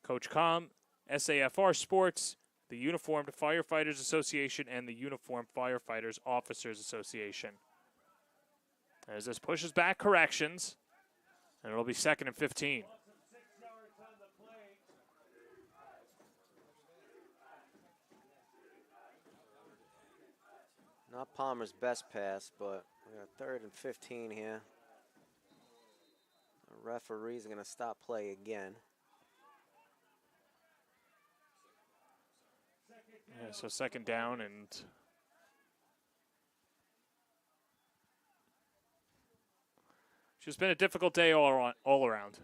Coach Com, SAFR Sports, the Uniformed Firefighters Association, and the Uniformed Firefighters Officers Association. As this pushes back corrections, and it'll be 2nd and 15. Not Palmer's best pass, but we got 3rd and 15 here. The referee's going to stop play again. Yeah, so 2nd down, and it's just been a difficult day all around.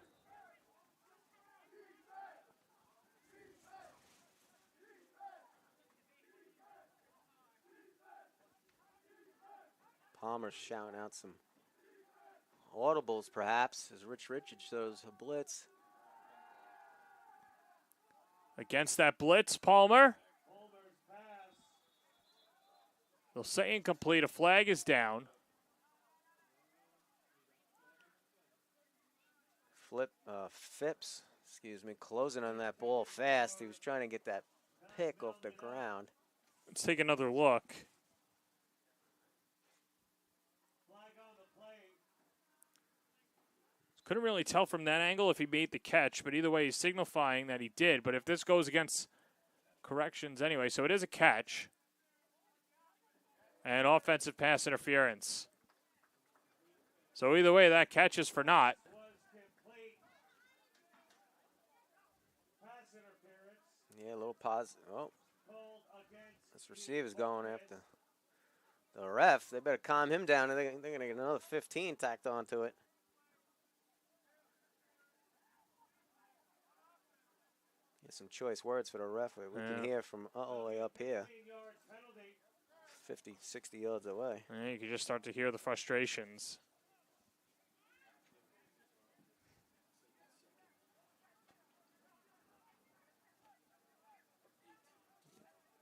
Palmer's shouting out some audibles, perhaps, as Rich Richards shows a blitz. Against that blitz, Palmer. They'll say incomplete. A flag is down. Phipps, closing on that ball fast. He was trying to get that pick off the ground. Let's take another look. Couldn't really tell from that angle if he made the catch, but either way, he's signifying that he did. But if this goes against corrections anyway, so it is a catch. And offensive pass interference. So either way, that catch is for naught. Yeah, a little pause. Oh, this receiver's going after the ref. They better calm him down, and they're going to get another 15 tacked onto it. Get some choice words for the ref. We can hear from all the way up here. 50, 60 yards away. Yeah, you can just start to hear the frustrations.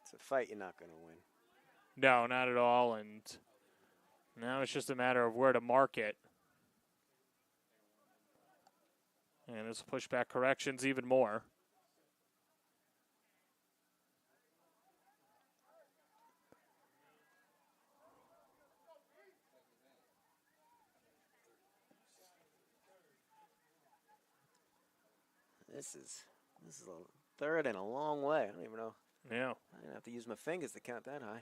It's a fight you're not going to win. No, not at all. And now it's just a matter of where to mark it. And this will push back corrections even more. This is a 3rd and a long way. I don't even know. Yeah. I'm gonna have to use my fingers to count that high.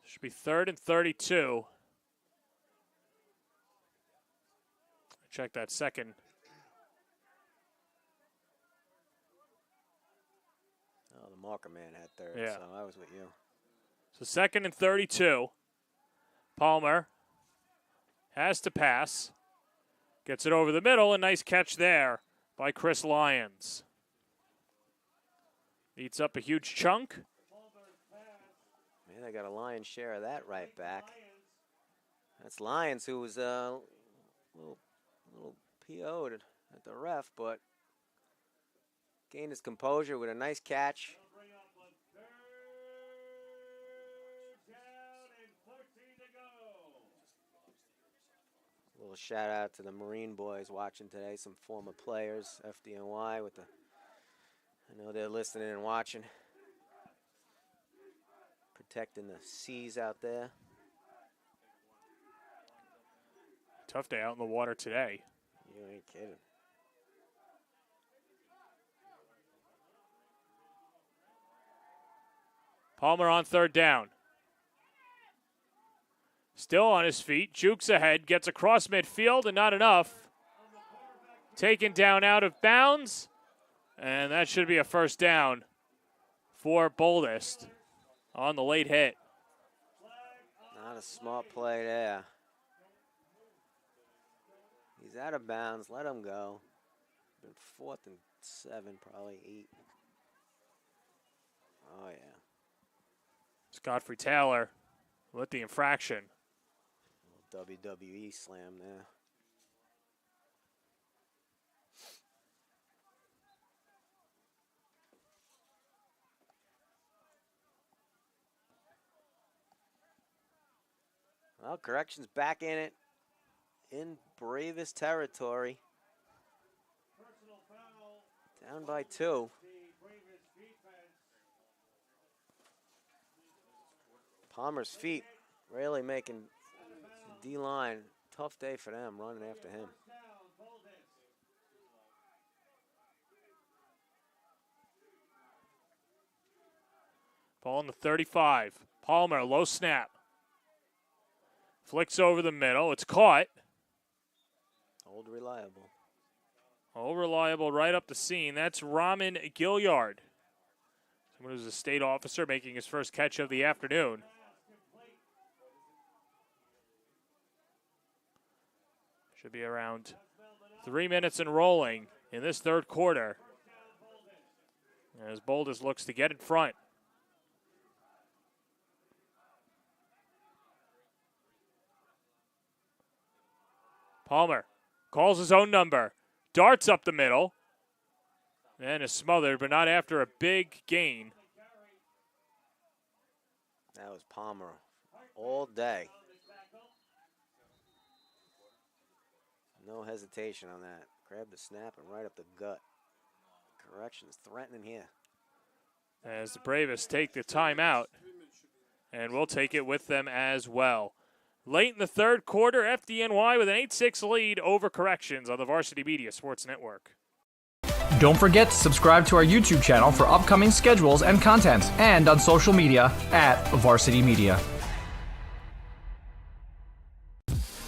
Should be 3rd and 32. Check that second. Oh, the marker man had 3rd, Yeah. so I was with you. So 2nd and 32. Palmer has to pass. Gets it over the middle. A nice catch there by Chris Lyons. Eats up a huge chunk. Man, they got a lion's share of that right back. That's Lyons, who was a little PO'd at the ref, but gained his composure with a nice catch. A little shout out to the Marine boys watching today, some former players, FDNY with the, I know they're listening and watching. Protecting the seas out there. Tough day out in the water today. You ain't kidding. Palmer on 3rd down. Still on his feet, jukes ahead, gets across midfield, and not enough. Taken down out of bounds, and that should be a 1st down for Boldest on the late hit. Not a smart play there. He's out of bounds. Let him go. Been 4th and 7, probably 8. Oh, yeah. Godfrey Taylor with the infraction. WWE slam there. Well, corrections back in it. In Bravest territory. Down by 2. Palmer's feet really making the D-line tough day for them running after him. Ball on the 35. Palmer, low snap. Flicks over the middle. It's caught. Old reliable. Old reliable right up the seam. That's Raman Gilliard. Someone who's a state officer making his first catch of the afternoon. Should be around 3 minutes and rolling in this third quarter, as Boldus looks to get in front. Palmer calls his own number, darts up the middle, and is smothered, but not after a big gain. That was Palmer all day. No hesitation on that. Grab the snap and right up the gut. Corrections threatening here. As the Bravest take the timeout, and we'll take it with them as well. Late in the third quarter, FDNY with an 8-6 lead over Corrections on the Varsity Media Sports Network. Don't forget to subscribe to our YouTube channel for upcoming schedules and content, and on social media at Varsity Media.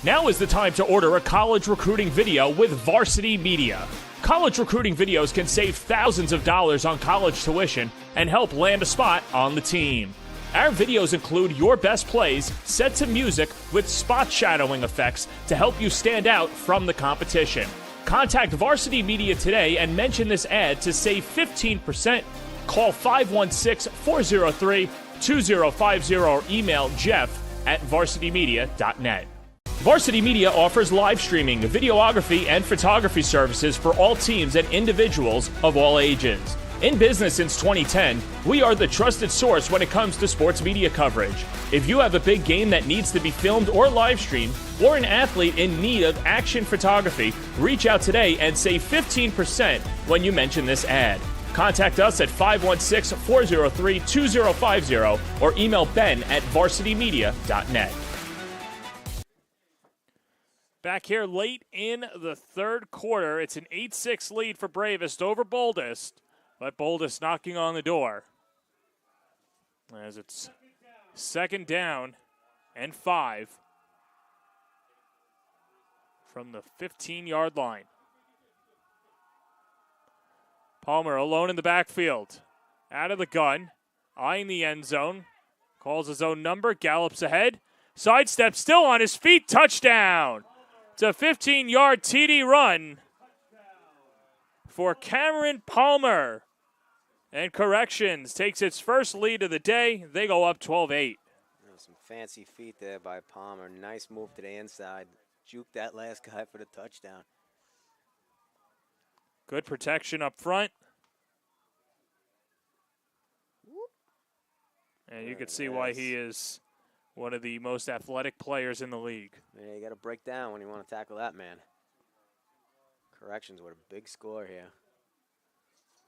Now is the time to order a college recruiting video with Varsity Media. College recruiting videos can save thousands of dollars on college tuition and help land a spot on the team. Our videos include your best plays set to music with spot shadowing effects to help you stand out from the competition. Contact Varsity Media today and mention this ad to save 15%. Call 516-403-2050 or email jeff@varsitymedia.net. Varsity Media offers live streaming, videography, and photography services for all teams and individuals of all ages. In business since 2010, we are the trusted source when it comes to sports media coverage. If you have a big game that needs to be filmed or live streamed, or an athlete in need of action photography, reach out today and save 15% when you mention this ad. Contact us at 516-403-2050 or email ben@varsitymedia.net. Back here late in the third quarter, it's an 8-6 lead for Bravest over Boldest, but Boldest knocking on the door as it's second down and 5 from the 15-yard line. Palmer alone in the backfield, out of the gun, eyeing the end zone, calls his own number, gallops ahead, sidesteps, still on his feet, touchdown. It's a 15-yard TD run for Cameron Palmer. And Corrections takes its first lead of the day. They go up 12-8. Some fancy feet there by Palmer. Nice move to the inside. Juke that last guy for the touchdown. Good protection up front. And you can see why he is one of the most athletic players in the league. Yeah, you got to break down when you want to tackle that man. Corrections with a big score here.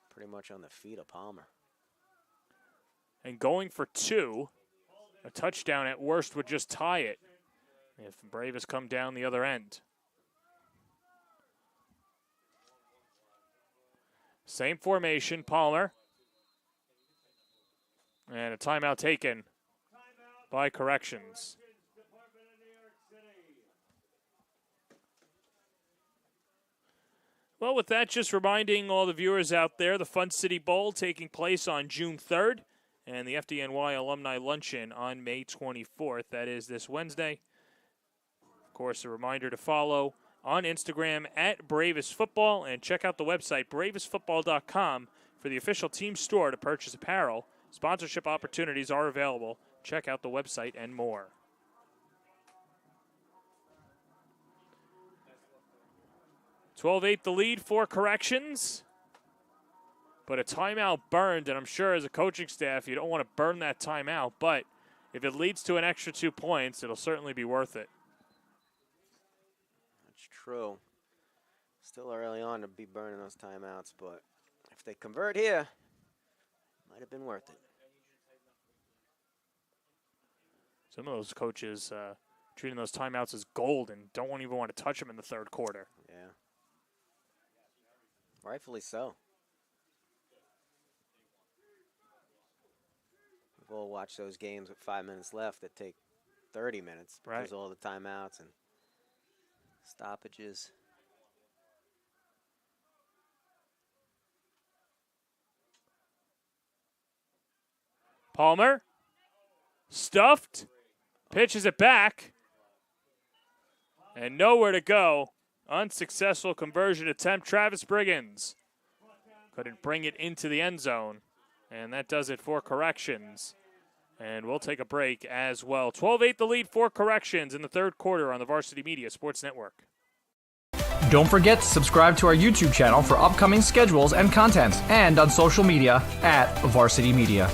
Pretty much on the feet of Palmer. And going for 2, a touchdown at worst would just tie it if Bravest come down the other end. Same formation, Palmer. And a timeout taken by Corrections. Well, with that, just reminding all the viewers out there, the Fun City Bowl taking place on June 3rd, and the FDNY Alumni Luncheon on May 24th. That is this Wednesday. Of course, a reminder to follow on Instagram at Bravest Football, and check out the website, bravestfootball.com, for the official team store to purchase apparel. Sponsorship opportunities are available. Check out the website and more. $12-8 the lead for Corrections. But a timeout burned, and I'm sure as a coaching staff you don't want to burn that timeout, but if it leads to an extra 2 points, it'll certainly be worth it. That's true. Still early on to be burning those timeouts, but if they convert here, it might have been worth it. Some of those coaches treating those timeouts as gold and don't even want to touch them in the third quarter. Yeah. Rightfully so. We've all watched those games with 5 minutes left that take 30 minutes because of all the timeouts and stoppages. Palmer, stuffed, pitches it back, and nowhere to go. Unsuccessful conversion attempt. Travis Briggins couldn't bring it into the end zone, and that does it for corrections. And we'll take a break as well. 12-8 the lead for corrections in the third quarter on the Varsity Media Sports Network. Don't forget to subscribe to our YouTube channel for upcoming schedules and content, and on social media at Varsity Media.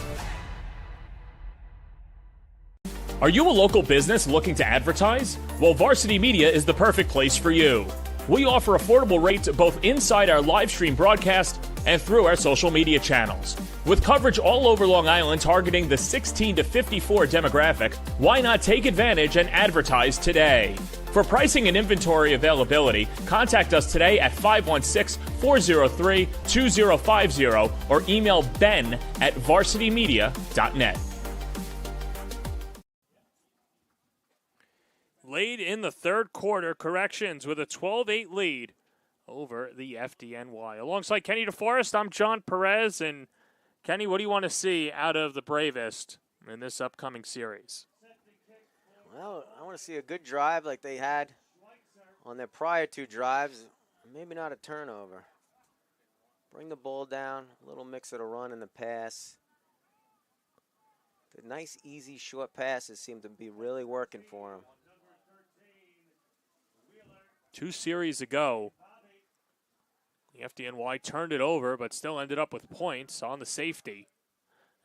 Are you a local business looking to advertise? Well, Varsity Media is the perfect place for you. We offer affordable rates both inside our live stream broadcast and through our social media channels. With coverage all over Long Island targeting the 16 to 54 demographic, why not take advantage and advertise today? For pricing and inventory availability, contact us today at 516-403-2050 or email ben@varsitymedia.net. Late in the third quarter, corrections with a 12-8 lead over the FDNY. Alongside Kenny DeForest, I'm John Perez. And Kenny, what do you want to see out of the Bravest in this upcoming series? Well, I want to see a good drive like they had on their prior two drives. Maybe not a turnover. Bring the ball down, a little mix of the run and the pass. The nice, easy, short passes seem to be really working for them. 2 series ago, the FDNY turned it over, but still ended up with points on the safety.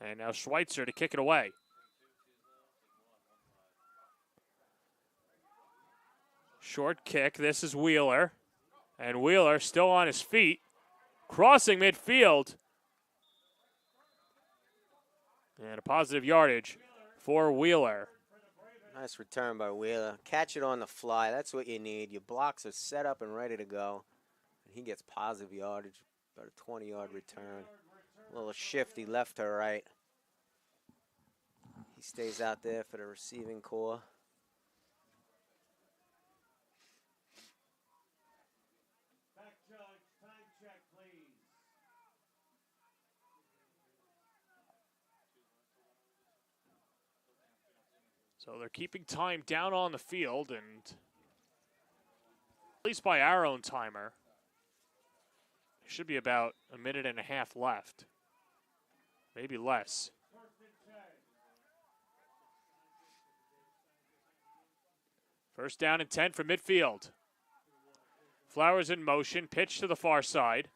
And now Schweitzer to kick it away. Short kick. This is Wheeler. And Wheeler still on his feet, crossing midfield. And a positive yardage for Wheeler. Nice return by Wheeler. Catch it on the fly. That's what you need. Your blocks are set up and ready to go. And he gets positive yardage, about a 20-yard return. A little shifty left to right. He stays out there for the receiving core. So they're keeping time down on the field, and at least by our own timer, it should be about a minute and a half left, maybe less. First down and 10 from midfield. Flowers in motion, pitch to the far side.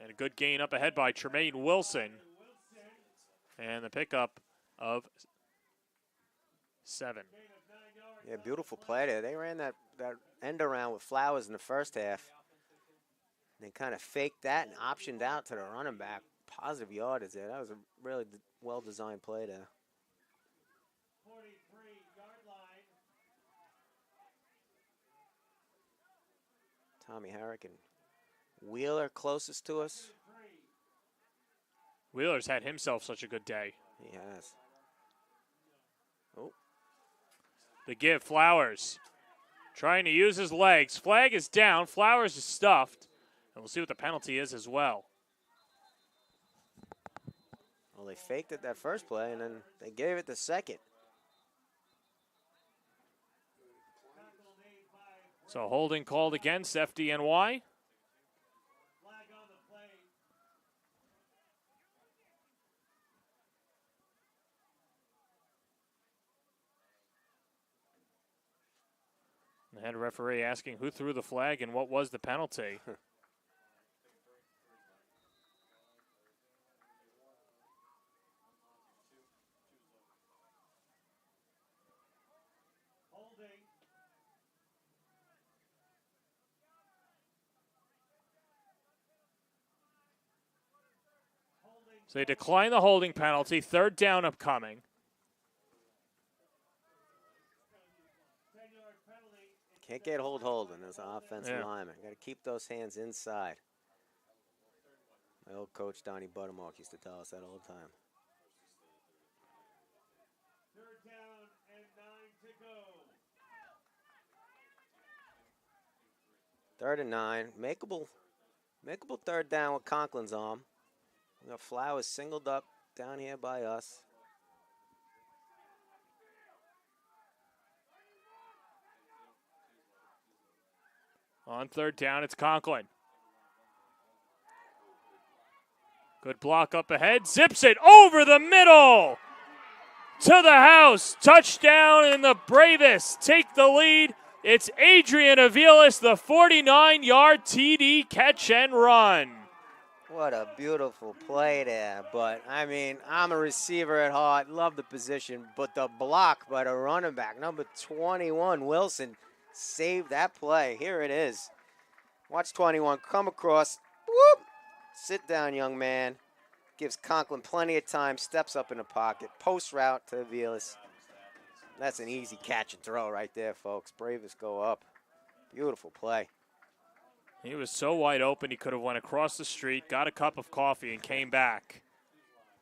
And a good gain up ahead by Tremaine Wilson. And the pickup of 7. Yeah, beautiful play there. They ran that end around with Flowers in the first half. They kind of faked that and optioned out to the running back. Positive yardage there. That was a really well-designed play there. 43-yard line. Tommy Herrick and Wheeler closest to us. Wheeler's had himself such a good day. He has. Oh. The give, Flowers. Trying to use his legs. Flag is down. Flowers is stuffed. And we'll see what the penalty is as well. Well, they faked it that first play, and then they gave it the second. So holding called against FDNY. The head referee asking who threw the flag and what was the penalty. So they decline the holding penalty. Third down upcoming. Can't get holding as an offensive lineman. Got to keep those hands inside. My old coach, Donnie Buttermark, used to tell us that all the time. 3rd and 9. Makeable third down with Conklin's arm. We got Flowers singled up down here by us. On 3rd down, it's Conklin. Good block up ahead. Zips it over the middle. To the house. Touchdown, and the Bravest take the lead. It's Adrian Aviles, the 49-yard TD catch and run. What a beautiful play there. But, I mean, I'm a receiver at heart. Love the position. But the block by the running back, number 21, Wilson, saved that play. Here it is. Watch 21 come across. Whoop. Sit down, young man. Gives Conklin plenty of time. Steps up in the pocket. Post route to Aviles. That's an easy catch and throw right there, folks. Bravest go up. Beautiful play. He was so wide open he could have went across the street, got a cup of coffee, and came back.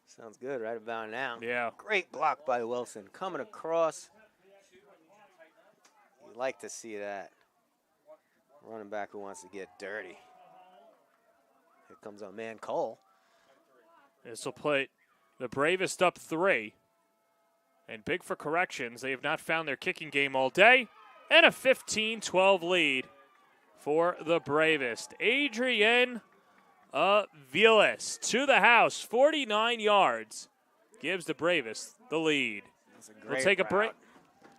Sounds good right about now. Yeah. Great block by Wilson. Coming across. You like to see that. Running back who wants to get dirty. Here comes our man Cole. This will put the Bravest up 3. And big for corrections. They have not found their kicking game all day. And a 15-12 lead for the Bravest. Adrian Aviles to the house. 49 yards. Gives the Bravest the lead. We'll take a break.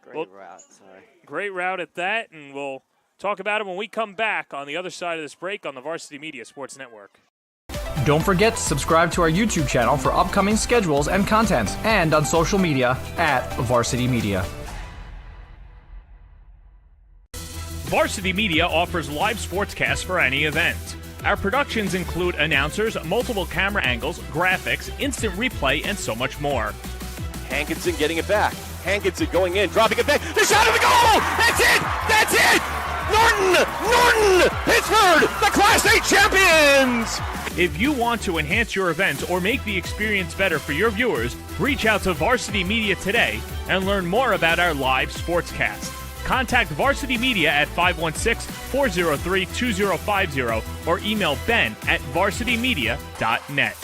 Great route. Sorry. Great route at that. And we'll talk about it when we come back on the other side of this break on the Varsity Media Sports Network. Don't forget to subscribe to our YouTube channel for upcoming schedules and content, and on social media at Varsity Media. Varsity Media offers live sportscasts for any event. Our productions include announcers, multiple camera angles, graphics, instant replay, and so much more. Hankinson getting it back. Hankinson going in, dropping it back. The shot of the goal! That's it! That's it! Norton! Pittsburgh, the Class A champions! If you want to enhance your event or make the experience better for your viewers, reach out to Varsity Media today and learn more about our live sportscast. Contact Varsity Media at 516-403-2050 or email ben@varsitymedia.net.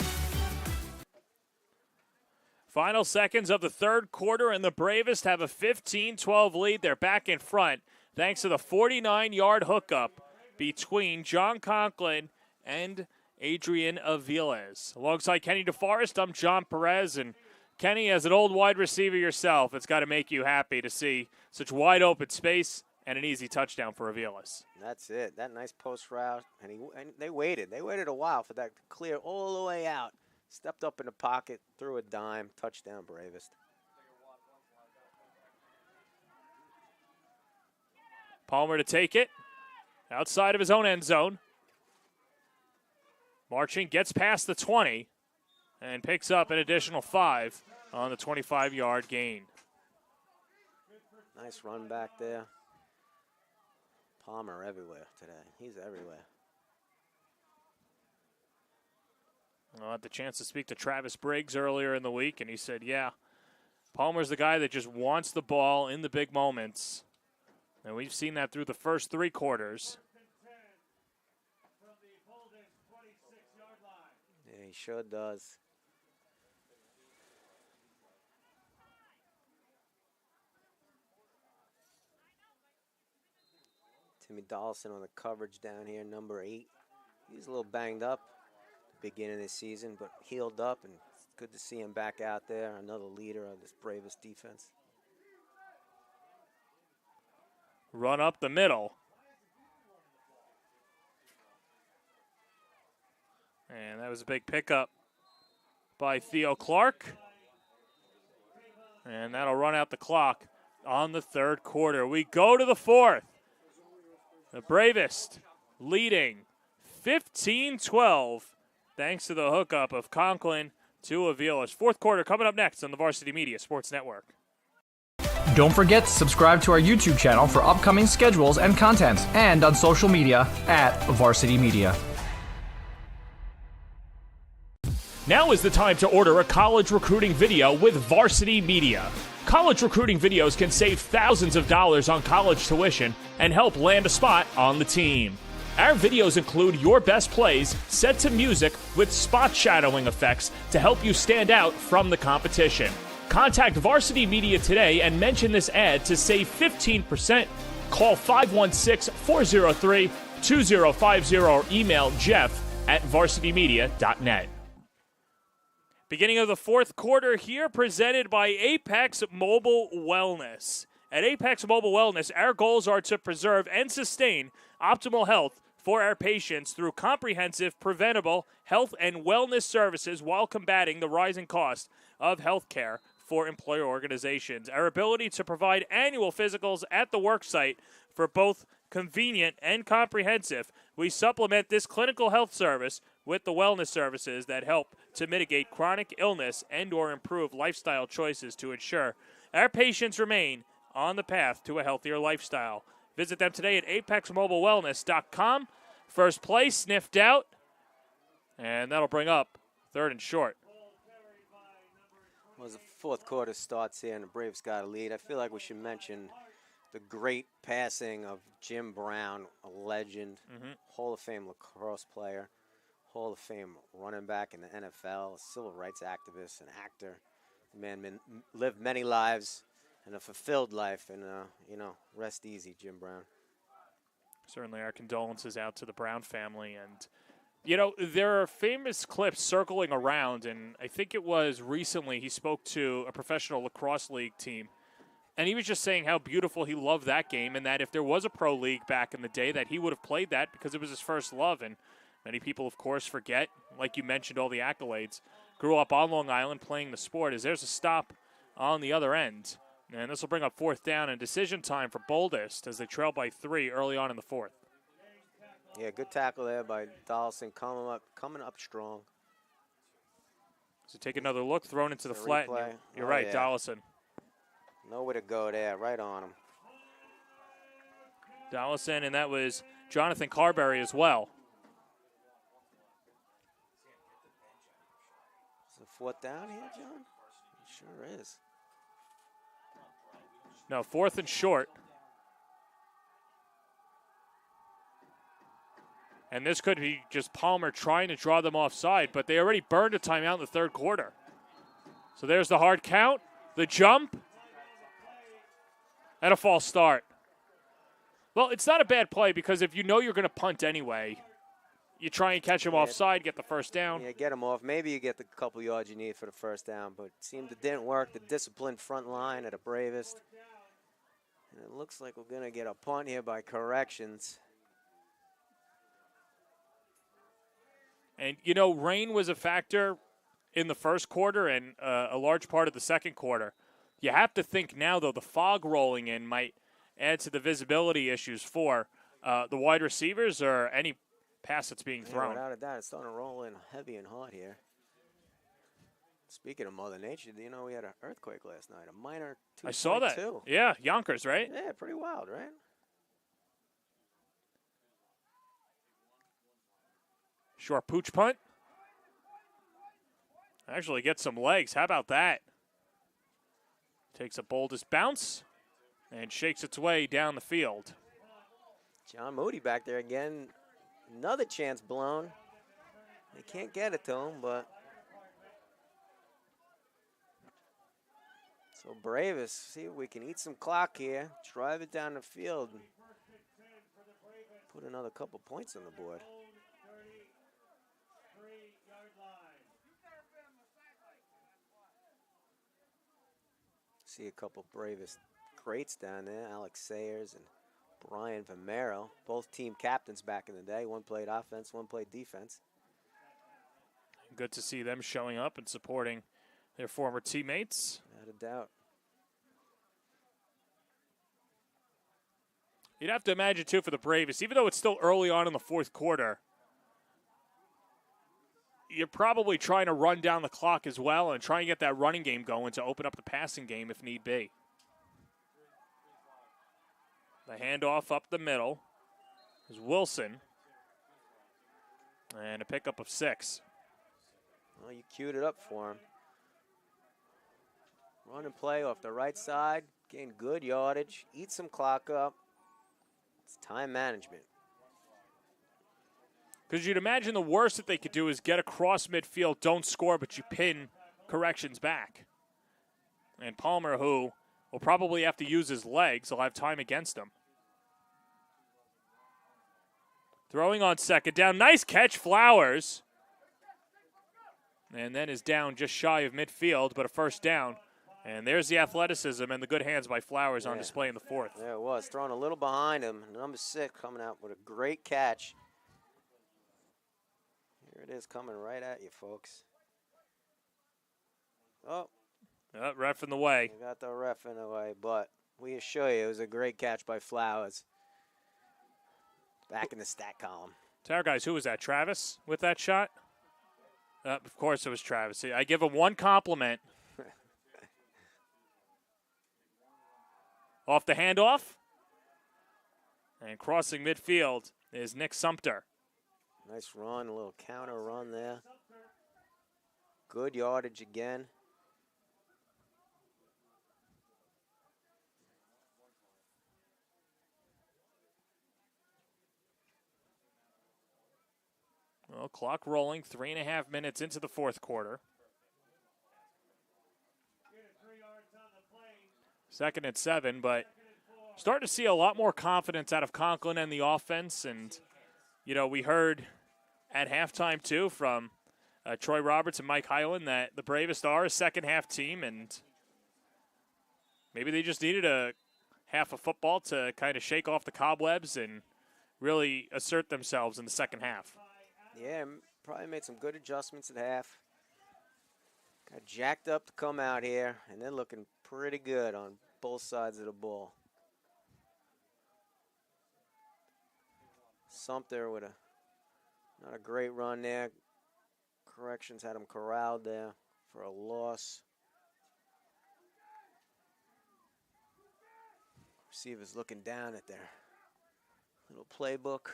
Final seconds of the 3rd quarter, and the Bravest have a 15-12 lead. They're back in front thanks to the 49-yard hookup between John Conklin and Adrian Aviles. Alongside Kenny DeForest, I'm John Perez. And Kenny, as an old wide receiver yourself, it's got to make you happy to see such wide open space and an easy touchdown for Aviles. That's it. That nice post route. And they waited. They waited a while for that to clear all the way out. Stepped up in the pocket, threw a dime, touchdown Bravest. Palmer to take it outside of his own end zone. Marching, gets past the 20 and picks up an additional 5 on the 25-yard gain. Nice run back there. Palmer everywhere today. He's everywhere. I had the chance to speak to Travis Briggs earlier in the week, and he said, yeah, Palmer's the guy that just wants the ball in the big moments. And we've seen that through the first 3 quarters. Yeah, he sure does. Timmy Dawson on the coverage down here, number 8. He's a little banged up at the beginning of the season, but healed up, and it's good to see him back out there, another leader of this Bravest defense. Run up the middle. And that was a big pickup by Theo Clark. And that'll run out the clock on the 3rd quarter. We go to the 4th. The Bravest leading 15-12 thanks to the hookup of Conklin to Aviles. 4th quarter coming up next on the Varsity Media Sports Network. Don't forget to subscribe to our YouTube channel for upcoming schedules and content, and on social media at Varsity Media. Now is the time to order a college recruiting video with Varsity Media. College recruiting videos can save thousands of dollars on college tuition and help land a spot on the team. Our videos include your best plays set to music with spot shadowing effects to help you stand out from the competition. Contact Varsity Media today and mention this ad to save 15%. Call 516-403-2050 or email jeff@varsitymedia.net. Beginning of the fourth quarter here, presented by Apex Mobile Wellness. At Apex Mobile Wellness, our goals are to preserve and sustain optimal health for our patients through comprehensive, preventable health and wellness services while combating the rising cost of health care for employer organizations. Our ability to provide annual physicals at the worksite for both convenient and comprehensive. We supplement this clinical health service with the wellness services that help to mitigate chronic illness and or improve lifestyle choices to ensure our patients remain on the path to a healthier lifestyle. Visit them today at apexmobilewellness.com. First play sniffed out, and that'll bring up third and short. Well, as the fourth quarter starts here and the Braves got a lead, I feel like we should mention the great passing of Jim Brown, a legend, Hall of Fame lacrosse player, Hall of Fame running back in the NFL, a civil rights activist, an actor. The man lived many lives and a fulfilled life, and, rest easy, Jim Brown. Certainly our condolences out to the Brown family. And, there are famous clips circling around, and I think it was recently he spoke to a professional lacrosse league team. And he was just saying how beautiful he loved that game, and that if there was a pro league back in the day, that he would have played that because it was his first love. And many people, of course, forget, like you mentioned, all the accolades. Grew up on Long Island playing the sport. As there's a stop on the other end. And this will bring up fourth down and decision time for Boldest as they trail by 3 early on in the fourth. Yeah, good tackle there by Dollison, coming up strong. So take another look, thrown into the flat. You're right, yeah. Dollison. Nowhere to go there, right on him. Dollison, and that was Jonathan Carberry as well. Is it fourth down here, John? It sure is. No, fourth and short. And this could be just Palmer trying to draw them offside, but they already burned a timeout in the third quarter. So there's the hard count, the jump, and a false start. Well, it's not a bad play because if you know you're going to punt anyway, you try and catch him offside, get the first down. Yeah, get him off. Maybe you get the couple yards you need for the first down, but it seemed it didn't work. The disciplined front line at the Bravest. And it looks like we're going to get a punt here by corrections. And, rain was a factor in the first quarter and a large part of the second quarter. You have to think now, though, the fog rolling in might add to the visibility issues for the wide receivers or any pass that's being thrown. Without a doubt, it's starting to roll in heavy and hard here. Speaking of Mother Nature, we had an earthquake last night, a minor 2.2. I saw that. Yeah, Yonkers, right? Yeah, pretty wild, right? Short pooch punt. Actually gets some legs. How about that? Takes a Boldest bounce and shakes its way down the field. John Moody back there again. Another chance blown. They can't get it to him, but. So Braves, see if we can eat some clock here. Drive it down the field. And put another couple points on the board. See a couple Bravest greats down there. Alex Sayers and Brian Vamero, both team captains back in the day. One played offense, one played defense. Good to see them showing up and supporting their former teammates. Without a doubt. You'd have to imagine, too, for the Braves, even though it's still early on in the fourth quarter, you're probably trying to run down the clock as well and try and get that running game going to open up the passing game if need be. The handoff up the middle is Wilson. And a pickup of 6. Well, you queued it up for him. Run and play off the right side. Gain good yardage. Eat some clock up. It's time management. Because you'd imagine the worst that they could do is get across midfield, don't score, but you pin corrections back. And Palmer, who will probably have to use his legs, will have time against him. Throwing on second down. Nice catch, Flowers. And then is down just shy of midfield, but a first down. And there's the athleticism and the good hands by Flowers on display in the fourth. There it was. Thrown a little behind him. Number 6 coming out with a great catch. Here it is coming right at you, folks. Oh. Ref in the way. We got the ref in the way, but we assure you it was a great catch by Flowers. Back in the stat column. To our guys, who was that? Travis with that shot? Of course it was Travis. I give him one compliment. Off the handoff. And crossing midfield is Nick Sumter. Nice run, a little counter run there. Good yardage again. Well, clock rolling, 3.5 minutes into the fourth quarter. 2nd and 7, but starting to see a lot more confidence out of Conklin and the offense. And, you know, we heard at halftime, too, from Troy Roberts and Mike Hyland that the Bravest are a second-half team, and maybe they just needed a half of football to kind of shake off the cobwebs and really assert themselves in the second half. Yeah, probably made some good adjustments at half. Got jacked up to come out here, and they're looking pretty good on both sides of the ball. Sumter with not a great run there. Corrections had him corralled there for a loss. Receivers looking down at their little playbook.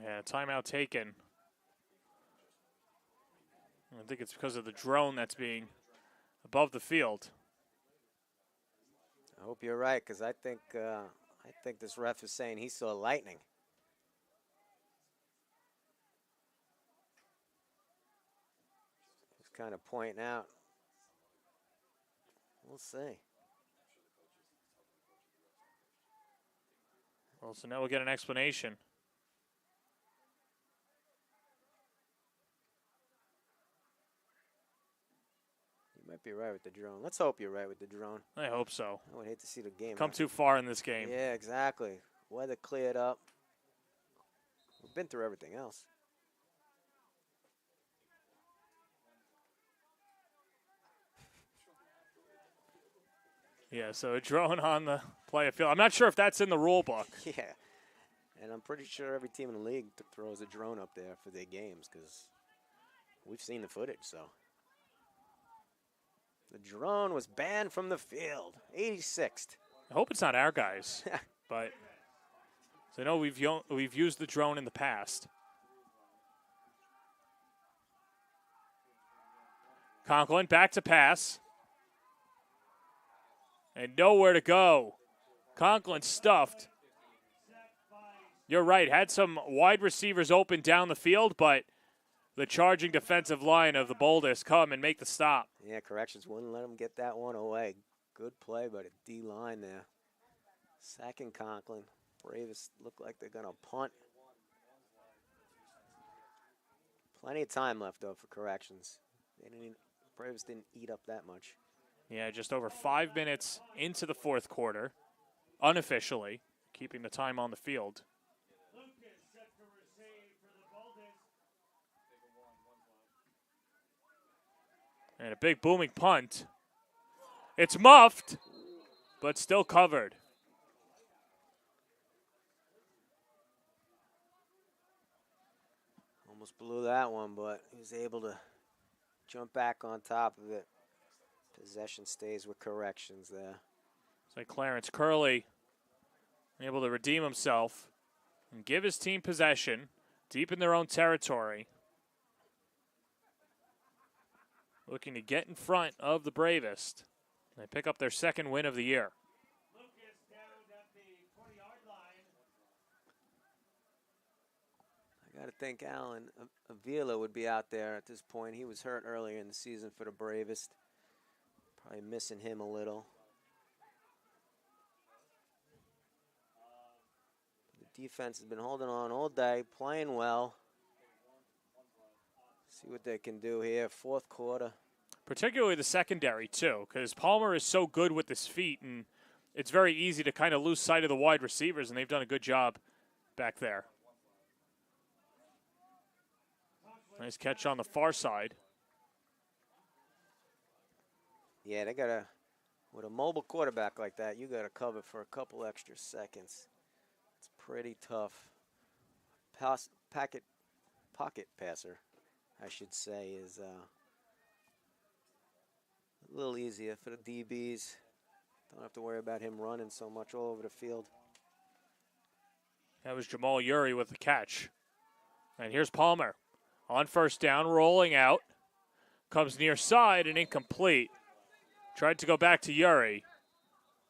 Yeah, timeout taken. I think it's because of the drone that's being above the field. I hope you're right, because I think this ref is saying he saw lightning. He's kind of pointing out. We'll see. Well, so now we'll get an explanation. Might be right with the drone. Let's hope you're right with the drone. I hope so. I would hate to see the game come too far in this game. Yeah, exactly. Weather cleared up. We've been through everything else. Yeah, so a drone on the play of field. I'm not sure if that's in the rule book. Yeah, and I'm pretty sure every team in the league throws a drone up there for their games because we've seen the footage, so. The drone was banned from the field. 86th. I hope it's not our guys, but I know we've used the drone in the past. Conklin back to pass. And nowhere to go. Conklin stuffed. You're right, had some wide receivers open down the field, but the charging defensive line of the Boldest come and make the stop. Yeah, corrections wouldn't let him get that one away. Good play by the D-line there. Sacking Conklin. Braves look like they're going to punt. Plenty of time left, though, for corrections. Braves didn't eat up that much. Yeah, just over 5 minutes into the fourth quarter, unofficially, keeping the time on the field. And a big booming punt. It's muffed, but still covered. Almost blew that one, but he was able to jump back on top of it. Possession stays with corrections there. It's like Clarence Curley able to redeem himself and give his team possession deep in their own territory. Looking to get in front of the Bravest. They pick up their second win of the year. Got to think Alan Avila would be out there at this point. He was hurt earlier in the season for the Bravest. Probably missing him a little. The defense has been holding on all day, playing well. See what they can do here. Fourth quarter. Particularly the secondary, too, because Palmer is so good with his feet, and it's very easy to kind of lose sight of the wide receivers, and they've done a good job back there. Nice catch on the far side. Yeah, they got to, with a mobile quarterback like that, you got to cover for a couple extra seconds. It's pretty tough. Pocket passer, I should say, is a little easier for the DBs. Don't have to worry about him running so much all over the field. That was Jamal Uri with the catch. And here's Palmer. On first down, rolling out. Comes near side and incomplete. Tried to go back to Uri,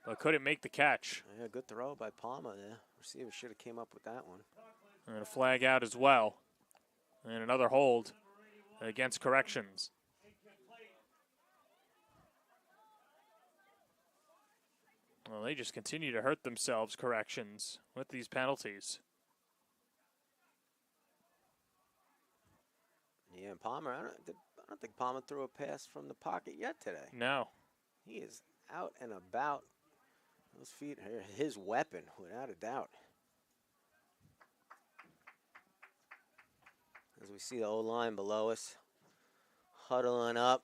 but couldn't make the catch. Yeah, good throw by Palmer there. Receiver should have came up with that one. And a flag out as well. And another hold against Corrections. Well, they just continue to hurt themselves, Corrections, with these penalties. Yeah, and Palmer, I don't think Palmer threw a pass from the pocket yet today. No. He is out and about. Those feet are his weapon, without a doubt. As we see the O-line below us, huddling up.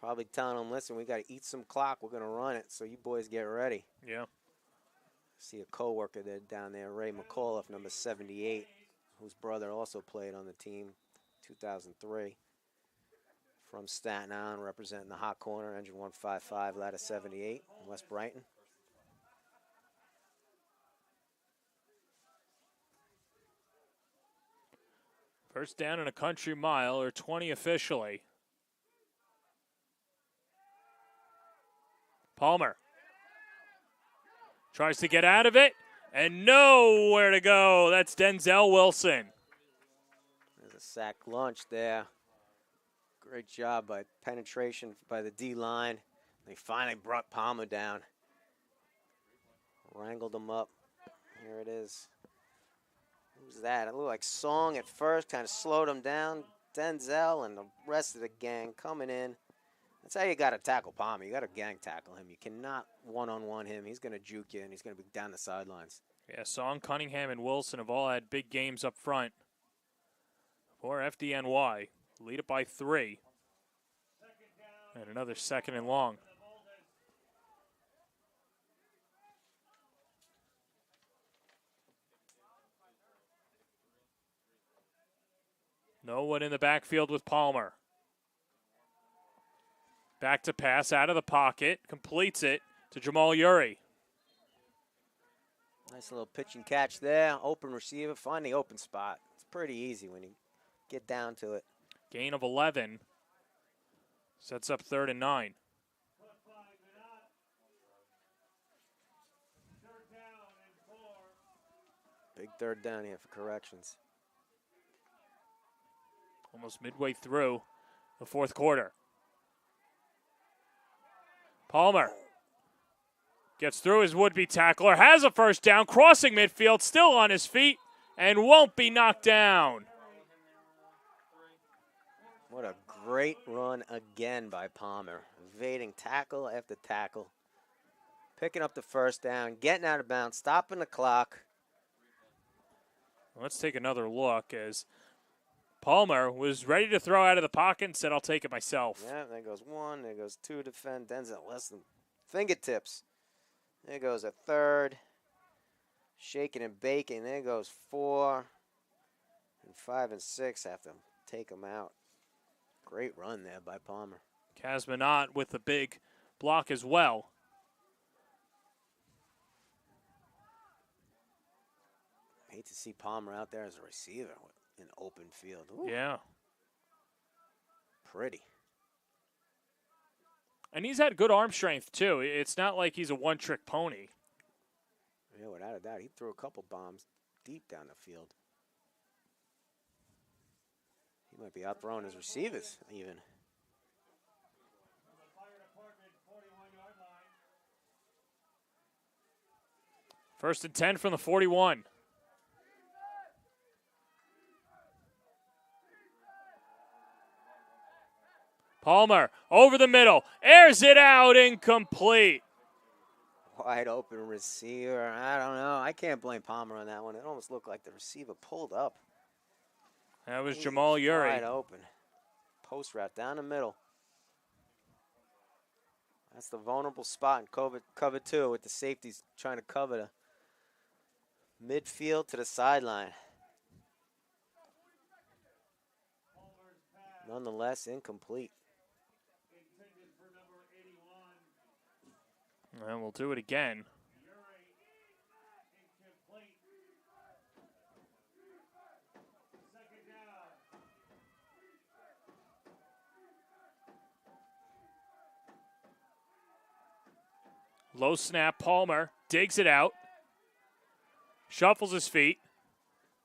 Probably telling them, listen, we got to eat some clock. We're going to run it, so you boys get ready. Yeah. See a co-worker there down there, Ray McAuliffe, number 78, whose brother also played on the team, 2003. From Staten Island, representing the hot corner, engine 155, ladder 78, West Brighton. First down in a country mile, or 20 officially. Palmer tries to get out of it, and nowhere to go. That's Denzel Wilson. There's a sack lunch there. Great job by penetration by the D-line. They finally brought Palmer down. Wrangled him up. Here it is. Who's that? It looked like Song at first, kind of slowed him down. Denzel and the rest of the gang coming in. That's how you got to tackle Palmer. You got to gang tackle him. You cannot one-on-one him. He's going to juke you, and he's going to be down the sidelines. Yeah, Song, Cunningham, and Wilson have all had big games up front for FDNY. Lead it by 3. And another second and long. No one in the backfield with Palmer. Back to pass out of the pocket. Completes it to Jamal Uri. Nice little pitch and catch there. Open receiver. Find the open spot. It's pretty easy when you get down to it. Gain of 11. Sets up 3rd and 9. Big third down here for Corrections. Almost midway through the fourth quarter. Palmer gets through his would-be tackler, has a first down, crossing midfield, still on his feet, and won't be knocked down. What a great run again by Palmer. Evading tackle after tackle. Picking up the first down, getting out of bounds, stopping the clock. Let's take another look as Palmer was ready to throw out of the pocket and said, I'll take it myself. Yeah, there goes 1, there goes 2 to defend. Denzel less than fingertips. There goes a 3rd. Shaking and baking. There goes 4. And 5 and 6 have to take him out. Great run there by Palmer. Casmanot with the big block as well. Hate to see Palmer out there as a receiver in open field. Ooh. Yeah. Pretty. And he's had good arm strength, too. It's not like he's a one-trick pony. Yeah, without a doubt. He threw a couple bombs deep down the field. Might be outthrowing his receivers even. First and 10 from the 41. Palmer over the middle, airs it out, incomplete. Wide open receiver. I don't know. I can't blame Palmer on that one. It almost looked like the receiver pulled up. That was Jamal Urey. Wide open. Post route down the middle. That's the vulnerable spot in cover 2 with the safeties trying to cover the midfield to the sideline. Nonetheless, incomplete. And we'll do it again. Low snap, Palmer digs it out, shuffles his feet,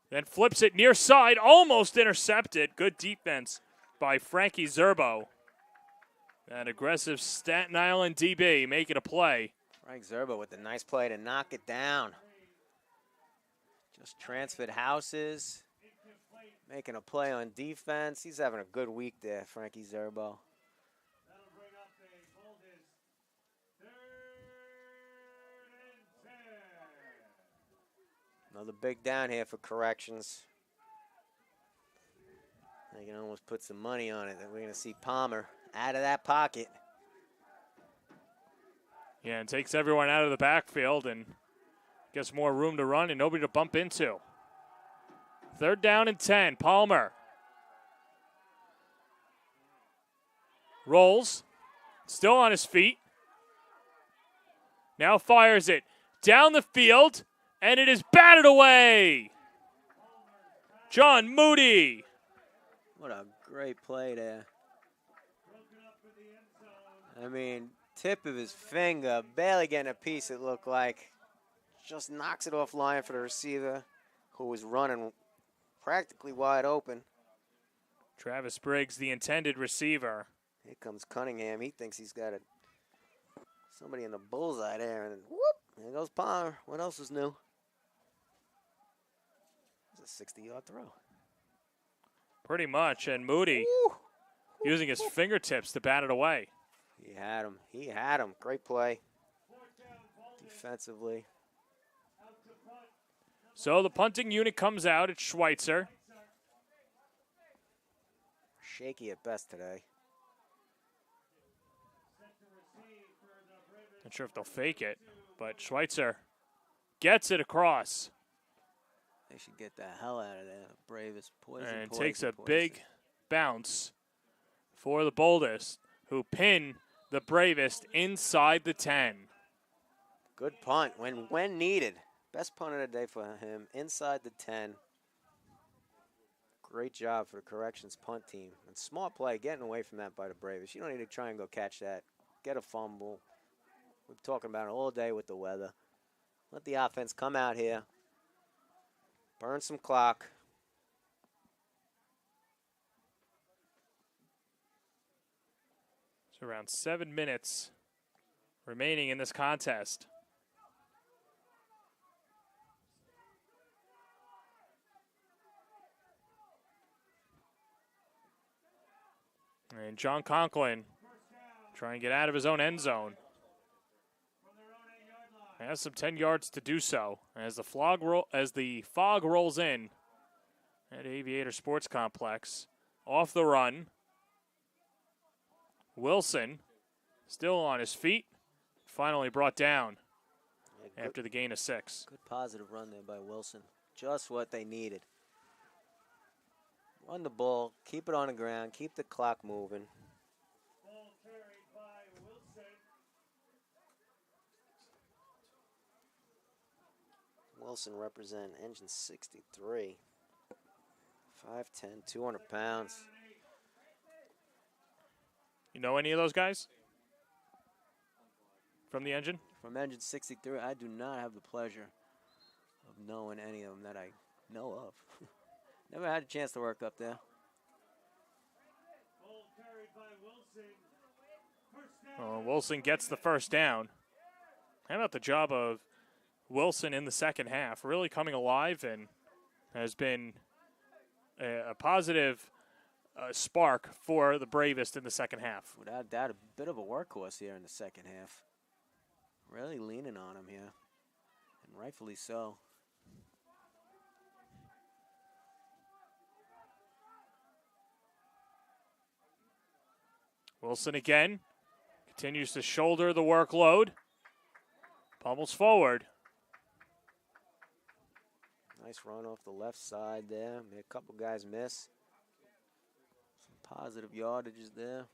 then flips it near side, almost intercepted. Good defense by Frankie Zerbo. That aggressive Staten Island DB making a play. Frank Zerbo with a nice play to knock it down. Just transferred houses, making a play on defense. He's having a good week there, Frankie Zerbo. Another big down here for corrections. They can almost put some money on it that we're going to see Palmer out of that pocket. Yeah, and takes everyone out of the backfield and gets more room to run and nobody to bump into. 3rd down and 10. Palmer rolls, still on his feet. Now fires it down the field, and it is batted away. John Moody. What a great play there. I mean, tip of his finger, barely getting a piece, it looked like. Just knocks it offline for the receiver, who was running practically wide open. Travis Briggs, the intended receiver. Here comes Cunningham. He thinks he's got somebody in the bullseye there, and whoop, there goes Palmer. What else is new? It's a 60-yard throw. Pretty much, and Moody using his fingertips to bat it away. He had him. He had him. Great play defensively. So the punting unit comes out. It's Schweitzer. Shaky at best today. Not sure if they'll fake it, but Schweitzer gets it across. They should get the hell out of there. Bravest poison. And poison, takes a poison. big bounce for the Boldest, who pin the Bravest inside the 10. Good punt when needed. Best punt of the day for him inside the 10. Great job for the corrections punt team. And smart play getting away from that by the Bravest. You don't need to try and go catch that. Get a fumble. We're talking about it all day with the weather. Let the offense come out here. Burn some clock. It's around 7 minutes remaining in this contest. And John Conklin trying to get out of his own end zone. Has some 10 yards to do so as the fog rolls in at Aviator Sports Complex. Off the run. Wilson still on his feet. Finally brought down after the gain of 6. Good positive run there by Wilson. Just what they needed. Run the ball, keep it on the ground, keep the clock moving. Ball carried by Wilson. Wilson represent engine 63. 5'10", 200 pounds. You know any of those guys from the engine? From engine 63, I do not have the pleasure of knowing any of them that I know of. Never had a chance to work up there. Wilson gets the first down. How about the job of Wilson in the second half? Really coming alive and has been a positive spark for the Bravest in the second half. Without doubt, a bit of a workhorse here in the second half. Really leaning on him here, and rightfully so. Wilson again continues to shoulder the workload. Pummels forward. Nice run off the left side there. Made a couple guys miss. Some positive yardages there.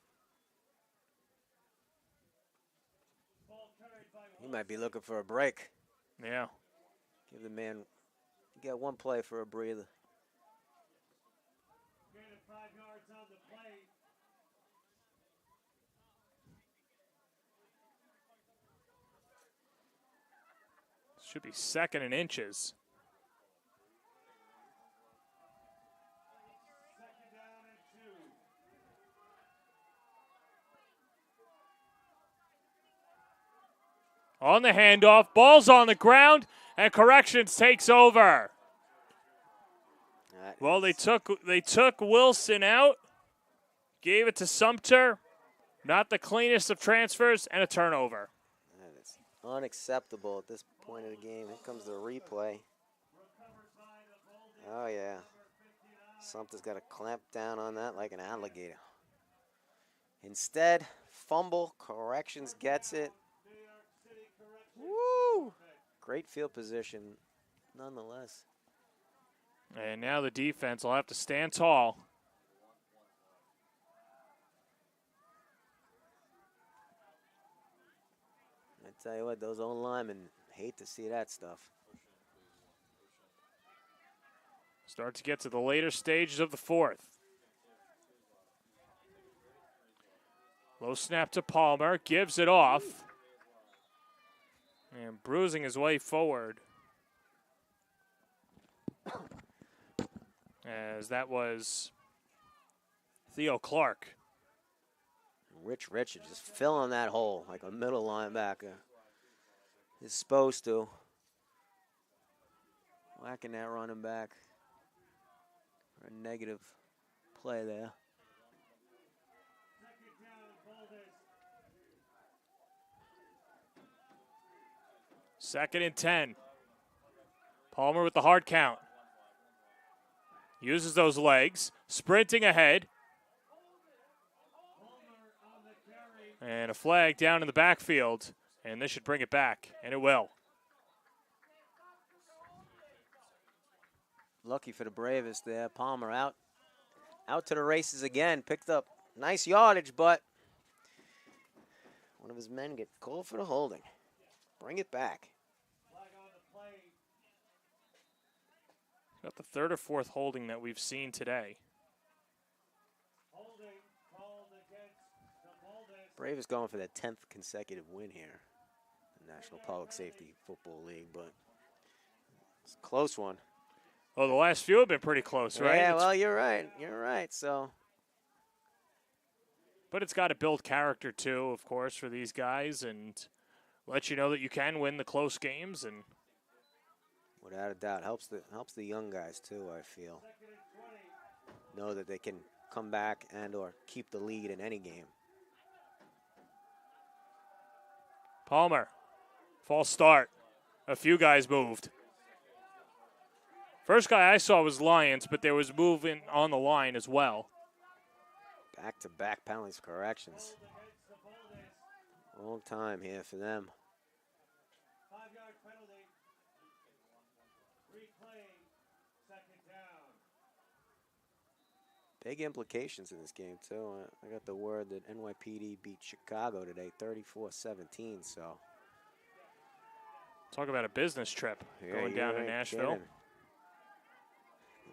He might be looking for a break. Yeah. Give the man, get one play for a breather. Should be second and inches. On the handoff, ball's on the ground, and corrections takes over. Well, they took Wilson out, gave it to Sumter. Not the cleanest of transfers, and a turnover. That is unacceptable at this point of the game. Here comes the replay. Oh, yeah. Sumter's got to clamp down on that like an alligator. Instead, fumble, corrections gets it. Woo! Great field position, nonetheless. And now the defense will have to stand tall. I tell you what, those old linemen hate to see that stuff. Start to get to the later stages of the fourth. Low snap to Palmer, gives it off. And bruising his way forward. As that was Theo Clark. Rich Richard just filling that hole like a middle linebacker is supposed to. Whacking that running back for a negative play there. Second and 10. Palmer with the hard count. Uses those legs, sprinting ahead. And a flag down in the backfield. And this should bring it back, and it will. Lucky for the Bravest there. Palmer out to the races again. Picked up nice yardage, but one of his men get called for the holding. Bring it back. About the third or fourth holding that we've seen today. Bravest going for that 10th consecutive win here in the National Public Safety Football League, but it's a close one. Oh, the last few have been pretty close, right? Yeah, well, you're right. You're right. So, but it's got to build character too, of course, for these guys, and let you know that you can win the close games. And without a doubt, helps the young guys too. I feel know that they can come back and or keep the lead in any game. Palmer, false start. A few guys moved. First guy I saw was Lions, but there was movement on the line as well. Back-to-back penalties, corrections. Long time here for them. 5-yard penalty. Reclaim, second down. Big implications in this game, too. I got the word that NYPD beat Chicago today, 34-17, so. Talk about a business trip going down to Nashville. Kidding.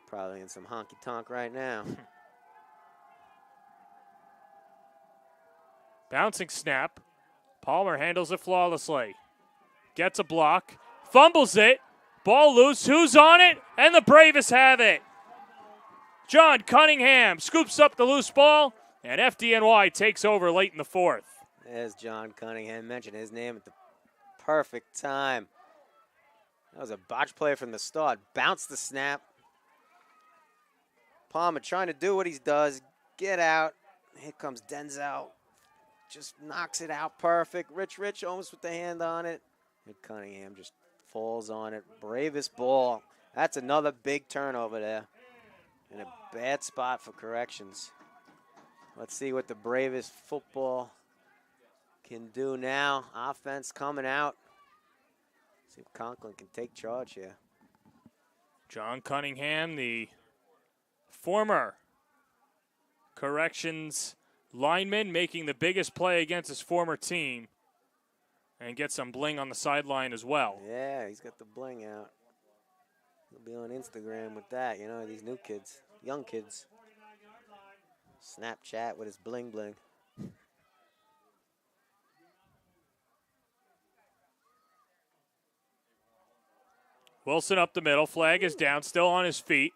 Probably in some honky-tonk right now. Bouncing snap. Palmer handles it flawlessly. Gets a block. Fumbles it. Ball loose. Who's on it? And the Bravest have it. John Cunningham scoops up the loose ball And FDNY takes over late in the fourth. As John Cunningham mentioned his name at the perfect time. That was a botch play from the start. Bounced the snap. Palmer trying to do what he does. Get out. Here comes Denzel. Just knocks it out perfect. Rich almost with the hand on it. And Cunningham just falls on it. Bravest ball. That's another big turnover there. In a bad spot for corrections. Let's see what the Bravest football can do now. Offense coming out. See if Conklin can take charge here. John Cunningham, the former corrections lineman, making the biggest play against his former team. And get some bling on the sideline as well. Yeah, he's got the bling out. He'll be on Instagram with that, you know, these new kids, young kids. Snapchat with his bling bling. Wilson up the middle. Flag is down, still on his feet.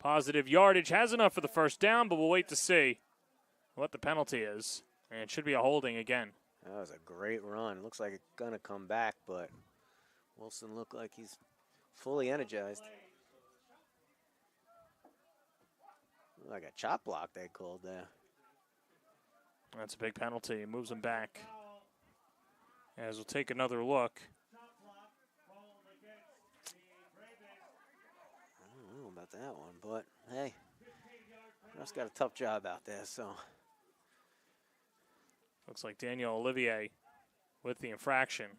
Positive yardage. Has enough for the first down, but we'll wait to see what the penalty is. And it should be a holding again. That was a great run. Looks like it's going to come back, but Wilson looked like he's fully energized. Like a chop block they called there. That's a big penalty. It moves him back. As we'll take another look. I don't know about that one, but hey, Russ got a tough job out there, so. Looks like Daniel Olivier with the infraction.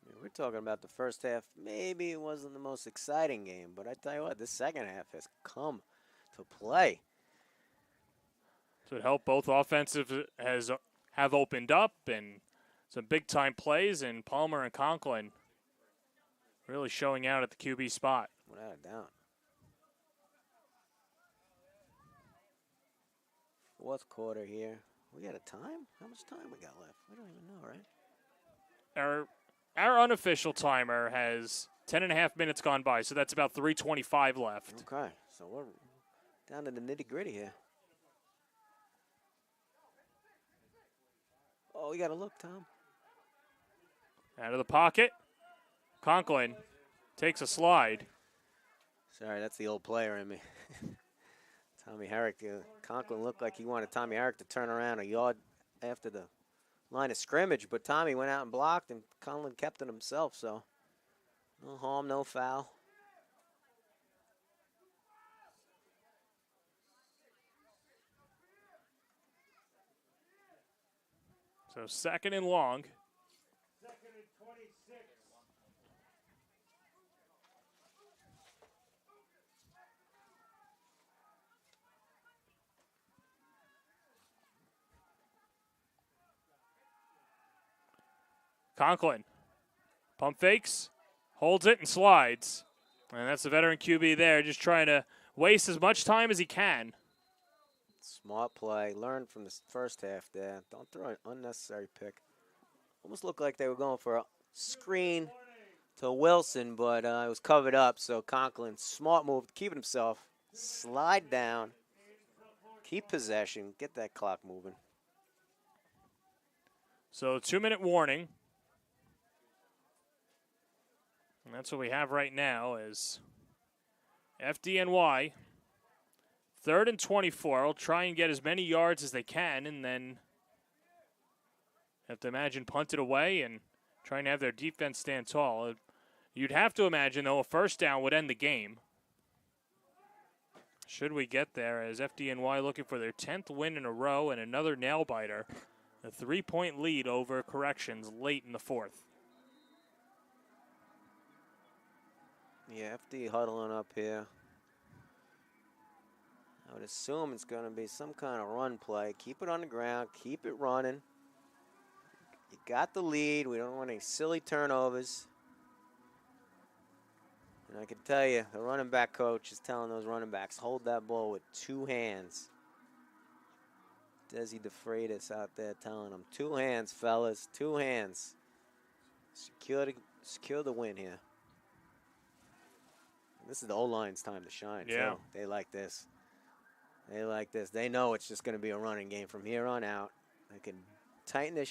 I mean, we're talking about the first half. Maybe it wasn't the most exciting game, but I tell you what, this second half has come to play. So it helped both offensive have opened up and some big-time plays, and Palmer and Conklin really showing out at the QB spot. Without a doubt. Fourth quarter here. We got a time? How much time we got left? We don't even know, right? Our unofficial timer has 10.5 minutes gone by, so that's about 3:25 left. Okay, so we're down to the nitty-gritty here. Oh, we got to look, Tom. Out of the pocket. Conklin takes a slide. Sorry, that's the old player in me. Tommy Herrick, Conklin looked like he wanted Tommy Herrick to turn around a yard after the line of scrimmage, but Tommy went out and blocked, and Conklin kept it himself, so no harm, no foul. So second and long. Second and 26. Conklin pump fakes, holds it, and slides. And that's the veteran QB there, just trying to waste as much time as he can. Smart play. Learned from the first half there. Don't throw an unnecessary pick. Almost looked like they were going for a screen to Wilson, but it was covered up. So Conklin, smart move, keeping himself. Slide down. Keep possession. Get that clock moving. So 2-minute warning. And that's what we have right now is FDNY, 3rd and 24. Will try and get as many yards as they can, and then have to imagine punt it away and trying to have their defense stand tall. You'd have to imagine, though, a first down would end the game. Should we get there, as FDNY looking for their 10th win in a row and another nail-biter. A 3-point lead over corrections late in the fourth. Yeah, FD huddling up here. I would assume it's going to be some kind of run play. Keep it on the ground. Keep it running. You got the lead. We don't want any silly turnovers. And I can tell you, the running back coach is telling those running backs, hold that ball with 2 hands. Desi DeFreitas out there telling them, 2 hands, fellas, 2 hands. Secure the win here. This is the O-line's time to shine. Yeah. Too. They like this. They like this. They know it's just going to be a running game from here on out. They can tighten their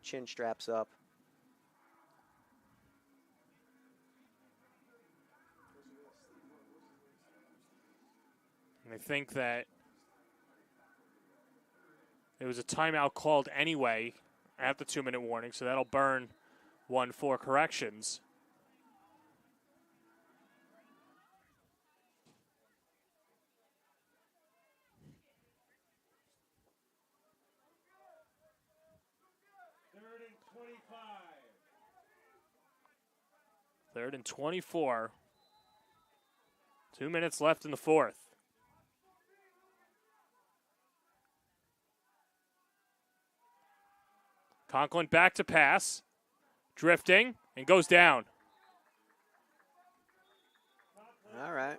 chin straps up. And I think that there was a timeout called anyway at the 2-minute warning, so that'll burn one for corrections. Third and 24. 2 minutes left in the fourth. Conklin back to pass. Drifting and goes down. All right.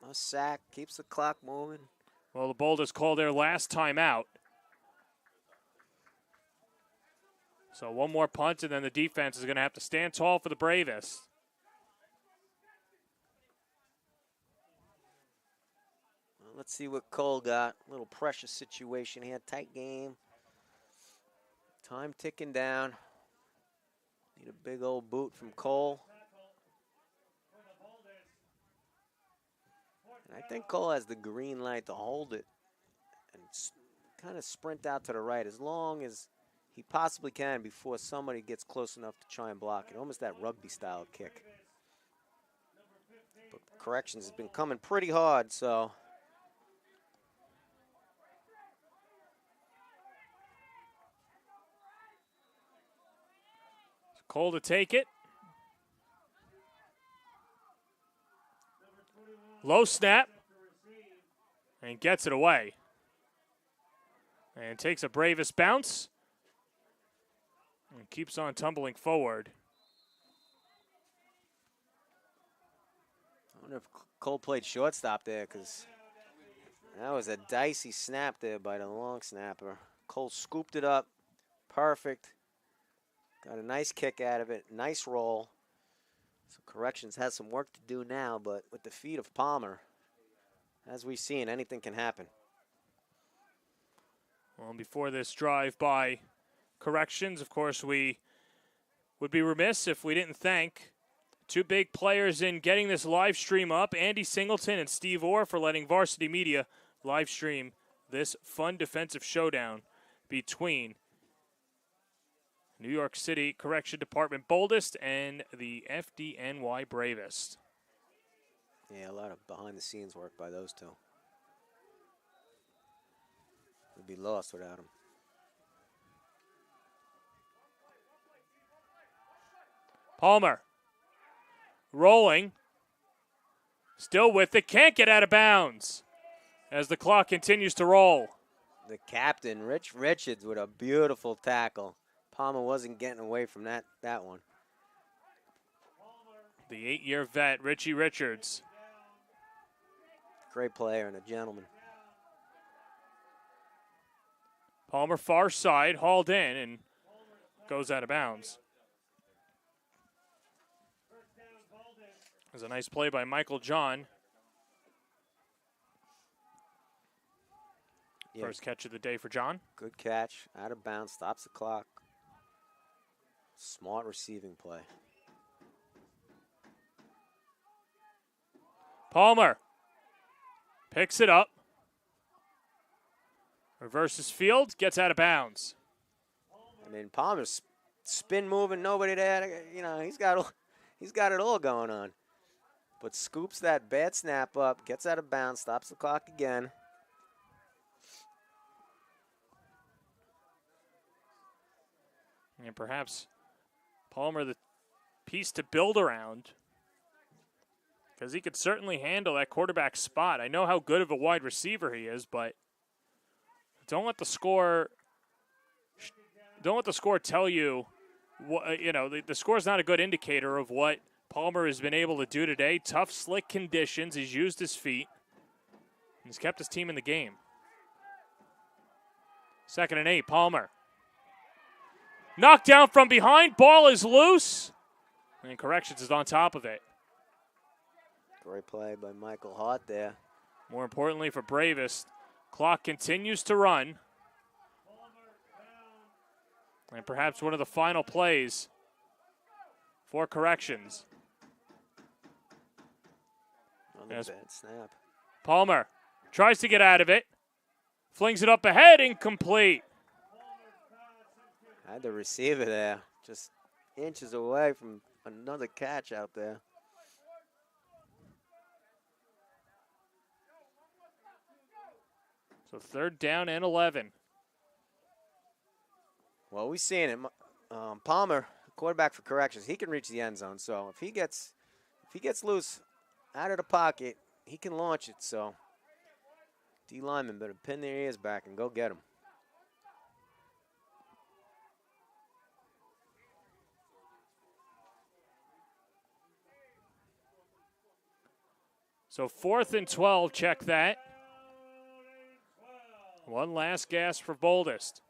No sack. Keeps the clock moving. Well, the Boulders called their last timeout. So one more punt, and then the defense is going to have to stand tall for the Bravest. Well, let's see what Cole got. A little pressure situation here. Tight game. Time ticking down. Need a big old boot from Cole. And I think Cole has the green light to hold it and kind of sprint out to the right as long as he possibly can before somebody gets close enough to try and block it. Almost that rugby-style kick. But corrections has been coming pretty hard, so... Cole to take it. Low snap. And gets it away. And takes a Bravest bounce. And keeps on tumbling forward. I wonder if Cole played shortstop there, because that was a dicey snap there by the long snapper. Cole scooped it up. Perfect. Got a nice kick out of it. Nice roll. So corrections has some work to do now, but with the feet of Palmer, as we've seen, anything can happen. Well, before this drive by corrections, of course, we would be remiss if we didn't thank two big players in getting this live stream up, Andy Singleton and Steve Orr, for letting Varsity Media live stream this fun defensive showdown between New York City Correction Department Boldest and the FDNY Bravest. Yeah, a lot of behind-the-scenes work by those two. We'd be lost without them. Palmer rolling, still with it, can't get out of bounds as the clock continues to roll. The captain, Rich Richards, with a beautiful tackle. Palmer wasn't getting away from that one. The 8-year vet, Richie Richards. Great player and a gentleman. Palmer far side, hauled in, and goes out of bounds. There's a nice play by Michael John. Yeah. First catch of the day for John. Good catch, out of bounds, stops the clock. Smart receiving play. Palmer picks it up. Reverses field, gets out of bounds. I mean, Palmer's spin moving, nobody there. You know, he's got it all going on. But scoops that bad snap up, gets out of bounds, stops the clock again. And perhaps Palmer the piece to build around, because he could certainly handle that quarterback spot. I know how good of a wide receiver he is, but don't let the score tell you what, you know, the score is not a good indicator of what Palmer has been able to do today. Tough, slick conditions. He's used his feet. He's kept his team in the game. 2nd and 8, Palmer. Knocked down from behind. Ball is loose. And Corrections is on top of it. Great play by Michael Hart there. More importantly for Bravest, clock continues to run. And perhaps one of the final plays for corrections. Another bad snap. Palmer tries to get out of it. Flings it up ahead, incomplete. Had the receiver there, just inches away from another catch out there. So 3rd down and 11. Well, we've seen it. Palmer, quarterback for corrections, he can reach the end zone. So if he gets loose out of the pocket, he can launch it. So D linemen better pin their ears back and go get him. So 4th and 12, check that. One last gasp for Boldest.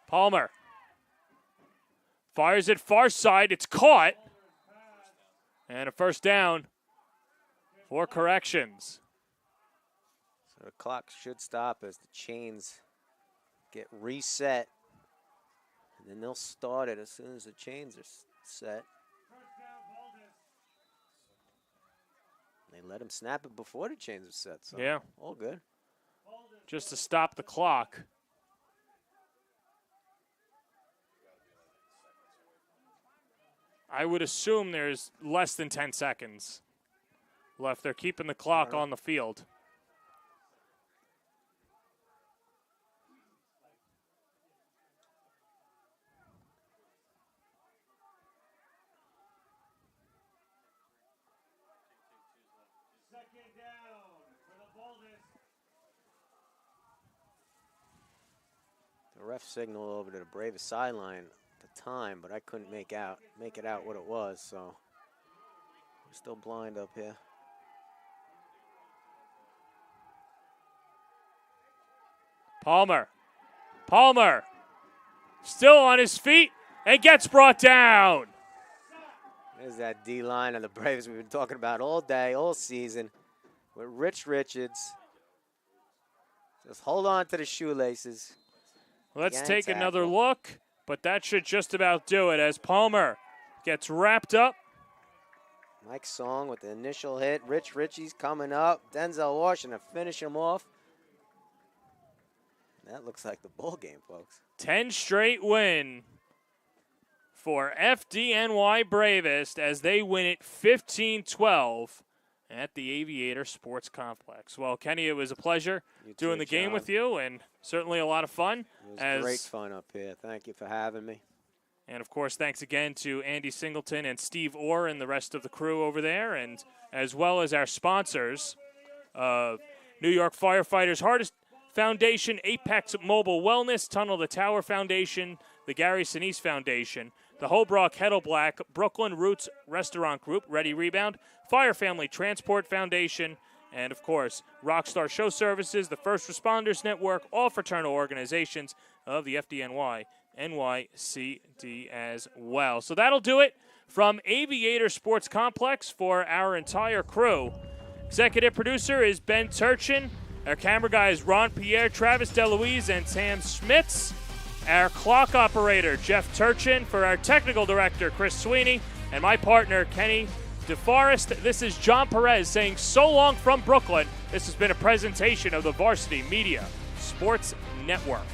Palmer fires it far side. It's caught. And a 1st down for corrections. So the clock should stop as the chains get reset. And then they'll start it as soon as the chains are set. They let him snap it before the chains are set. So yeah. All good. Just to stop the clock. I would assume there's less than 10 seconds left. They're keeping the clock on the field. Second down for the Boldest. The ref signaled over to the Bravest sideline at the time, but I couldn't make it out what it was, so we're still blind up here. Palmer still on his feet and gets brought down. There's that D-line of the Braves we've been talking about all day, all season, with Rich Richards. Just hold on to the shoelaces. Let's take another look, but that should just about do it as Palmer gets wrapped up. Mike Song with the initial hit. Rich Ritchie's coming up. Denzel Washington to finish him off. That looks like the bowl game, folks. 10 straight win for FDNY Bravest as they win it 15-12 at the Aviator Sports Complex. Well, Kenny, it was a pleasure doing the game with you, and certainly a lot of fun. It was great fun up here. Thank you for having me. And, of course, thanks again to Andy Singleton and Steve Orr and the rest of the crew over there, and as well as our sponsors, New York Firefighters Hardest Foundation, Apex Mobile Wellness, Tunnel the Tower Foundation, the Gary Sinise Foundation, the Hobrock Heddle-Black, Brooklyn Roots Restaurant Group, Ready Rebound, Fire Family Transport Foundation, and, of course, Rockstar Show Services, the First Responders Network, all fraternal organizations of the FDNY, NYCD as well. So that'll do it from Aviator Sports Complex for our entire crew. Executive producer is Ben Turchin. Our camera guy is Ron Pierre, Travis DeLuise, and Sam Schmitz. Our clock operator, Jeff Turchin. For our technical director, Chris Sweeney. And my partner, Kenny DeForest. This is John Perez saying so long from Brooklyn. This has been a presentation of the Varsity Media Sports Network.